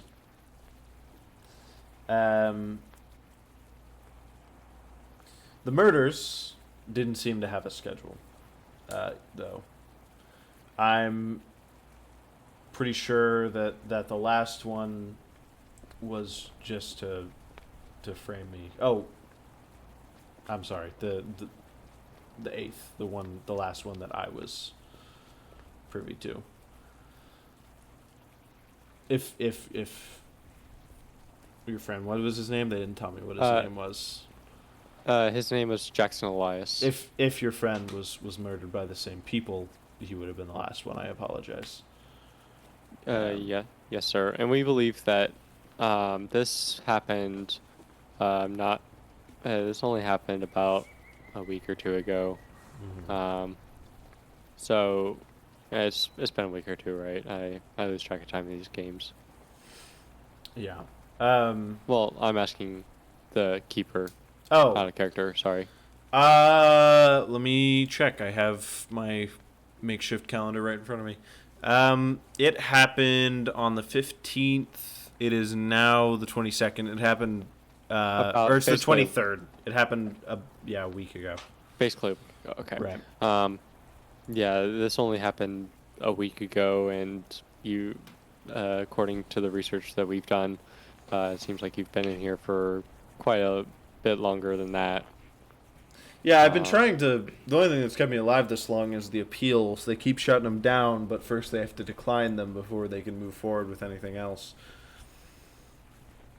The murders didn't seem to have a schedule, though. I'm pretty sure that the last one was just to frame me. Oh, I'm sorry. The eighth, the last one that I was privy to. If your friend, what was his name? They didn't tell me what his name was. His name was Jackson Elias. If your friend was murdered by the same people, he would have been the last one. I apologize. Yeah, yes, sir. And we believe that this happened. This only happened about a week or two ago. Mm-hmm. So it's been a week or two, right? I lose track of time in these games. Yeah. Well, I'm asking the keeper. Oh. Out of character. Sorry. Let me check. I have my makeshift calendar right in front of me. It happened on the 15th. It is now the 22nd. It happened, or it's the 23rd. It happened, a week ago. Basically, okay. Right. Yeah, this only happened a week ago, and you, according to the research that we've done, it seems like you've been in here for quite a bit longer than that. Yeah, I've been trying to. The only thing that's kept me alive this long is the appeals. They keep shutting them down, but first they have to decline them before they can move forward with anything else.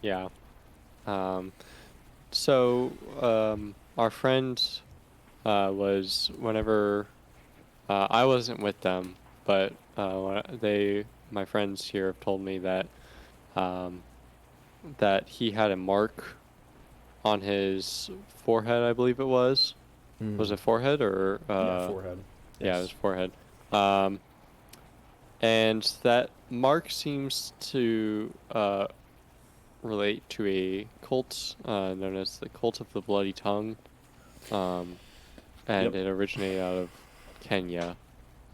Yeah. So, our friend was whenever I wasn't with them, but my friends here have told me that that he had a mark on his forehead, I believe it was. Was it forehead or? Yeah, forehead. Yeah, Yes. it was forehead. And that mark seems to relate to a cult known as the Cult of the Bloody Tongue, and Yep. it originated out of Kenya.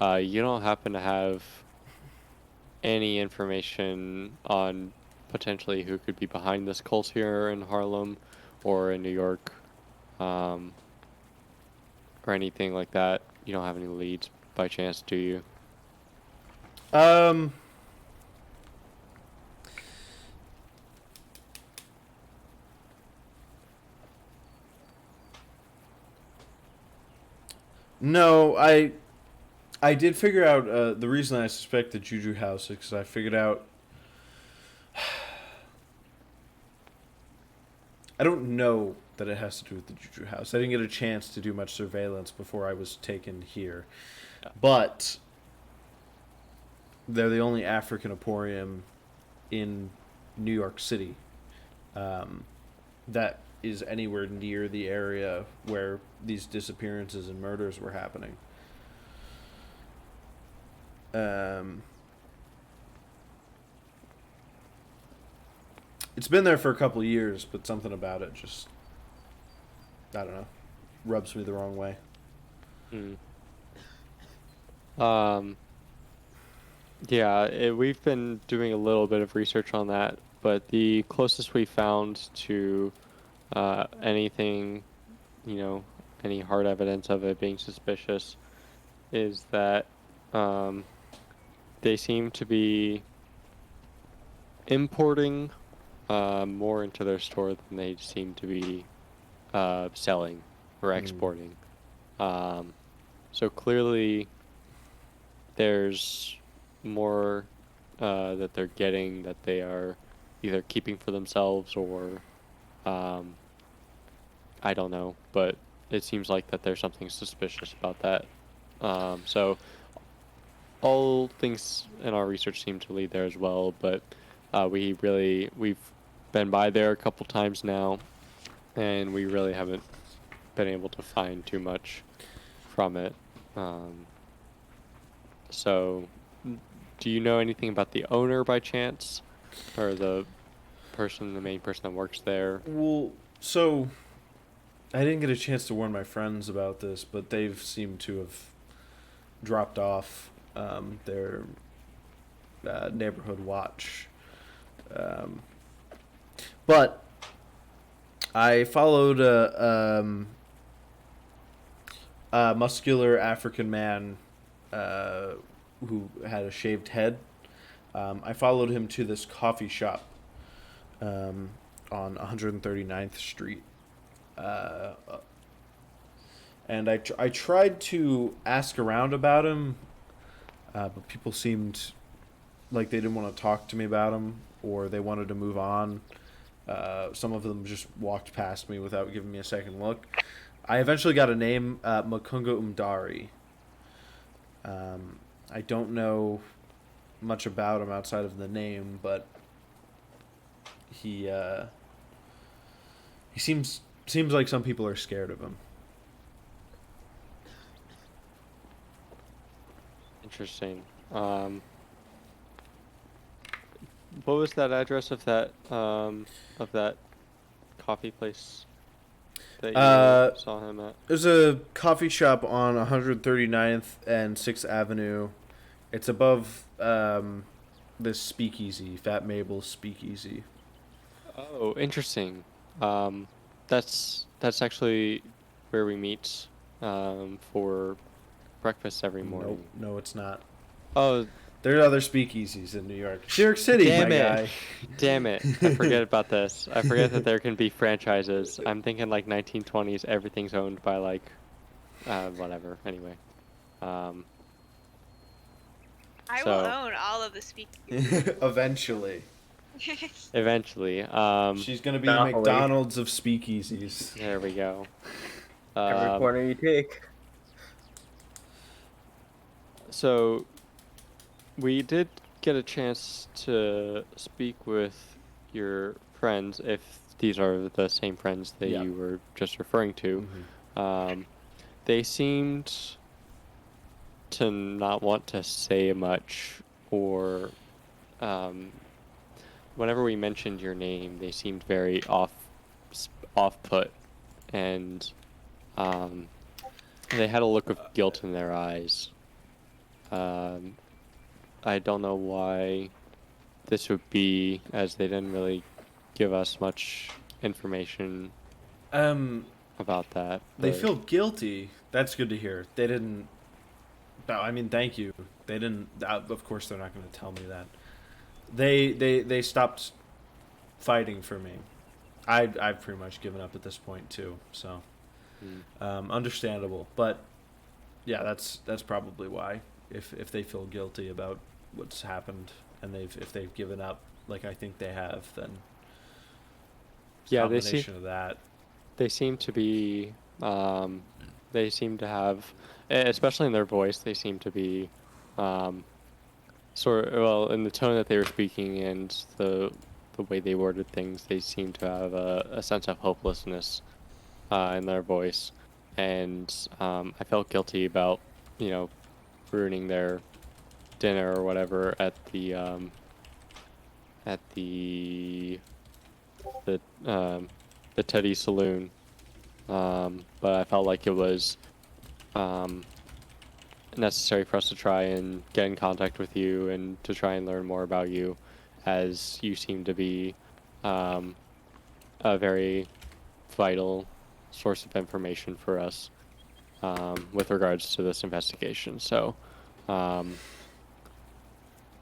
You don't happen to have any information on potentially who could be behind this cult here in Harlem or in New York, or anything like that? You don't have any leads by chance, do you? No, I did figure out the reason I suspect the Juju House is because I figured out. I don't know that it has to do with the Juju House. I didn't get a chance to do much surveillance before I was taken here. Yeah. But they're the only African Emporium in New York City that is anywhere near the area where these disappearances and murders were happening. It's been there for a couple of years, but something about it just, I don't know, rubs me the wrong way. Yeah, we've been doing a little bit of research on that, but the closest we found to anything, any hard evidence of it being suspicious is that they seem to be importing more into their store than they seem to be selling or exporting. So clearly there's more that they're getting that they are either keeping for themselves or I don't know, but it seems like that there's something suspicious about that. So all things in our research seem to lead there as well, but we've been by there a couple times now, and we really haven't been able to find too much from it. So, do you know anything about the owner by chance, or the main person that works there? Well, so I didn't get a chance to warn my friends about this, but they've seemed to have dropped off their neighborhood watch. But I followed a muscular African man who had a shaved head. I followed him to this coffee shop on 139th Street. And I tried to ask around about him, but people seemed like they didn't want to talk to me about him, or they wanted to move on. Some of them just walked past me without giving me a second look. I eventually got a name, Makunga Umdari. I don't know much about him outside of the name, but he seems like some people are scared of him. Interesting. What was that address of that coffee place that you saw him at? There's a coffee shop on 139th and 6th Avenue. It's above this speakeasy, Fat Mabel's Speakeasy. Oh, interesting. That's actually where we meet for breakfast every morning. Nope, no, it's not. Oh, there are other speakeasies in New York. New York City, damn my it. guy. Damn it. I forget about this. I forget that there can be franchises. I'm thinking like 1920s, everything's owned by like, whatever. Anyway. I So- will own all of the speakers. Eventually. Eventually. She's going to be Monopoly. the McDonald's of speakeasies. There we go. Every corner you take. So, we did get a chance to speak with your friends, if these are the same friends that Yeah. you were just referring to. Mm-hmm. They seemed to not want to say much, or whenever we mentioned your name, they seemed very off-put, and they had a look of guilt in their eyes. I don't know why this would be, as they didn't really give us much information about that. They but- feel guilty. That's good to hear. They didn't. No, I mean, thank you. They didn't. Of course, they're not going to tell me that. They stopped fighting for me. I've pretty much given up at this point too. So, understandable. But yeah, that's probably why. If they feel guilty about what's happened and if they've given up, like I think they have, then Yeah, combination of that. they seem to be they seem to have, especially in their voice, they seem to be in the tone that they were speaking and the way they worded things, they seem to have a sense of hopelessness in their voice, and I felt guilty about ruining their dinner or whatever at the Teddy Saloon, but I felt like it was necessary for us to try and get in contact with you and to try and learn more about you, as you seem to be a very vital source of information for us with regards to this investigation. So,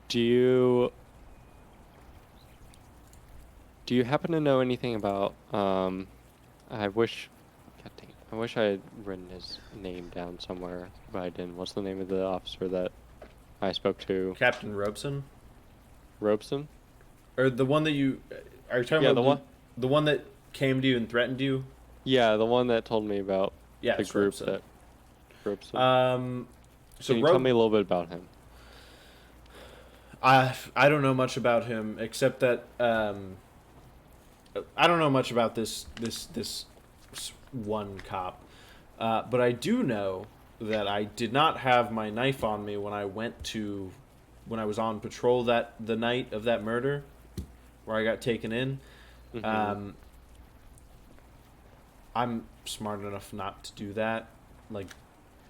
do Do you happen to know anything about, I wish, God dang, I wish I had written his name down somewhere, but I didn't. What's the name of the officer that I spoke to? Captain Robeson? Robeson? Or the one that you... Are you talking Yeah, about the one. the one that came to you and threatened you? Yeah, the one that told me about Yeah, the it's group Robeson. that. Robeson. So Can you tell me a little bit about him? I don't know much about him except that I don't know much about this one cop, but I do know that I did not have my knife on me when I was on patrol the night of that murder, where I got taken in. Mm-hmm. I'm smart enough not to do that. Like,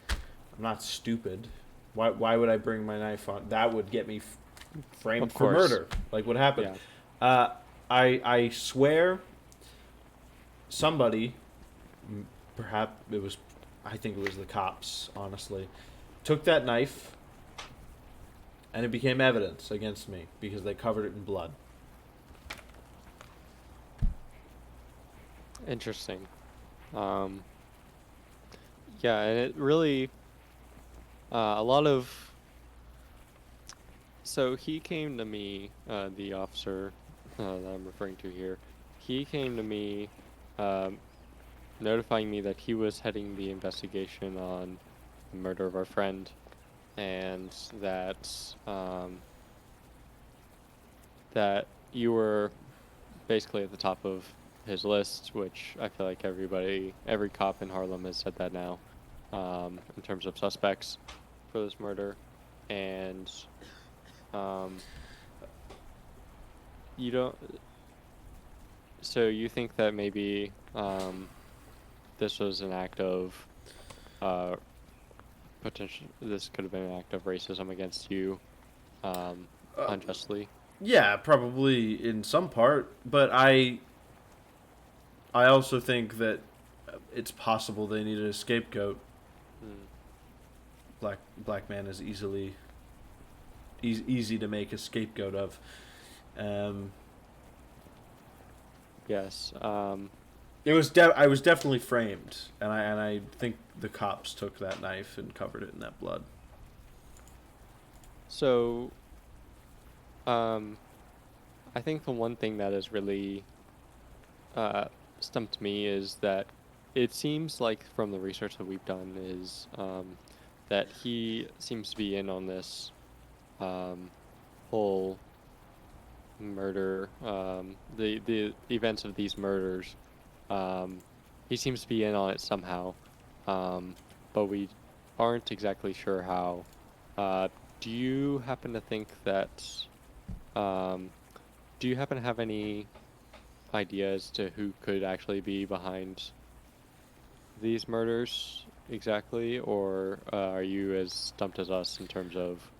I'm not stupid. Why would I bring my knife on? That would get me framed Of for course. murder. Like, what happened? Yeah. I swear somebody, perhaps I think it was the cops, honestly, took that knife and it became evidence against me because they covered it in blood. Interesting. Yeah, and it really, a lot of. So he came to me, the officer that I'm referring to here. He came to me, um, notifying me that he was heading the investigation on the murder of our friend, and that you were basically at the top of his list, which I feel like every cop in Harlem has said that now, in terms of suspects for this murder, and um, you don't. So you think that maybe this was an act of potential. This could have been an act of racism against you, unjustly. Yeah, probably in some part, but I also think that it's possible they needed a scapegoat. Mm. Black man is easy to make a scapegoat of. Yes. I was definitely framed, and I think the cops took that knife and covered it in that blood. So, I think the one thing that has really stumped me is that it seems like from the research that we've done is that he seems to be in on this whole murder, the events of these murders. He seems to be in on it somehow, but we aren't exactly sure how. Do you happen to think that? Do you happen to have any idea as to who could actually be behind these murders exactly, or are you as stumped as us in terms of?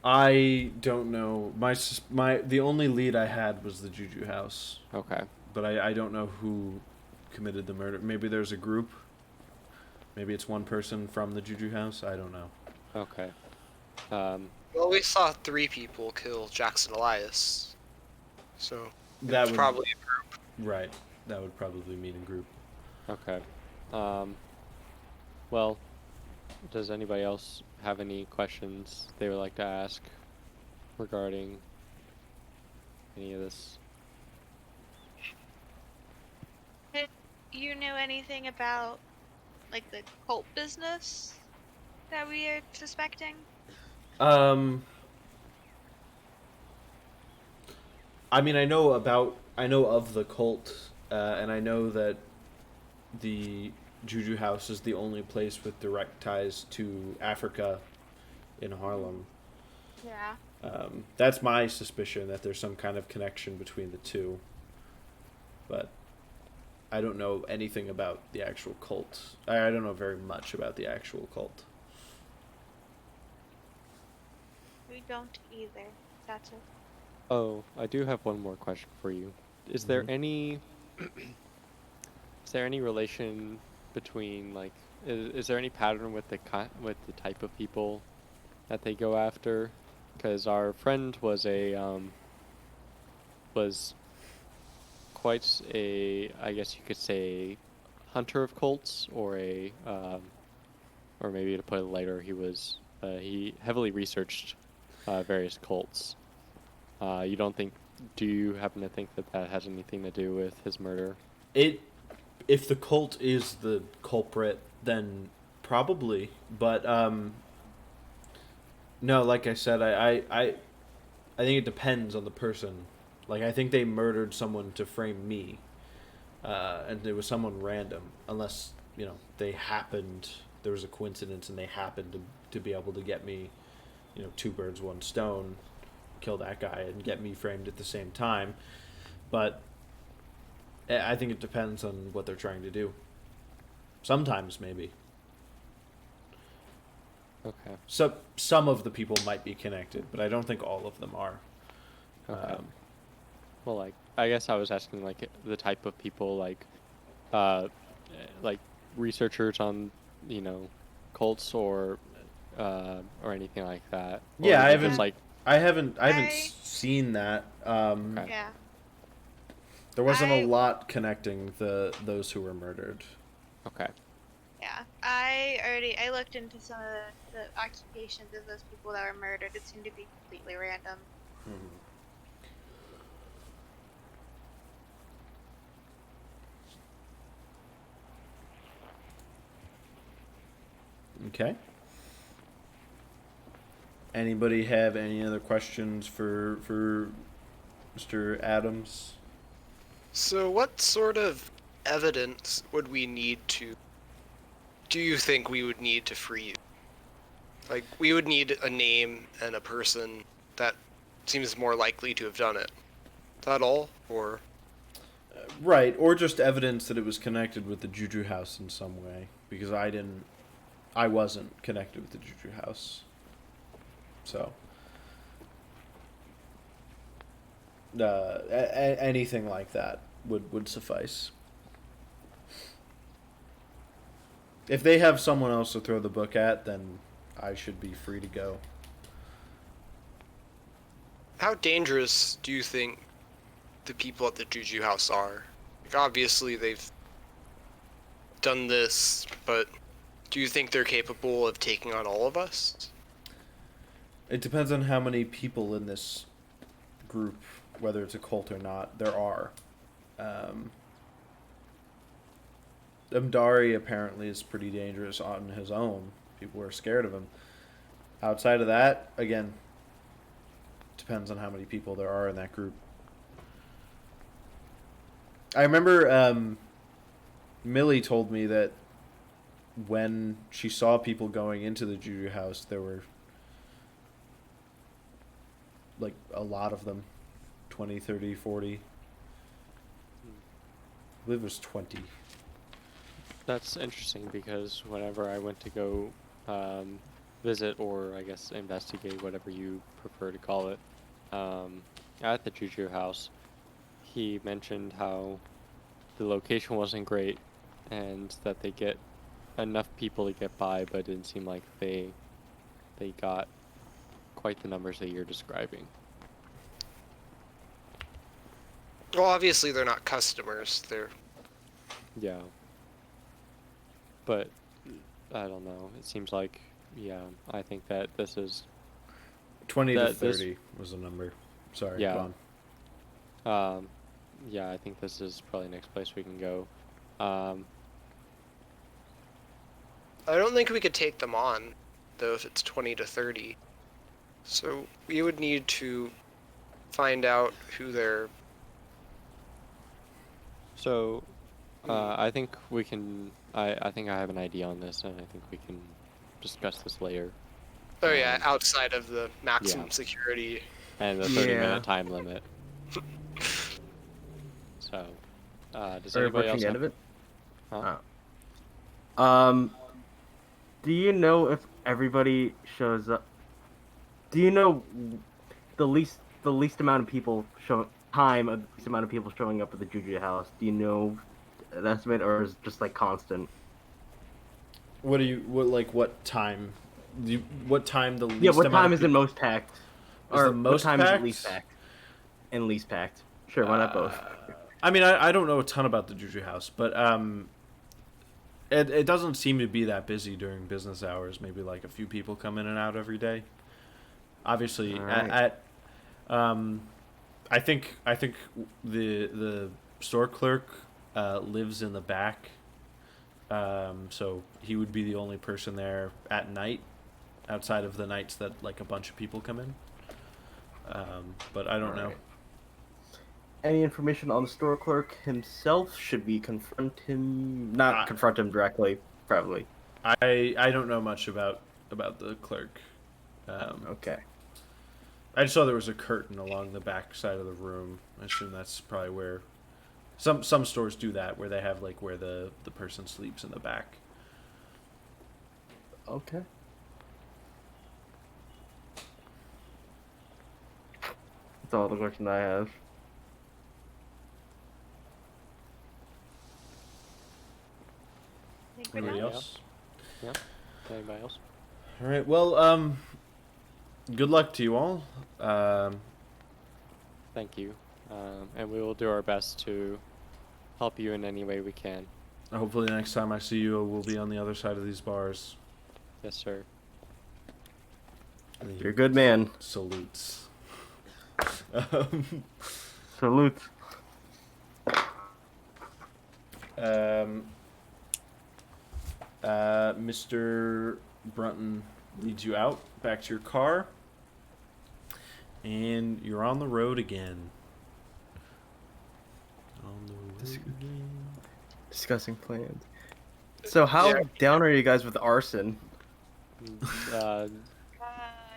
I don't know. The only lead I had was the Juju House, Okay. but I don't know who committed the murder. Maybe there's a group. Maybe it's one person from the Juju House. I don't know. Okay. Well, we saw 3 people kill Jackson Elias, so That it's would probably a group. right. That would probably mean a group. Okay. Well, does anybody else have any questions they would like to ask regarding any of this? Did you know anything about, like, the cult business that we are suspecting? I mean, I know of the cult, and I know that the Juju House is the only place with direct ties to Africa in Harlem. Yeah. That's my suspicion, that there's some kind of connection between the two. But I don't know anything about the actual cult. I don't know very much about the actual cult. We don't either. That's it. Oh, I do have one more question for you. Is there Mhm. any is there any relation between, like, is there any pattern with with the type of people that they go after? Because our friend was quite a, I guess you could say, hunter of cults, or a, or maybe to put it lighter, he heavily researched various cults. You don't think? Do you happen to think that that has anything to do with his murder? If the cult is the culprit, then probably. But no, like I said, I think it depends on the person. Like, I think they murdered someone to frame me, and it was someone random. Unless there was a coincidence, and they happened to be able to get me, two birds, one stone, kill that guy and get me framed at the same time. But I think it depends on what they're trying to do. Sometimes, maybe. Okay. So some of the people might be connected, but I don't think all of them are. Okay. Well, like, I guess I was asking, like, the type of people, like researchers on, cults or anything like that. Or Yeah, I even haven't. like. I haven't I- seen that. Okay. Yeah. There wasn't a I- lot connecting those who were murdered. Okay. Yeah. I looked into some of the occupations of those people that were murdered. It seemed to be completely random. Okay. Anybody have any other questions for Mr. Adams? So what sort of evidence would we need to... Do you think we would need to free you? Like, we would need a name and a person that seems more likely to have done it. Is that all? Or... Right, or just evidence that it was connected with the Juju House in some way, because I wasn't connected with the Juju House. So, anything like that would suffice. If they have someone else to throw the book at, then I should be free to go. How dangerous do you think the people at the Juju House are? Like, obviously they've done this, but do you think they're capable of taking on all of us? It depends on how many people in this group, whether it's a cult or not, there are. Mdari apparently is pretty dangerous on his own. People are scared of him. Outside of that, again, depends on how many people there are in that group. I remember Millie told me that when she saw people going into the Juju House, there were like a lot of them. 20, 30, 40. I believe it was 20. That's interesting because whenever I went to go visit, or I guess investigate, whatever you prefer to call it, at the Juju House, he mentioned how the location wasn't great and that they get enough people to get by, but it didn't seem like they got quite the numbers that you're describing. Well, obviously they're not customers. They're... Yeah. But I don't know. It seems like, yeah, I think that this is 20 to That- this- 30 was the number. Sorry, Yeah. go on. yeah, I think this is probably the next place we can go. I don't think we could take them on, though, if it's 20 to 30. So we would need to find out who they're... So, I think we can. I think I have an idea on this, and I think we can discuss this later. Oh yeah, outside of the maximum Yeah. security. And the 30-minute time limit. So, does Are we anybody else approaching the end have... of it? Huh? Oh. Do you know if everybody shows up? Do you know the least amount of people the least amount of people showing up at the Juju House? Do you know an estimate, or is it just like constant? What time? What time the least Yeah, what amount time of is it people- most packed? Is Or the most what time is packed? it least packed? And least packed. Sure, why not both? I mean, I don't know a ton about the Juju House, but it doesn't seem to be that busy during business hours. Maybe like a few people come in and out every day. Obviously, All right. I think the store clerk lives in the back, so he would be the only person there at night, outside of the nights that like a bunch of people come in. But I don't know. Alright. Any information on the store clerk himself? Should we confront him? Not confront him directly, probably. I don't know much about the clerk. Okay. I just saw there was a curtain along the back side of the room. I assume that's probably where some stores do that, where they have like where the person sleeps in the back. Okay. That's all the question I have. Think we're Anybody done? else? Yeah. Anybody else? All right. Well, good luck to you all. Thank you. And we will do our best to help you in any way we can. Hopefully, next time I see you, we'll be on the other side of these bars. Yes, sir. And he You're a good man. salutes. Salute. Mr. Brunton leads you out back to your car, and you're on the road again. On the road again. Discussing plans. So how down are you guys with arson?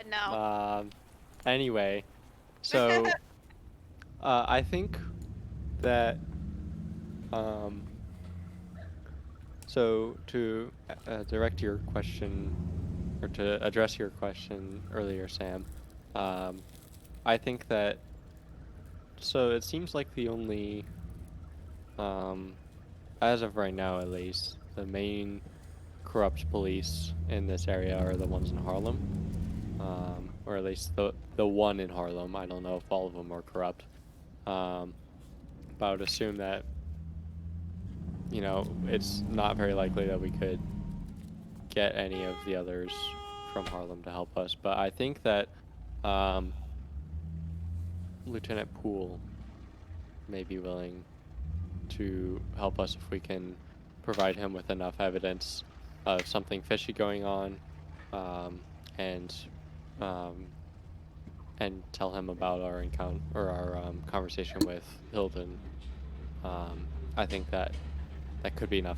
No. Anyway, so I think that so to direct your question, or to address your question earlier, Sam, I think that so it seems like the only as of right now at least, the main corrupt police in this area are the ones in Harlem, or at least the one in Harlem. I don't know if all of them are corrupt, but I would assume that, you know, it's not very likely that we could get any of the others from Harlem to help us. But I think that Lieutenant Poole may be willing to help us if we can provide him with enough evidence of something fishy going on, and tell him about our encounter or our conversation with Hilton. I think that could be enough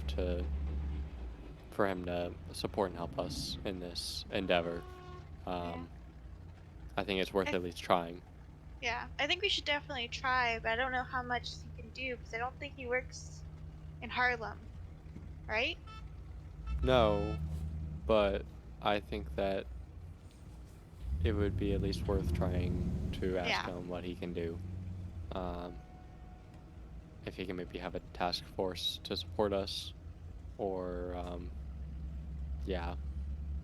for him to support and help us in this endeavor. I think it's worth at least trying. Yeah, I think we should definitely try, but I don't know how much he can do because I don't think he works in Harlem, right? No, but I think that it would be at least worth trying to ask him what he can do. If he can maybe have a task force to support us, or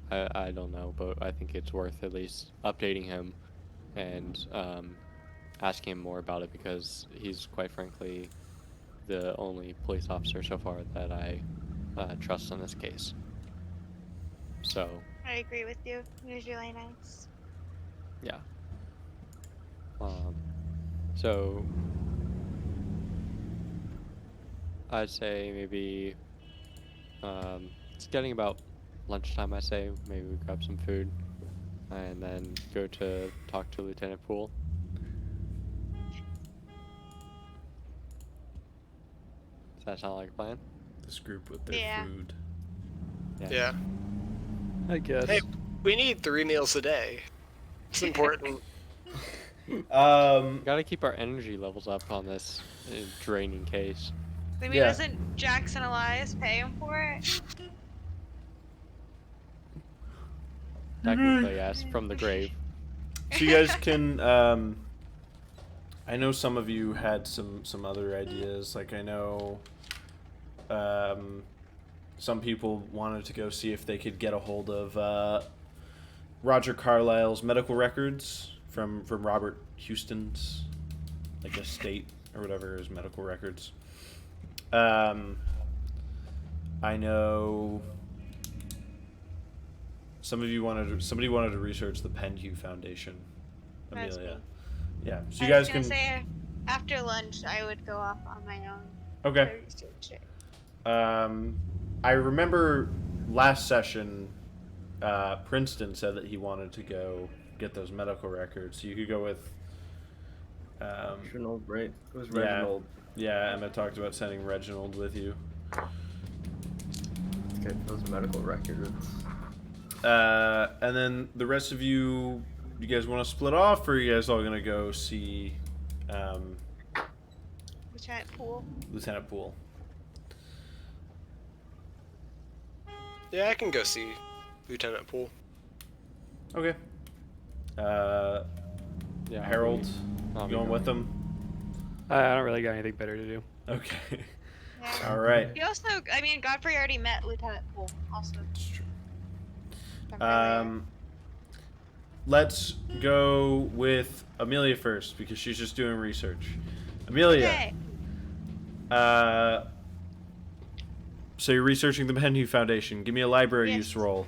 I don't know, but I think it's worth at least updating him and asking him more about it, because he's quite frankly the only police officer so far that I trust in this case. So I agree with you. He was really nice. yeah. So I'd say maybe it's getting about lunchtime. I say maybe we grab some food and then go to talk to Lieutenant Poole. Does that sound like a plan? This group with their food. Yeah. I guess. Hey, we need 3 meals a day. It's important. Gotta keep our energy levels up on this draining case. I mean, wasn't Jackson Elias paying for it? Technically, yes, from the grave. So you guys can. I know some of you had some other ideas. Like I know, some people wanted to go see if they could get a hold of Roger Carlyle's medical records from Robert Houston's like estate. or whatever his medical records. I know somebody wanted to research the Penhew Foundation. That's Amelia. me. Yeah. So I you was guys gonna can. say after lunch I would go off on my own Okay. to research it. I remember last session, Princeton said that he wanted to go get those medical records. So you could go with. Reginald, right? It was Yeah. Reginald. Yeah, Emma talked about sending Reginald with you. Let's get those medical records. And then the rest of you guys want to split off, or are you guys all gonna go see Lieutenant Poole. Lieutenant Poole? Yeah, I can go see Lieutenant Poole. Okay. Yeah. Harold, I'll you be going with them? I don't really got anything better to do. Okay. Yeah. All right. He also, I mean, Godfrey already met Lieutenant Poole. Also. That's true. from earlier. Let's go with Amelia first because she's just doing research. Amelia. Okay. So you're researching the Penhew Foundation. Give me a library Yes. use roll.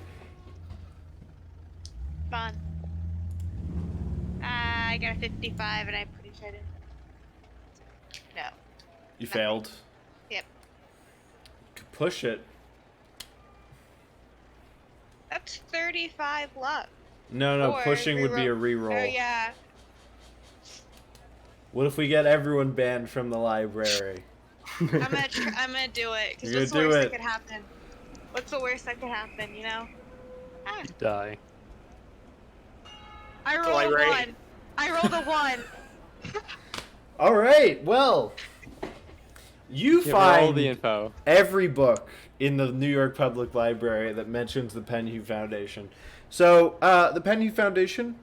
Fun. I got a 55, and I'm pretty sure I didn't. No. You failed. Yep. Could push it. That's 35 luck. No, Or pushing would be a reroll. reroll. Oh yeah. What if we get everyone banned from the library? I'm gonna do it. Cause You're what's the gonna do worst that it. could happen? What's the worst that could happen? You know. Ah, Die. I rolled a library. 1. I rolled a 1. All right. Well, you Give her all find the info. every book in the New York Public Library that mentions the Penhew Foundation. So, the Penhew Foundation,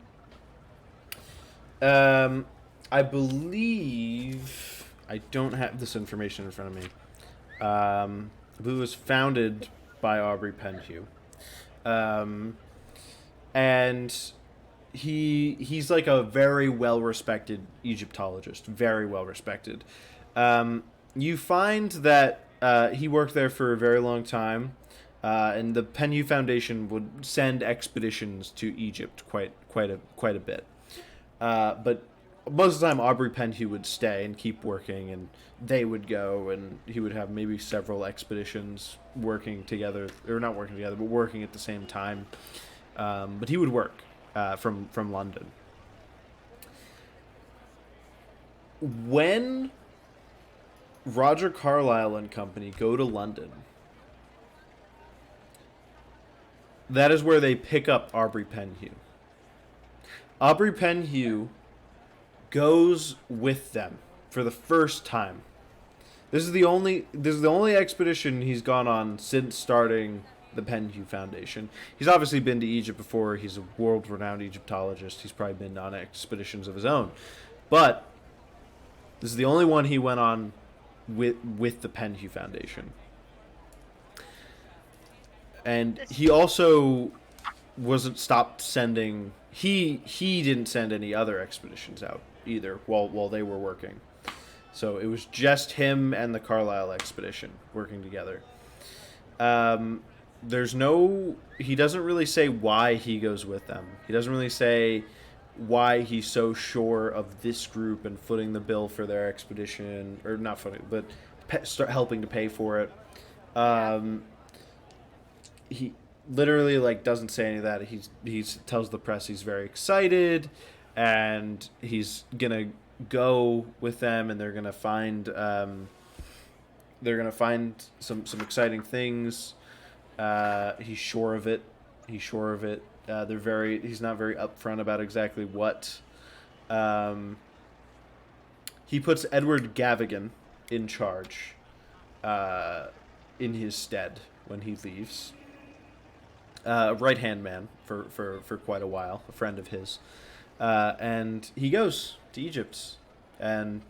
I believe, I don't have this information in front of me. I believe it was founded by Aubrey Penhew. And he's like a very well-respected Egyptologist, very well-respected. You find that he worked there for a very long time, and the Penhew Foundation would send expeditions to Egypt quite a bit. But most of the time, Aubrey Penhew would stay and keep working, and they would go, and he would have maybe several expeditions working together, or not working together, but working at the same time. But he would work from London. When Roger Carlyle and company go to London, that is where they pick up Aubrey Penhew. Aubrey Penhew goes with them for the first time. This is the only expedition he's gone on since starting the Penhew Foundation. He's obviously been to Egypt before. He's a world-renowned Egyptologist. He's probably been on expeditions of his own. But this is the only one he went on with the Penhew Foundation. And he also wasn't stopped sending. He didn't send any other expeditions out either while they were working. So it was just him and the Carlisle expedition working together. He doesn't really say why he goes with them. He doesn't really say why he's so sure of this group and footing the bill for their expedition, or not footing, but start helping to pay for it. He literally doesn't say any of that. He tells the press he's very excited, and he's gonna go with them, and they're gonna find some exciting things. He's sure of it. He's not very upfront about exactly what. He puts Edward Gavin in charge, in his stead when he leaves. A right-hand man for quite a while, a friend of his. And he goes to Egypt. And,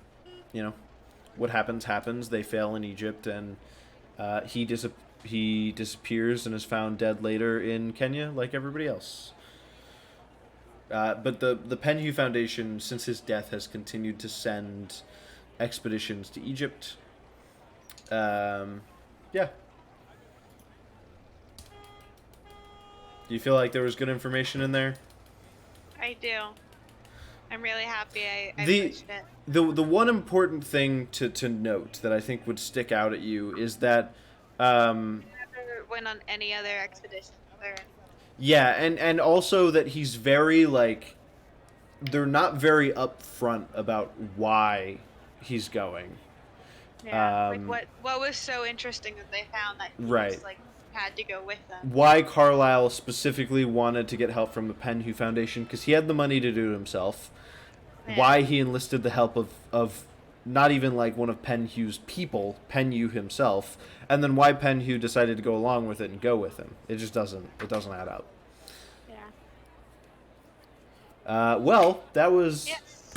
what happens. They fail in Egypt, and he disappears and is found dead later in Kenya, like everybody else. But the Penhew Foundation, since his death, has continued to send expeditions to Egypt. Yeah. Do you feel like there was good information in there? I do. I'm really happy I The pushed it. the one important thing to note that I think would stick out at you is that I never went on any other expeditions or yeah, and also that he's very like they're not very upfront about why he's going. yeah. Like what was so interesting that they found that he Right. just like had to go with them. Why Carlisle specifically wanted to get help from the Penhew Foundation, because he had the money to do it himself. Yeah. Why he enlisted the help of not even like one of Penhew's people, Penhew himself, and then why Penhew decided to go along with it and go with him. It just doesn't add up. Yeah. Well, that was Yes.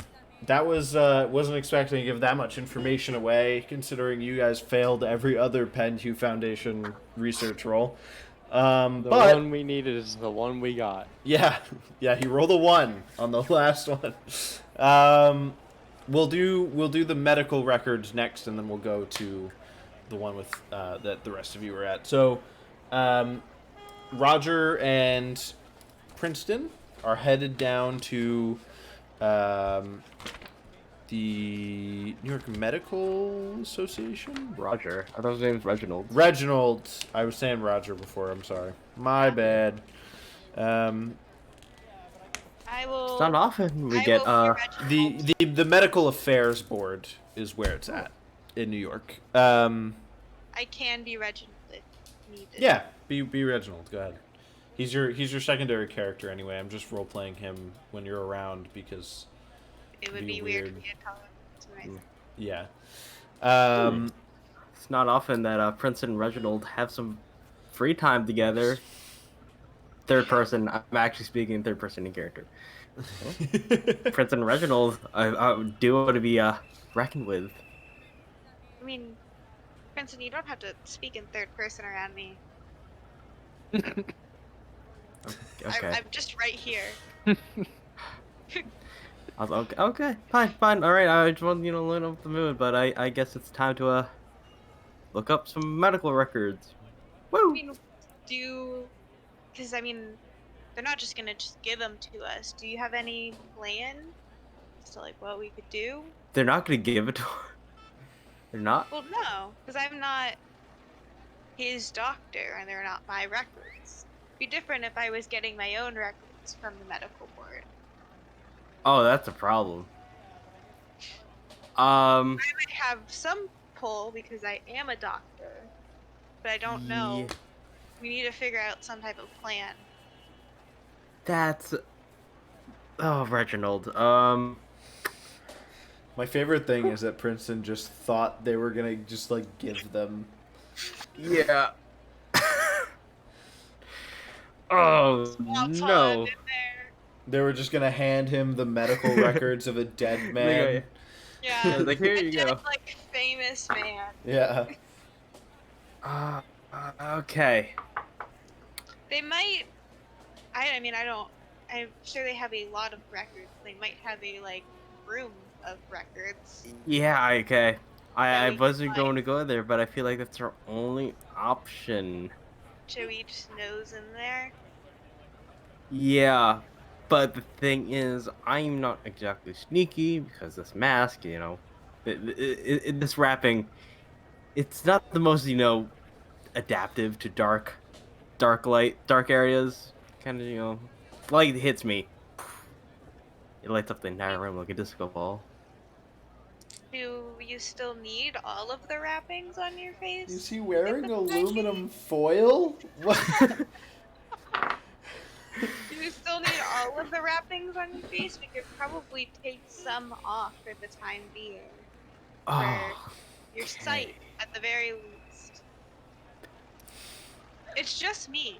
wasn't expecting to give that much information away, considering you guys failed every other Penhew Foundation research roll. The But one we needed is the one we got. yeah, he rolled a 1 on the last one. We'll do the medical records next, and then we'll go to the one with that the rest of you were at. So, Roger and Princeton are headed down to the New York Medical Association. Roger. I thought his name's Reginald. Reginald. I was saying Roger before. I'm sorry. My bad. I will. It's not often we I get will be Reginald. The Medical Affairs Board is where it's at in New York. I can be Reginald if needed. Yeah, be Reginald. Go ahead. He's your secondary character anyway. I'm just role playing him when you're around because It would be weird for me to call him. yeah. It's not often that Prince and Reginald have some free time together. Third person. I'm actually speaking in third person in character. Prince and Reginald, I do want to be reckoned with. I mean, Princeton, you don't have to speak in third person around me. Okay. I'm just right here. Okay, fine. All right. I just want learn off the mood, but I guess it's time to look up some medical records. I Woo! mean, because I mean, they're not just gonna just give them to us. Do you have any plan as to like what we could do? They're not gonna give it to her. They're not. Well, no, because I'm not his doctor, and they're not my records. It'd be different if I was getting my own records from the medical board. Oh, that's a problem. I might have some pull because I am a doctor, but I don't know. Yeah. We need to figure out some type of plan. That's. Oh, Reginald. My favorite thing is that Princeton just thought they were gonna just like give them. Yeah. Oh Small no. pond in there. They were just gonna hand him the medical records of a dead man. Yeah. Like, here a you dead, go. like famous man. Yeah. Okay. They might. I mean, I don't. I'm sure they have a lot of records. They might have a like room of records. Yeah, okay. I we wasn't can, going to go there, but I feel like that's our only option. Should we just nose in there? Yeah, but the thing is, I'm not exactly sneaky because this mask, this wrapping, it's not the most, adaptive to dark areas. Kind of, light hits me. It lights up the entire room like a disco ball. Do you still need all of the wrappings on your face? Is he wearing Is it aluminum foil? What? Do you still need all of the wrappings on your face? We could probably take some off for the time being. Oh, Your sight, at the very least. It's just me.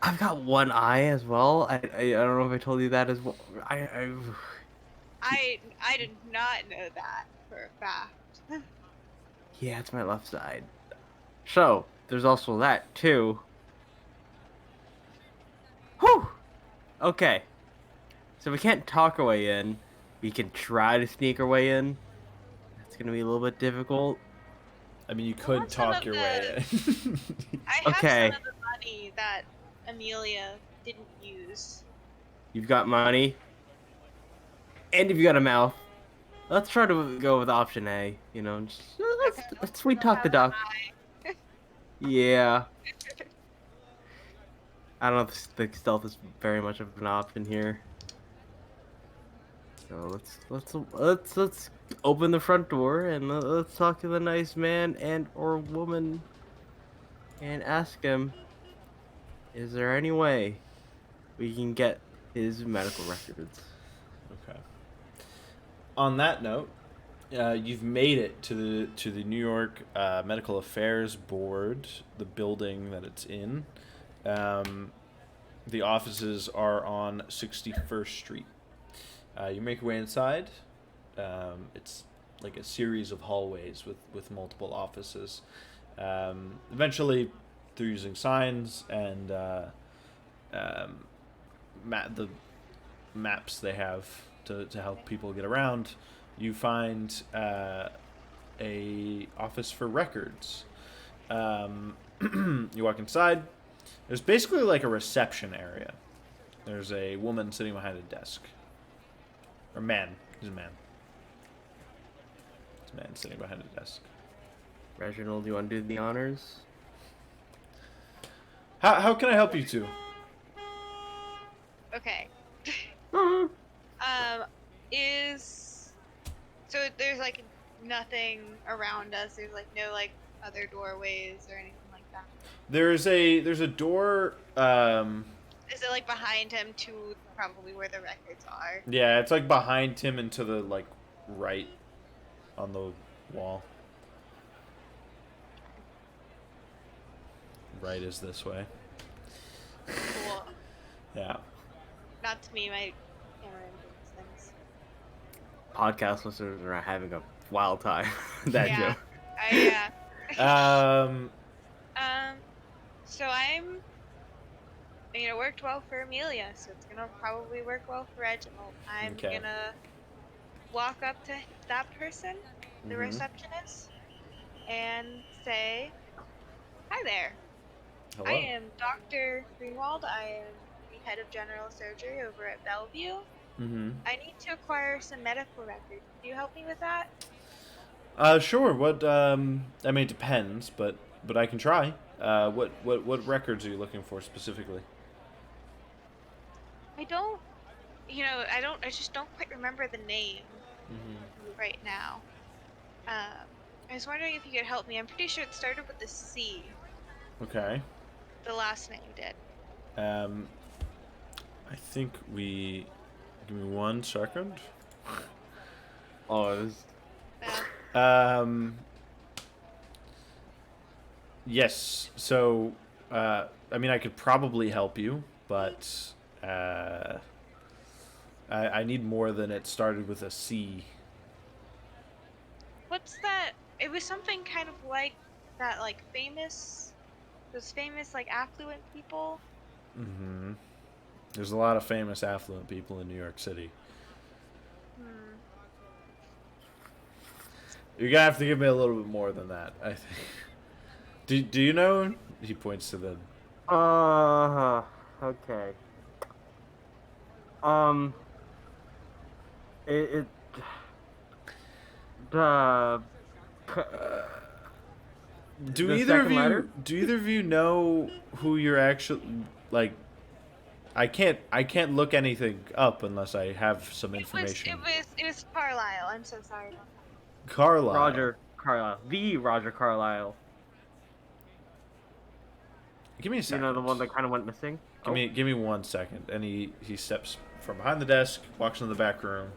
I've got one eye as well. I don't know if I told you that as well. I did not know that for a fact. Yeah, it's my left side. So, there's also that, too. Whew! Okay. So we can't talk our way in. We can try to sneak our way in. gonna be a little bit difficult. I mean, you I could want some talk of your way in. I have Okay. some of the money that Amelia didn't use. You've got money, and you've got a mouth. Let's try to go with option A. You know, just, Okay, let's sweet don't talk the have doc. an eye. Yeah. I don't think stealth is very much of an option here. So let's open the front door and let's talk to the nice man and or woman and ask him, is there any way we can get his medical records? Okay. On that note, you've made it to the New York Medical Affairs Board, the building that it's in. The offices are on 61st Street. You make your way inside. It's like a series of hallways with multiple offices. Eventually, through using signs and the maps they have to help people get around, you find a office for records. You walk inside. There's basically like a reception area. There's a woman sitting behind a desk. Or man. He's a man. It's a man sitting behind a desk. Reginald, you want to do the honors? How can I help you two? Okay. Is so there's like nothing around us. There's like no like other doorways or anything like that. There's a door. Is it like behind him to probably where the records are? Yeah, it's like behind him and to the like right on the wall. Right is this way. Cool. Yeah. Not to me, my camera and things. Podcast listeners are having a wild time. That Yeah. joke. So I'm. I mean, it worked well for Amelia, so it's gonna probably work well for Reginald. I'm Okay. gonna walk up to that person, the Mhm. receptionist, and say, "Hi there. Hello. I am Dr. Greenwald. I am the head of general surgery over at Bellevue. Mm-hmm. I need to acquire some medical records. Can you help me with that?" Sure. What? I mean, it depends, but I can try. What records are you looking for specifically? I just don't quite remember the name Mm-hmm. right now. I was wondering if you could help me. I'm pretty sure it started with a C, Okay. the last name did. I think we. Give me 1 second. Oh, it was... Yes. So, I mean, I could probably help you, but I need more than it started with a C. What's that? It was something kind of like that, like those famous like affluent people. Mm-hmm. There's a lot of famous affluent people in New York City. You're gonna have to give me a little bit more than that, I think. Do you know? He points to the. Okay. Do the either of second you letter? do either of you know who you're actually like? I can't look anything up unless I have some information. It was Carlisle. I'm so sorry. Carlisle. Roger Carlisle. The Roger Carlisle. Give me a second. You know, the one that kind of went missing? Give me 1 second. And he steps from behind the desk, walks into the back room.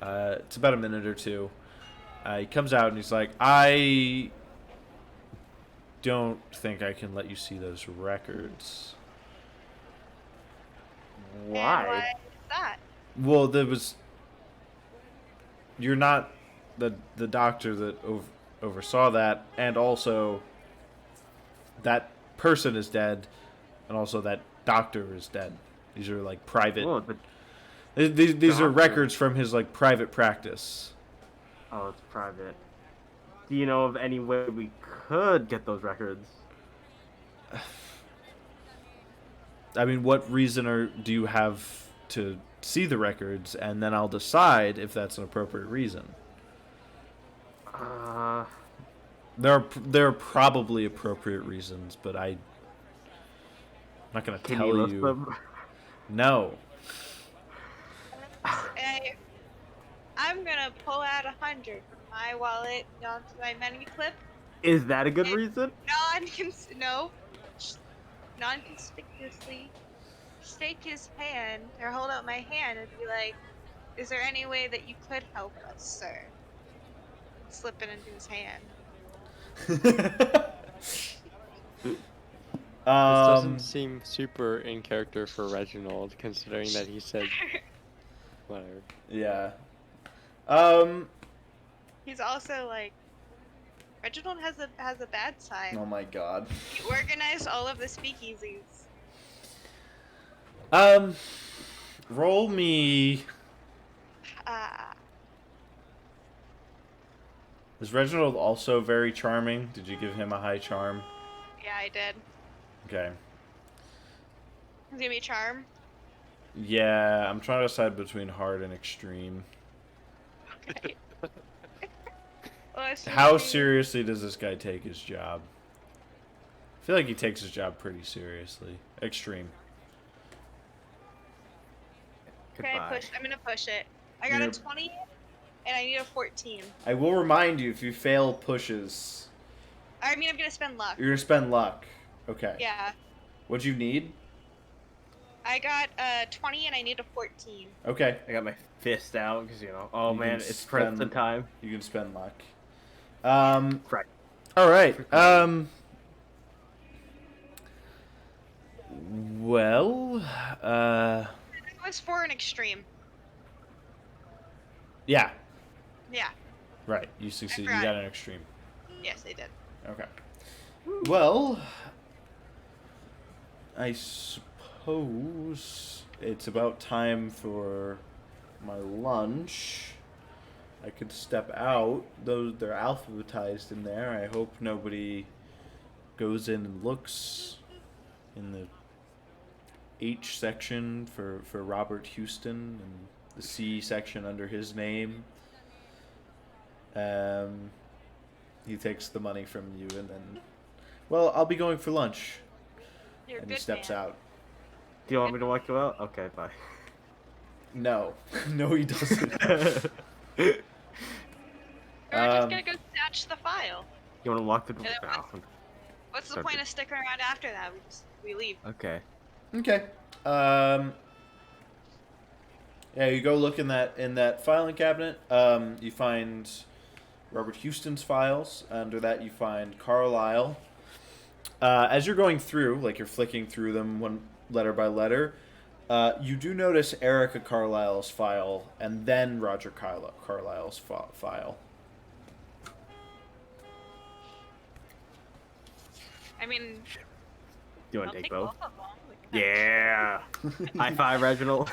It's about a minute or two. He comes out and he's like, I don't think I can let you see those records. And why is that? Well, you're not the doctor that oversaw that, and also that person is dead, and also that doctor is dead. These are like private. Oh, These are doctor. records from his like private practice. Oh, it's private. Do you know of any way we could get those records? I mean, what reason do you have to see the records, and then I'll decide if that's an appropriate reason. Uh, There are probably appropriate reasons, but I'm not gonna can tell you list you. them? No. I'm gonna pull out 100 from my wallet onto my menu clip. Is that a good reason? Non-conspicuously shake his hand or hold out my hand and be like, "Is there any way that you could help us, sir?" Slip it into his hand. This doesn't seem super in character for Reginald, considering that he said whatever. Yeah. He's also like, Reginald has a bad side. Oh my god. He organized all of the speakeasies. Roll me. Is Reginald also very charming? Did you give him a high charm? Yeah, I did. Okay. He's gonna be charm. Yeah, I'm trying to decide between hard and extreme. Okay. Well, How seriously does this guy take his job? I feel like he takes his job pretty seriously. Extreme. Can I push? I'm gonna push it. I got a 20, and I need a 14. I will remind you, if you fail pushes, I mean, I'm gonna spend luck. you're gonna spend luck. Okay. Yeah. What'd you need? I got a 20, and I need a 14. Okay. I got my fist out because oh You man, can it's spend- Princeton time. You can spend luck. Right. All right. Well, It was for an extreme. yeah. Yeah. Right. You succeed. You forgot. got an extreme. Yes, I did. Okay. Well, I suppose it's about time for my lunch. I could step out. They're alphabetized in there. I hope nobody goes in and looks in the H section for Robert Houston and the C section under his name. He takes the money from you and then, well, I'll be going for lunch. You're a And good he steps man. out. Do you want me to walk you out? Okay, bye. No. No, he doesn't. We're just gonna go snatch the file. You want to walk the door? Yeah, What's the point of sticking around after that? We leave. Okay. Okay. Yeah, you go look in that filing cabinet. You find Robert Houston's files. Under that, you find Carlisle. As you're going through, like you're flicking through them one letter by letter, you do notice Erica Carlisle's file and then Roger Carlisle's file. I mean, Do you want I'll to take take both? both of them. Yeah. High five, Reginald.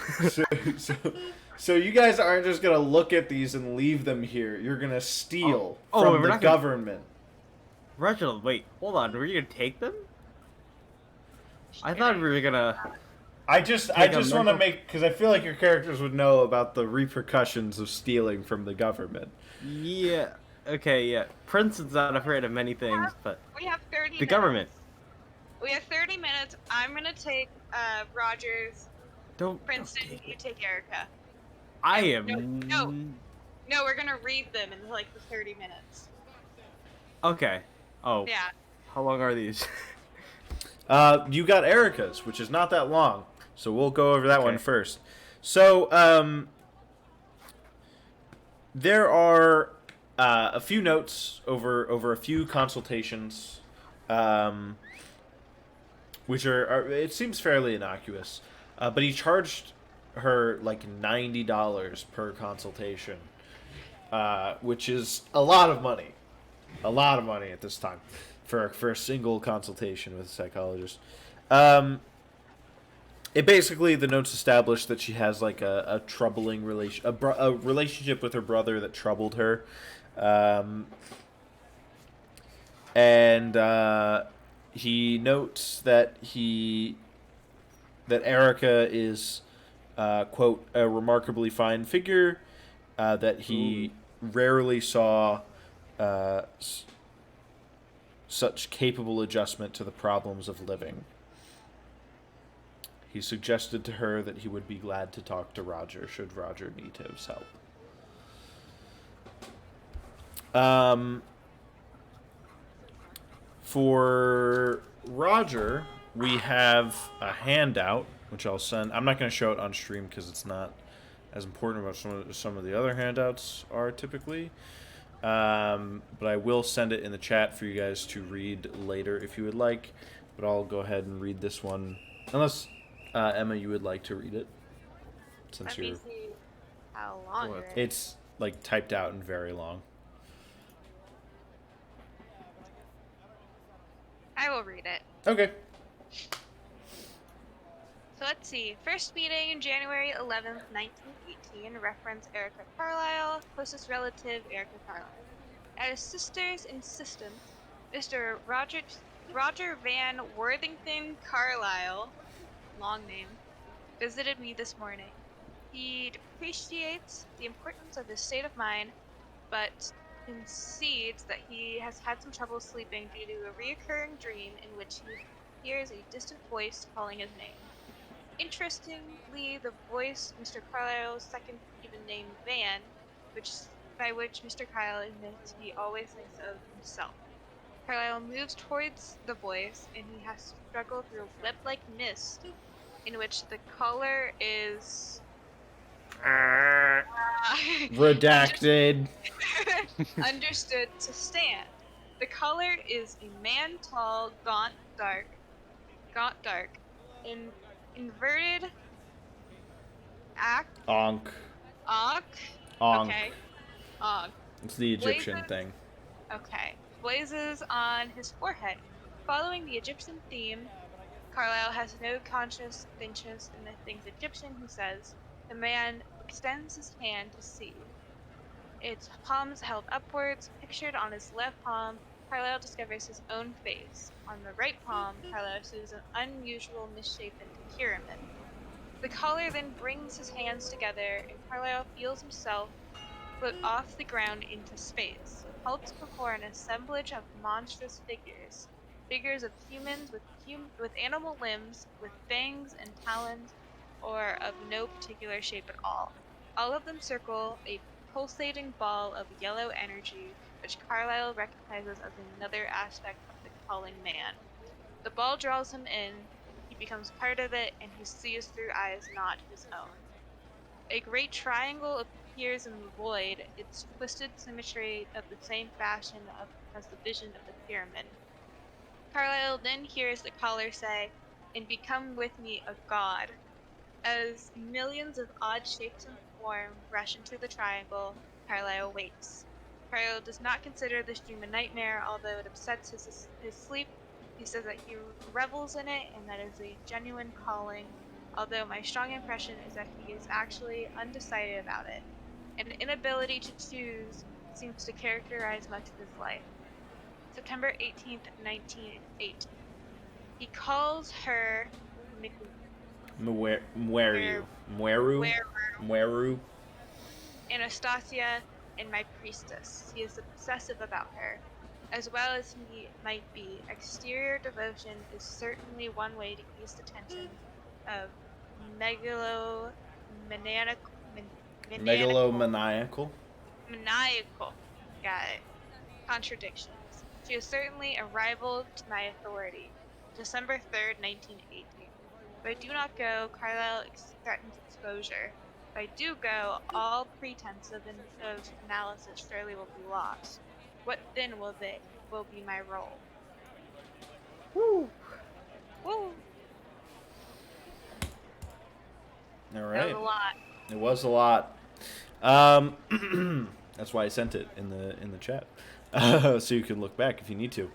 So you guys aren't just gonna look at these and leave them here. You're gonna steal from we're the not gonna- government. Reginald, wait, hold on. Were you gonna take them? I thought we were gonna. I just Take a want to mental- make, because I feel like your characters would know about the repercussions of stealing from the government. Yeah. Okay. Yeah. Princeton's not afraid of many things, but We have 30 minutes. the government. We have 30 minutes. I'm gonna take Rogers, Don't. Princeton, don't take you it. take Erica. I am. No. No, we're gonna read them in like the 30 minutes. Okay. Oh. Yeah. How long are these? You got Erica's, which is not that long, so we'll go over that one Okay. first. So, there are a few notes over a few consultations, which are it seems fairly innocuous, but he charged her like $90 per consultation, which is a lot of money at this time for a single consultation with a psychologist. It it basically, the notes establish that she has like a troubling a relationship with her brother that troubled her, and he notes that Erica is quote a remarkably fine figure, that he rarely saw such capable adjustment to the problems of living. He suggested to her that he would be glad to talk to Roger should Roger need his help. For Roger, we have a handout, which I'll send. I'm not going to show it on stream because it's not as important as some of the other handouts are typically. But I will send it in the chat for you guys to read later if you would like. But I'll go ahead and read this one. Unless, Emma, you would like to read it. Since Let me see how long it is. It's like typed out and very long. I will read it. Okay. So let's see. First meeting in January 11th, 1918. Reference Erica Carlisle. Closest relative Erica Carlisle. At his sister's insistence, Mr. Roger Van Worthington Carlisle, long name, visited me this morning. He appreciates the importance of his state of mind, but concedes that he has had some trouble sleeping due to a recurring dream in which he hears a distant voice calling his name. Interestingly, the voice, Mr. Carlyle's second given name, Van, by which Mr. Carlyle admits he always thinks of himself. Carlyle moves towards the voice, and he has to struggle through a web-like mist, in which the caller is redacted. Understood to stand. The caller is a man tall, gaunt, dark, inverted Onk. Okay. Onk. It's the Egyptian Blazes. thing. Okay. Blazes on his forehead. Following the Egyptian theme, Carlyle has no conscious interest in the things Egyptian, he says. The man extends his hand to see. Its palms held upwards, pictured on his left palm, Carlyle discovers his own face. On the right palm, Carlyle sees an unusual misshapen pyramid. The caller then brings his hands together, and Carlyle feels himself float off the ground into space. Halts before an assemblage of monstrous figures of humans with animal limbs, with fangs and talons, or of no particular shape at all. All of them circle a pulsating ball of yellow energy, which Carlyle recognizes as another aspect of the calling man. The ball draws him in, he becomes part of it, and he sees through eyes not his own. A great triangle appears in the void, its twisted symmetry of the same fashion as the vision of the pyramid. Carlyle then hears the caller say, "And become with me a god." As millions of odd shapes and form rush into the triangle, Carlyle wakes. Carlyle does not consider this dream a nightmare, although it upsets his sleep. He says that he revels in it and that it is a genuine calling, although my strong impression is that he is actually undecided about it. An inability to choose seems to characterize much of his life. September 18th, 1918. He calls her Mweru. Anastasia and my priestess. He is obsessive about her. As well as he might be, exterior devotion is certainly one way to ease the tension of Megalomaniacal. Maniacal. Got it. Contradictions. She is certainly a rival to my authority. December 3rd, 1918. If I do not go, Carlyle threatens exposure. If I do go, all pretense of analysis surely will be lost. What then will be my role? Woo! Woo! All right. That was a lot. It was a lot. That's why I sent it in the chat, so you can look back if you need to.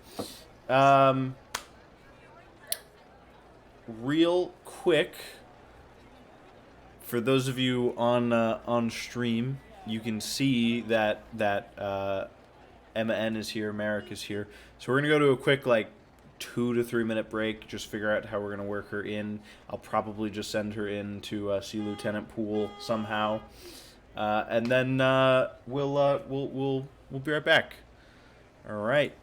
Real quick, for those of you on stream, you can see that Emma N is here, Merrick is here. So we're gonna go to a quick 2 to 3 minute break. Just figure out how we're gonna work her in. I'll probably just send her in to see Lieutenant Poole somehow, and then we'll be right back. All right.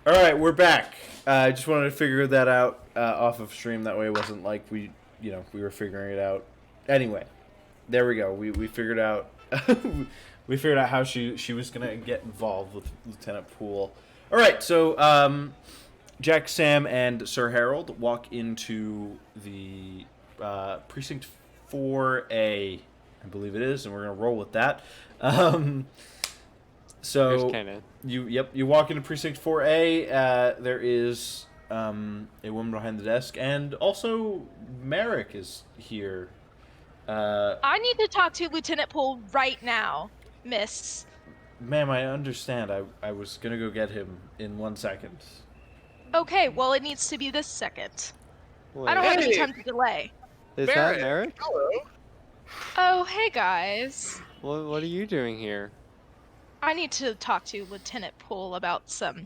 All right, we're back. I just wanted to figure that out off of stream. That way, it wasn't like we were figuring it out. Anyway, there we go. We figured out we figured out how she was gonna get involved with Lieutenant Poole. All right, so Jack, Sam, and Sir Harold walk into the precinct 4A, I believe it is, and we're gonna roll with that. So you walk into precinct 4A. There is a woman behind the desk, and also Merrick is here. I need to talk to Lieutenant Poole right now, miss. Ma'am, I understand. I was gonna go get him in 1 second. Okay, well, it needs to be this second. I don't have any time to delay. Is that Merrick? Hello. Oh, hey, guys. What are you doing here? I need to talk to Lieutenant Poole about some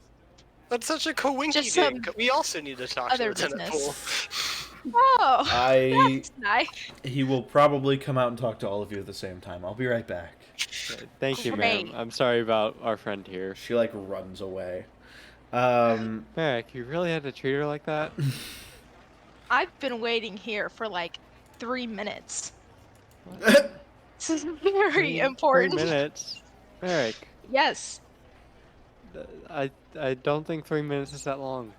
That's such a coinky Just dink. We also need to talk to other Lieutenant business. Poole. Oh, that's nice. He will probably come out and talk to all of you at the same time. I'll be right back. Thank you, ma'am. Great. I'm sorry about our friend here. She runs away. Merrick, you really had to treat her like that? I've been waiting here for 3 minutes. This is very important. 3 minutes? Merrick, Yes. I don't think 3 minutes is that long.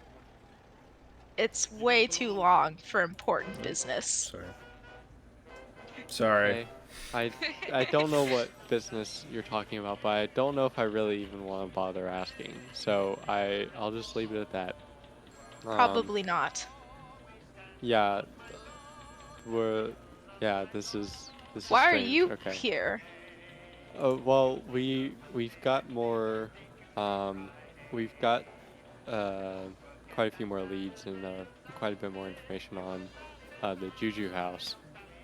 It's way too long for important business. Sorry. Okay. I don't know what business you're talking about, but I don't know if I really even want to bother asking. So I'll just leave it at that. Probably not. Yeah. This is Why are strange. you Okay. here? Oh, well, we've got more, we've got quite a few more leads and quite a bit more information on the Juju House.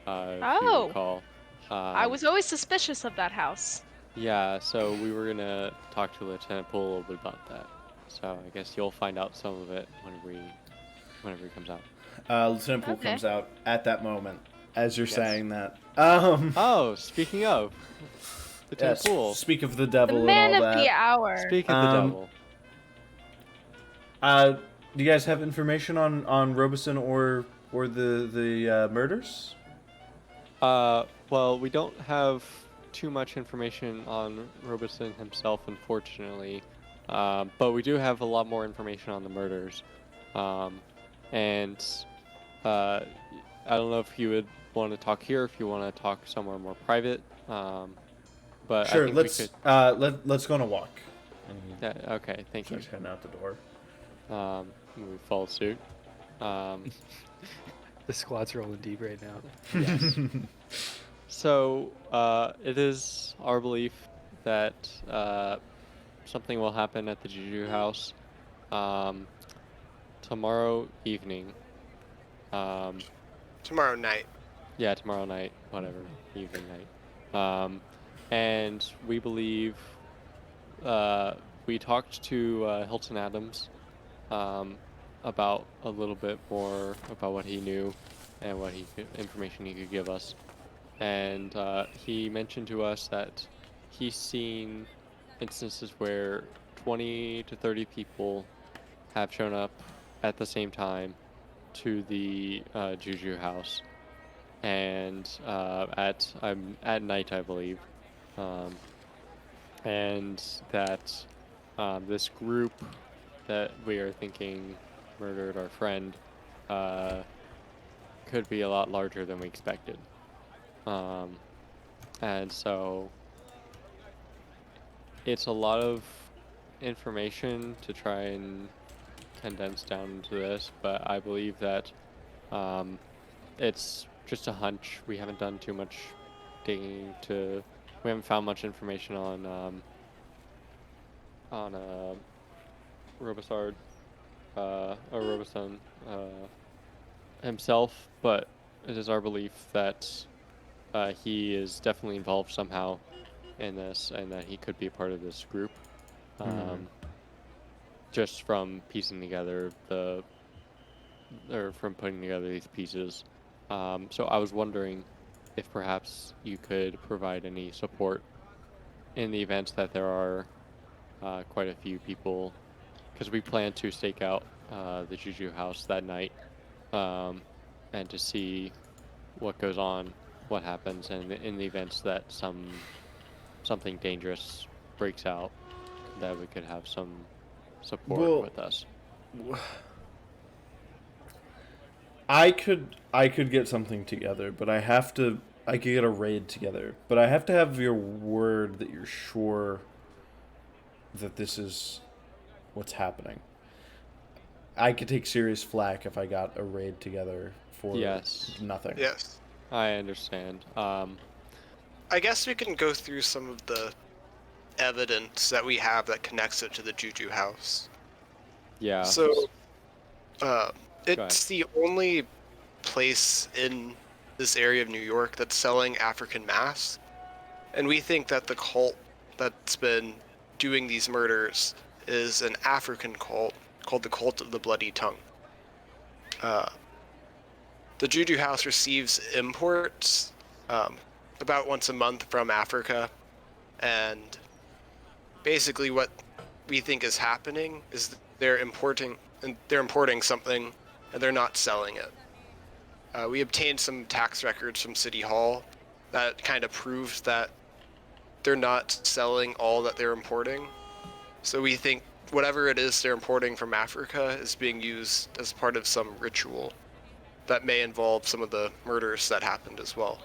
If you recall. I was always suspicious of that house. Yeah, so we were gonna talk to Lieutenant Poole a little bit about that. So I guess you'll find out some of it whenever he comes out. Lieutenant Poole comes out at that moment as you're saying that. Oh, speaking of. Lieutenant Poole. Speak of the The devil man and all of that. the hour. Speak of the devil. Do you guys have information on Robeson or the murders? Well, we don't have too much information on Robeson himself, unfortunately. But we do have a lot more information on the murders. And I don't know if you would want to talk here, if you want to talk somewhere more private. But Sure, I think let's go on a walk. Yeah, okay, thank you. Starts heading out the door. We follow suit. The squad's rolling deep right now. Yes. So, it is our belief that something will happen at the Juju House tomorrow evening. Tomorrow night. Yeah, tomorrow night, whatever, evening night. And we believe we talked to Hilton Adams about a little bit more about what he knew and what information he could give us. And he mentioned to us that he's seen instances where 20 to 30 people have shown up at the same time to the Juju House, and at night, I believe, and that this group that we are thinking murdered our friend could be a lot larger than we expected. And so it's a lot of information to try and condense down into this, but I believe that it's just a hunch. We haven't done too much digging we haven't found much information on Robosard Robertson himself, but it is our belief that he is definitely involved somehow in this, and that he could be a part of this group. Just from piecing together from putting together these pieces. So I was wondering if perhaps you could provide any support in the event that there are quite a few people, because we plan to stake out the Juju House that night, and to see what goes on, what happens, and in the events that something dangerous breaks out, that we could have some support with us. I could get something together, but I could get a raid together, but I have to have your word that you're sure that this is what's happening. I could take serious flack if I got a raid together for nothing. Yes. I understand. I guess we can go through some of the evidence that we have that connects it to the Juju House. Yeah. So, it's the only place in this area of New York that's selling African masks, and we think that the cult that's been doing these murders is an African cult called the Cult of the Bloody Tongue. The Juju House receives imports about once a month from Africa, and basically what we think is happening is they're importing something and they're not selling it. We obtained some tax records from City Hall that kind of proves that they're not selling all that they're importing. So we think whatever it is they're importing from Africa is being used as part of some ritual that may involve some of the murders that happened as well.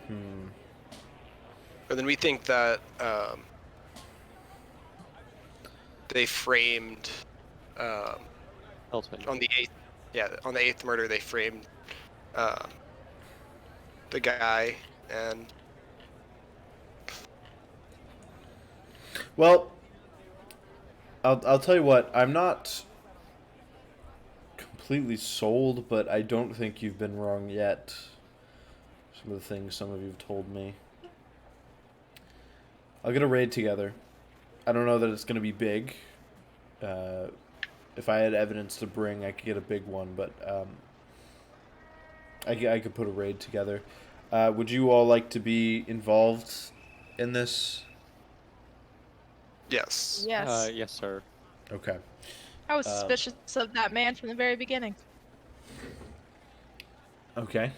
And then we think that they framed Hilton. on the 8th murder. They framed the guy, and well, I'll tell you what. I'm not completely sold, but I don't think you've been wrong yet. Some of the things some of you've told me. I'll get a raid together. I don't know that it's going to be big. If I had evidence to bring, I could get a big one, but I could put a raid together. Would you all like to be involved in this? yes. Yes. Yes, sir. Okay. I was suspicious of that man from the very beginning. Okay.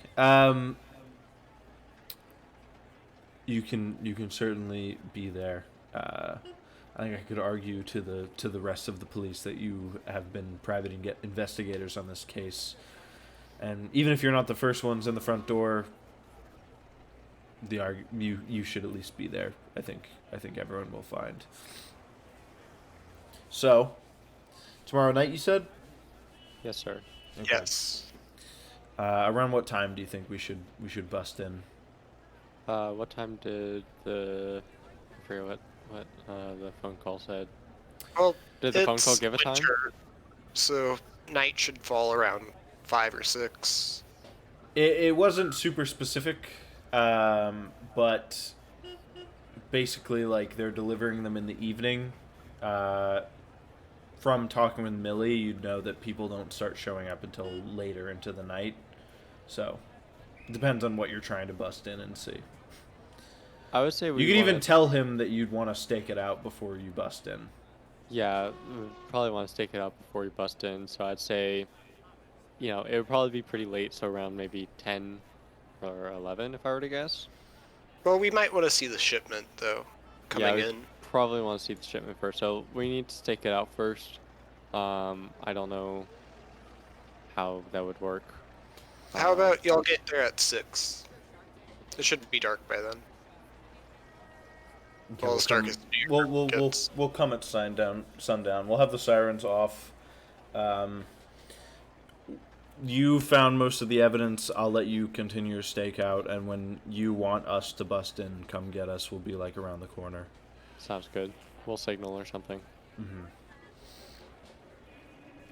You can certainly be there. I think I could argue to the rest of the police that you have been private investigators on this case, and even if you're not the first ones in the front door, you should at least be there. I think everyone will find. So, tomorrow night, you said? Yes, sir. Okay. Yes. Around what time do you think we should bust in? What time did I forget what the phone call said? Well, Did the phone call it's give a time? winter, so night should fall around 5 or 6. It wasn't super specific, but basically, like, they're delivering them in the evening. From talking with Millie, you'd know that people don't start showing up until later into the night. So, it depends on what you're trying to bust in and see. I would say you could even tell him that you'd want to stake it out before you bust in. Yeah, we probably want to stake it out before we bust in. So I'd say, it would probably be pretty late, so around maybe 10 or 11, if I were to guess. Well, we might want to see the shipment, though, coming in. Probably want to see the shipment first. So we need to stake it out first. I don't know how that would work. How about y'all get there at 6? It should be dark by then. Okay, Well, as dark as New York gets. We'll come at sundown. We'll have the sirens off. You found most of the evidence. I'll let you continue your stakeout, and when you want us to bust in, come get us. We'll be like around the corner. Sounds good. We'll signal or something.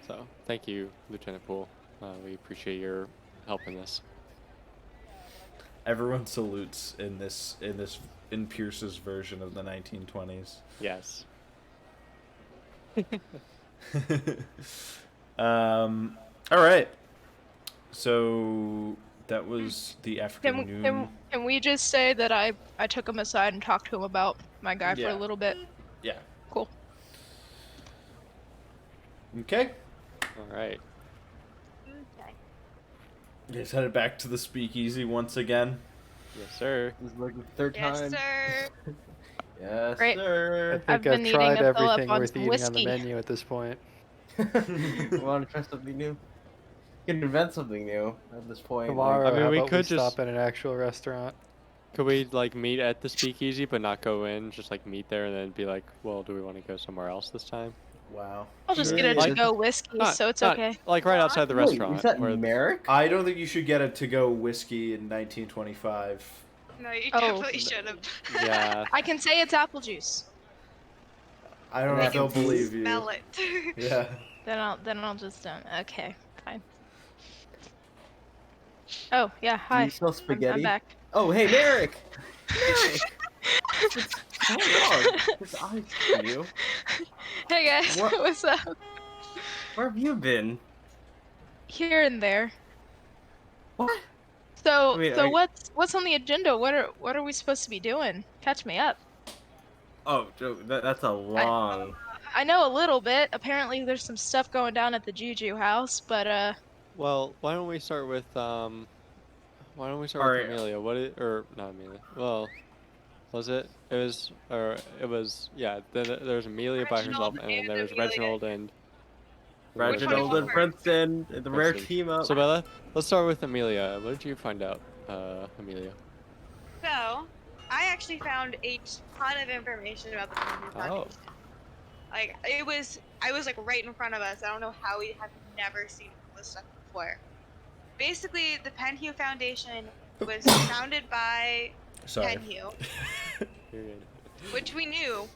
So thank you, Lieutenant Poole. We appreciate your help in this. Everyone salutes in Pierce's version of the 1920s. Yes. All right. So that was the afternoon. Can we just say that I took him aside and talked to him about my guy for Yeah. a little bit? Yeah. Cool. Okay. All right. Okay. You guys headed back to the speakeasy once again. Yes, sir. This is like the third Yes, time. sir. Yes, Great. I sir. think I've I've been needing tried to fill up everything on worth some eating on the whiskey. menu at this point. Want to try something new? You can invent something new at this point. Tomorrow, I mean, how we about could we just- stop at an actual restaurant? Could we like meet at the speakeasy but not go in? Just like meet there and then be like, well, do we want to go somewhere else this time? Wow. I'll just get a Like- to-go whiskey, so it's okay. Like right outside the Wait, restaurant. is that where- Merrick? I don't think you should get a to-go whiskey in 1925. No, you Oh. definitely should have. Yeah. I can say it's apple juice. I don't know if they'll believe you. Smell it. Yeah. Then I'll just okay, fine. Oh yeah, hi. You smell spaghetti? I'm back. Oh, hey, Merrick! Merrick! What's going on? His eyes on you. Hey guys, What? what's up? Where have you been? Here and there. What? So I mean, so I- what's on the agenda? What are we supposed to be doing? Catch me up. Oh, Joe, that's a long... I know a little bit. Apparently there's some stuff going down at the Juju House, but Well, why don't we start with with Alright. Amelia? Or not Amelia? Well, was it? It was yeah. Then there was Amelia by herself, Reginald and then and there was Amelia. Reginald and Reginald and Princeton, the rare team up. So Bella, let's start with Amelia. What did you find out, Amelia? So, I actually found a ton of information about the Penny Foundation. Like, I was like right in front of us. I don't know how we have never seen this stuff before. Basically, the Penhue Foundation was founded by Sorry. Penhue, You're good. which we knew.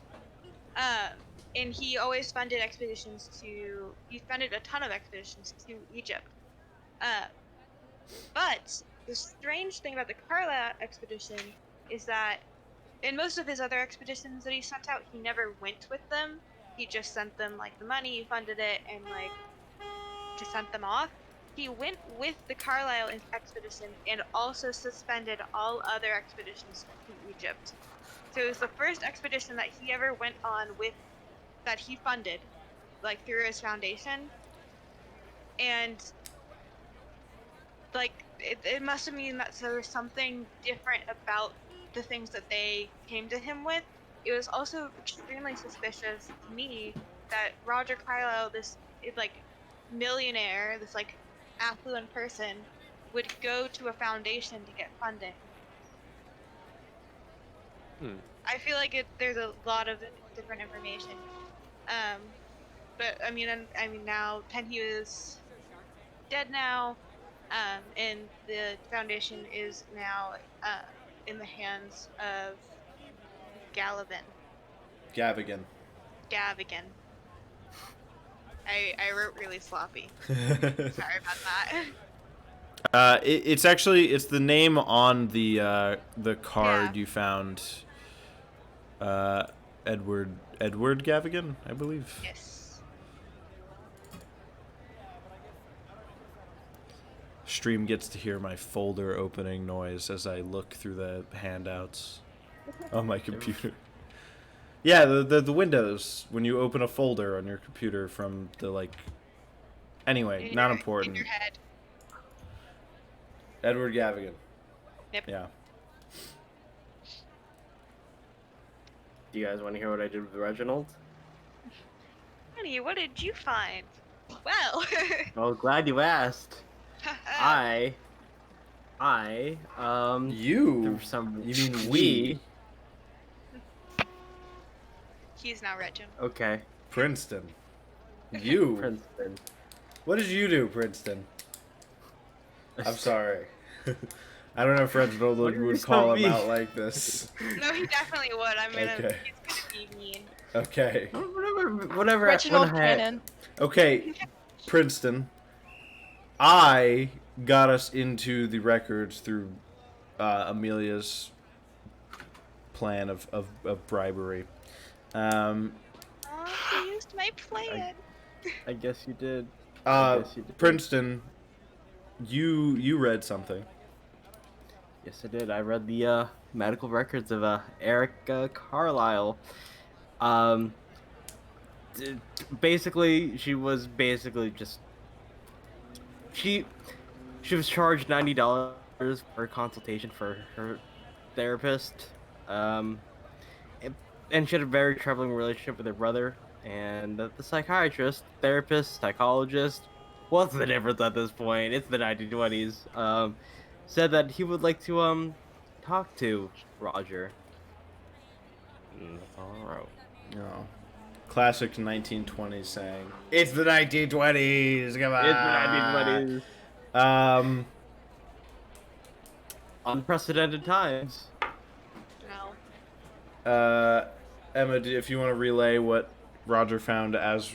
And he always funded expeditions to. He funded a ton of expeditions to Egypt. But the strange thing about the Carla expedition is that in most of his other expeditions that he sent out, he never went with them. He just sent them like the money, funded it, and like just sent them off. He went with the Carlisle expedition and also suspended all other expeditions to Egypt. So it was the first expedition that he ever went on with, that he funded, like through his foundation. And like it must have mean that there was something different about the things that they came to him with. It was also extremely suspicious to me that Roger Carlyle, this like millionaire, this like affluent person, would go to a foundation to get funding. I feel like there's a lot of different information. But I mean now Penhue is dead now, and the foundation is now in the hands of Gavigan. Gavigan. I wrote really sloppy. Sorry about that. It's the name on the card Yeah. you found. Edward Gavigan, I believe. Yes. Stream gets to hear my folder opening noise as I look through the handouts on my computer. Yeah, the windows when you open a folder on your computer from the like. Anyway, In not your- important. In your head. Edward Gavigan. Yep. Yeah. Do you guys want to hear what I did with Reginald? Honey, what did you find? Well. Well, glad you asked. I You. through some You mean we? He's now Reginald. Okay, Princeton. You. Princeton. What did you do, Princeton? I'm sorry. I don't know if Reginald What are you would call so him mean? out like this. No, he definitely would. Okay. He's gonna be mean. Okay. Whatever. Reginald when I- Cannon. Okay. Princeton. I got us into the records through Amelia's plan of bribery. Oh, you used my plan. I guess you did. I guess you did. Princeton, you read something. Yes, I did. I read the medical records of Eric Carlisle. Basically, she was just she was charged $90 for a consultation for her therapist. And she had a very troubling relationship with her brother. And the psychiatrist, therapist, psychologist, what's the difference at this point? It's the 1920s. Said that he would like to talk to Roger. And that's all I wrote. No. Classic 1920s saying. It's the 1920s. Come on. It's the 1920s. Unprecedented times. No. Emma, if you want to relay what Roger found as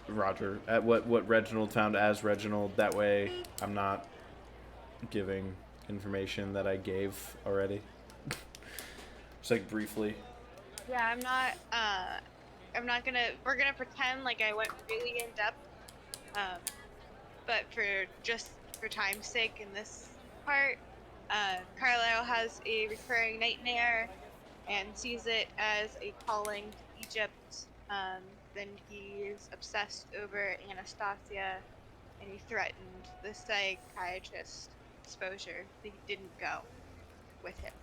Roger, at what Reginald found as Reginald, that way I'm not giving information that I gave already. Just like briefly. Yeah, I'm not gonna. We're gonna pretend like I went really in depth. But for time's sake in this part, Carlisle has a recurring nightmare and sees it as a calling to Egypt. Then he is obsessed over Anastasia, and he threatened the psychiatrist exposure. He didn't go with him.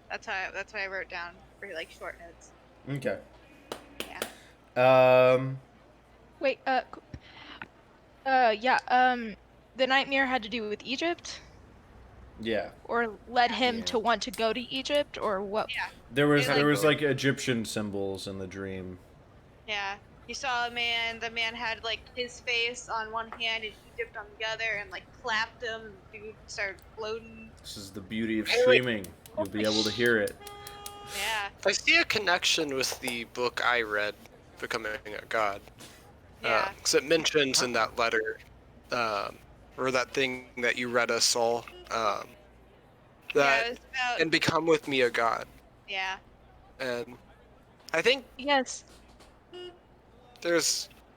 That's what I wrote down for like short notes. Okay. Yeah. Wait, the nightmare had to do with Egypt? Yeah. Or led him to want to go to Egypt, or what? Yeah. There was like Egyptian symbols in the dream. Yeah. He saw a man. The man had like his face on one hand and Egypt on the other, and like clapped him. And the dude started floating. This is the beauty of streaming. You'll be able to hear it. Yeah. I see a connection with the book I read, Becoming a God. Yeah. Because it mentions in that letter, or that thing that you read us all, that Yeah, it was about. and become with me a God. Yeah. And I think Yes.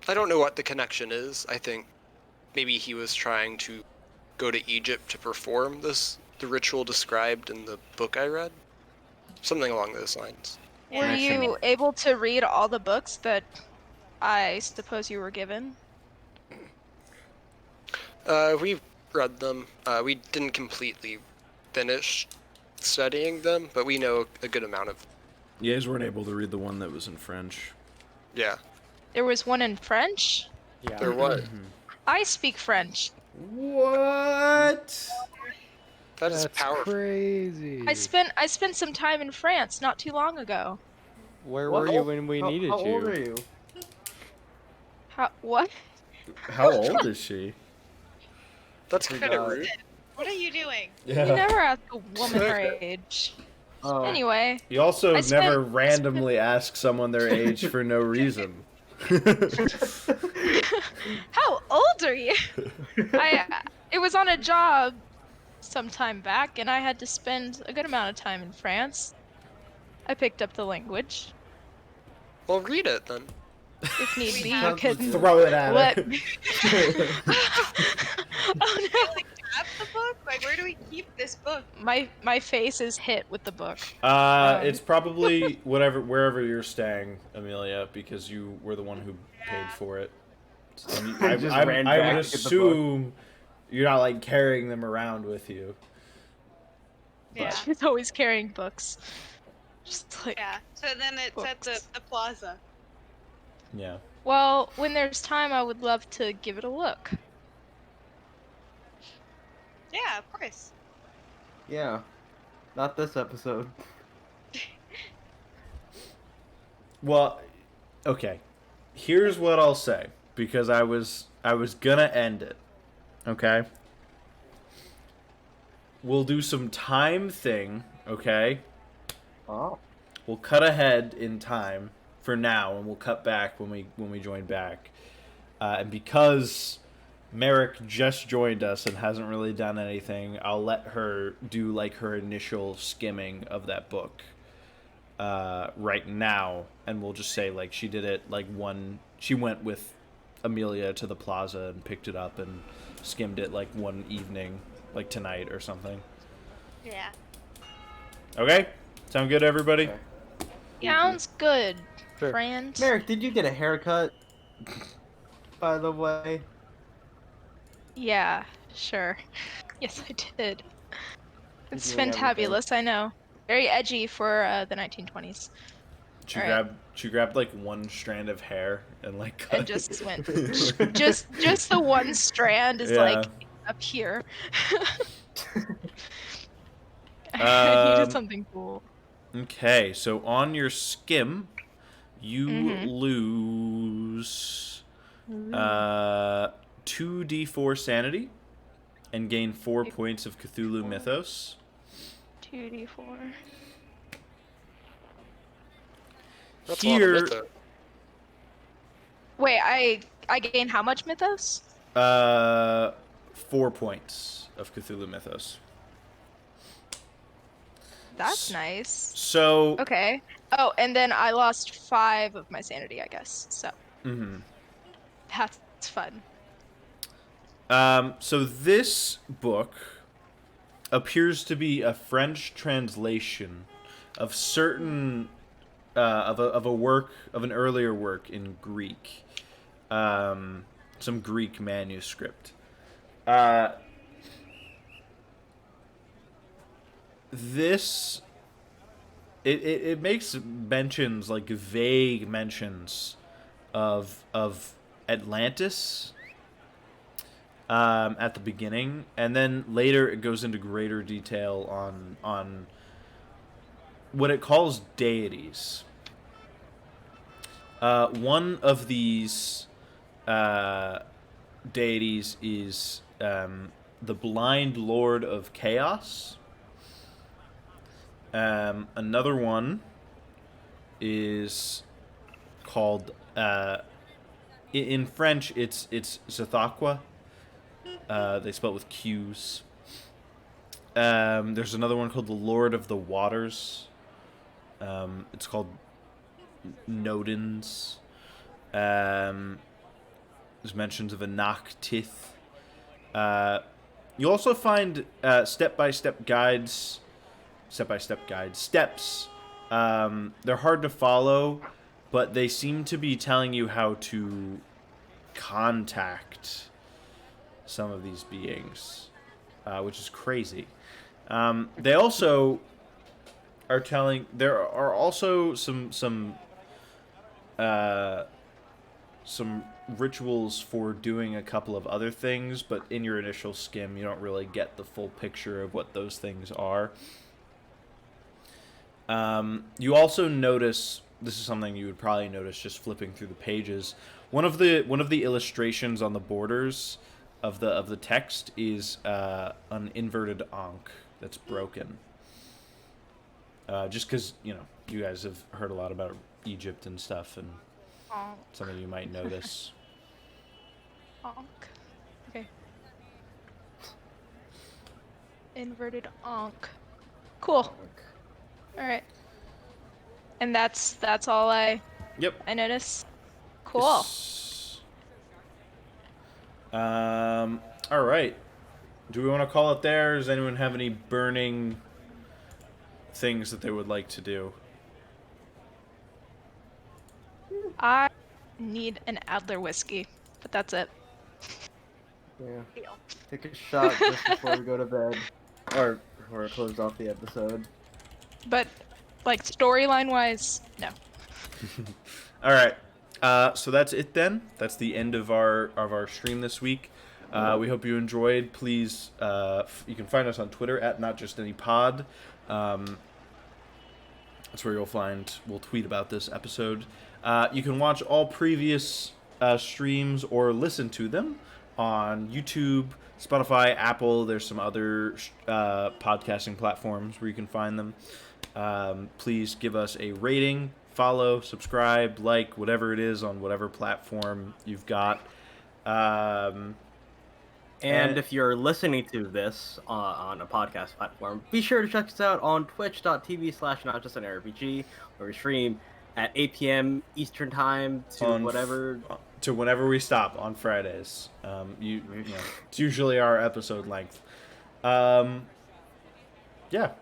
I don't know what the connection is. I think maybe he was trying to go to Egypt to perform the ritual described in the book I read. Something along those lines. Were you able to read all the books that I suppose you were given? We read them. We didn't completely finish studying them, but we know a good amount of. You guys weren't able to read the one that was in French. Yeah, There was one in French? Yeah. there was. I speak French. What? That is That's powerful. crazy. I spent some time in France not too long ago. Where were you when we needed how you? old are you? What? How old is she? That's kind of rude. What are you doing? You never ask a woman her age. Oh. Anyway, You also I spent- never randomly ask someone their age for no reason. how old are you? It was on a job some time back, and I had to spend a good amount of time in France. I picked up the language, Well, read it then. if need be. have- You could Throw it at let her. me. Oh no! Have the book? Like, where do we keep this book? My face is hit with the book. It's probably wherever you're staying, Amelia, because you were the one who paid for it. I just ran back I would to get the book. assume you're not like carrying them around with you. Yeah. She's always carrying books. Just like. Yeah. So then it's at Books. the plaza. Yeah. Well, when there's time, I would love to give it a look. Yeah, of course. Yeah. Not this episode. Well, okay. Here's what I'll say, because I was gonna end it. Okay? We'll do some time thing, okay? Oh. We'll cut ahead in time for now, and we'll cut back when we join back. And because Merrick just joined us and hasn't really done anything. I'll let her do like her initial skimming of that book right now, and we'll just say like she did it like she went with Amelia to the plaza and picked it up and skimmed it like one evening, like tonight or something. Yeah. Okay? Sound good, everybody? Okay. Sounds good, Sure. friend. Merrick, did you get a haircut? By the way. Yeah, sure. Yes, I did. It's Doing everything. fantabulous, I know. Very edgy for the 1920s. She Alright. grabbed like one strand of hair and like cut And it. just went. just the one strand is Yeah. like up here. I needed something cool. Okay, so on your skim, you Mhm. lose 2d4 sanity and gain 4 points of Cthulhu Mythos. 2d4. That's a lot of Here, mythos. Wait, I gain how much mythos? 4 points of Cthulhu Mythos. That's nice. So, Okay. Oh, and then I lost 5 of my sanity, I guess. So that's fun. so this book appears to be a French translation of certain of an earlier work in Greek, some Greek manuscript. This it makes mentions, like vague mentions of Atlantis at the beginning, and then later it goes into greater detail on what it calls deities. One of these deities is the blind lord of chaos. Another one is called in French it's Zethaqua. They spell it with Q's. There's another one called the Lord of the Waters. It's called Nodens. There's mentions of a Nachtith. You also find step-by-step guides. Steps. They're hard to follow, but they seem to be telling you how to contact some of these beings, which is crazy. They also are telling. There are also some rituals for doing a couple of other things, but in your initial skim, you don't really get the full picture of what those things are. You also notice, this is something you would probably notice just flipping through the pages. One of the illustrations on the borders of the text is an inverted ankh that's broken. Just because you guys have heard a lot about Egypt and stuff, and something you might notice. Ankh. Okay. Inverted ankh. Cool. Alright. And that's all I notice. Cool. Yes. All right. Do we want to call it there? Does anyone have any burning things that they would like to do? I need an Adler whiskey, but that's it. Yeah. Take a shot just before we go to bed. Or close off the episode. But, like, storyline wise, no. All right. So that's it then. That's the end of our stream this week. We hope you enjoyed. Please, you can find us on Twitter at NotJustAnyPod. That's where we'll tweet about this episode. You can watch all previous streams or listen to them on YouTube, Spotify, Apple. There's some other podcasting platforms where you can find them. Please give us a rating, follow, subscribe, like, whatever it is on whatever platform you've got. And if you're listening to this on a podcast platform, be sure to check us out on twitch.tv/notjustanrpg, where we stream at 8 p.m. Eastern time to whenever we stop on Fridays. It's usually our episode length. Yeah,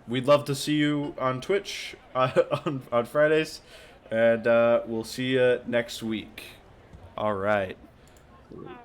we'd love to see you on Twitch on Fridays, and we'll see you next week. All right. Alright.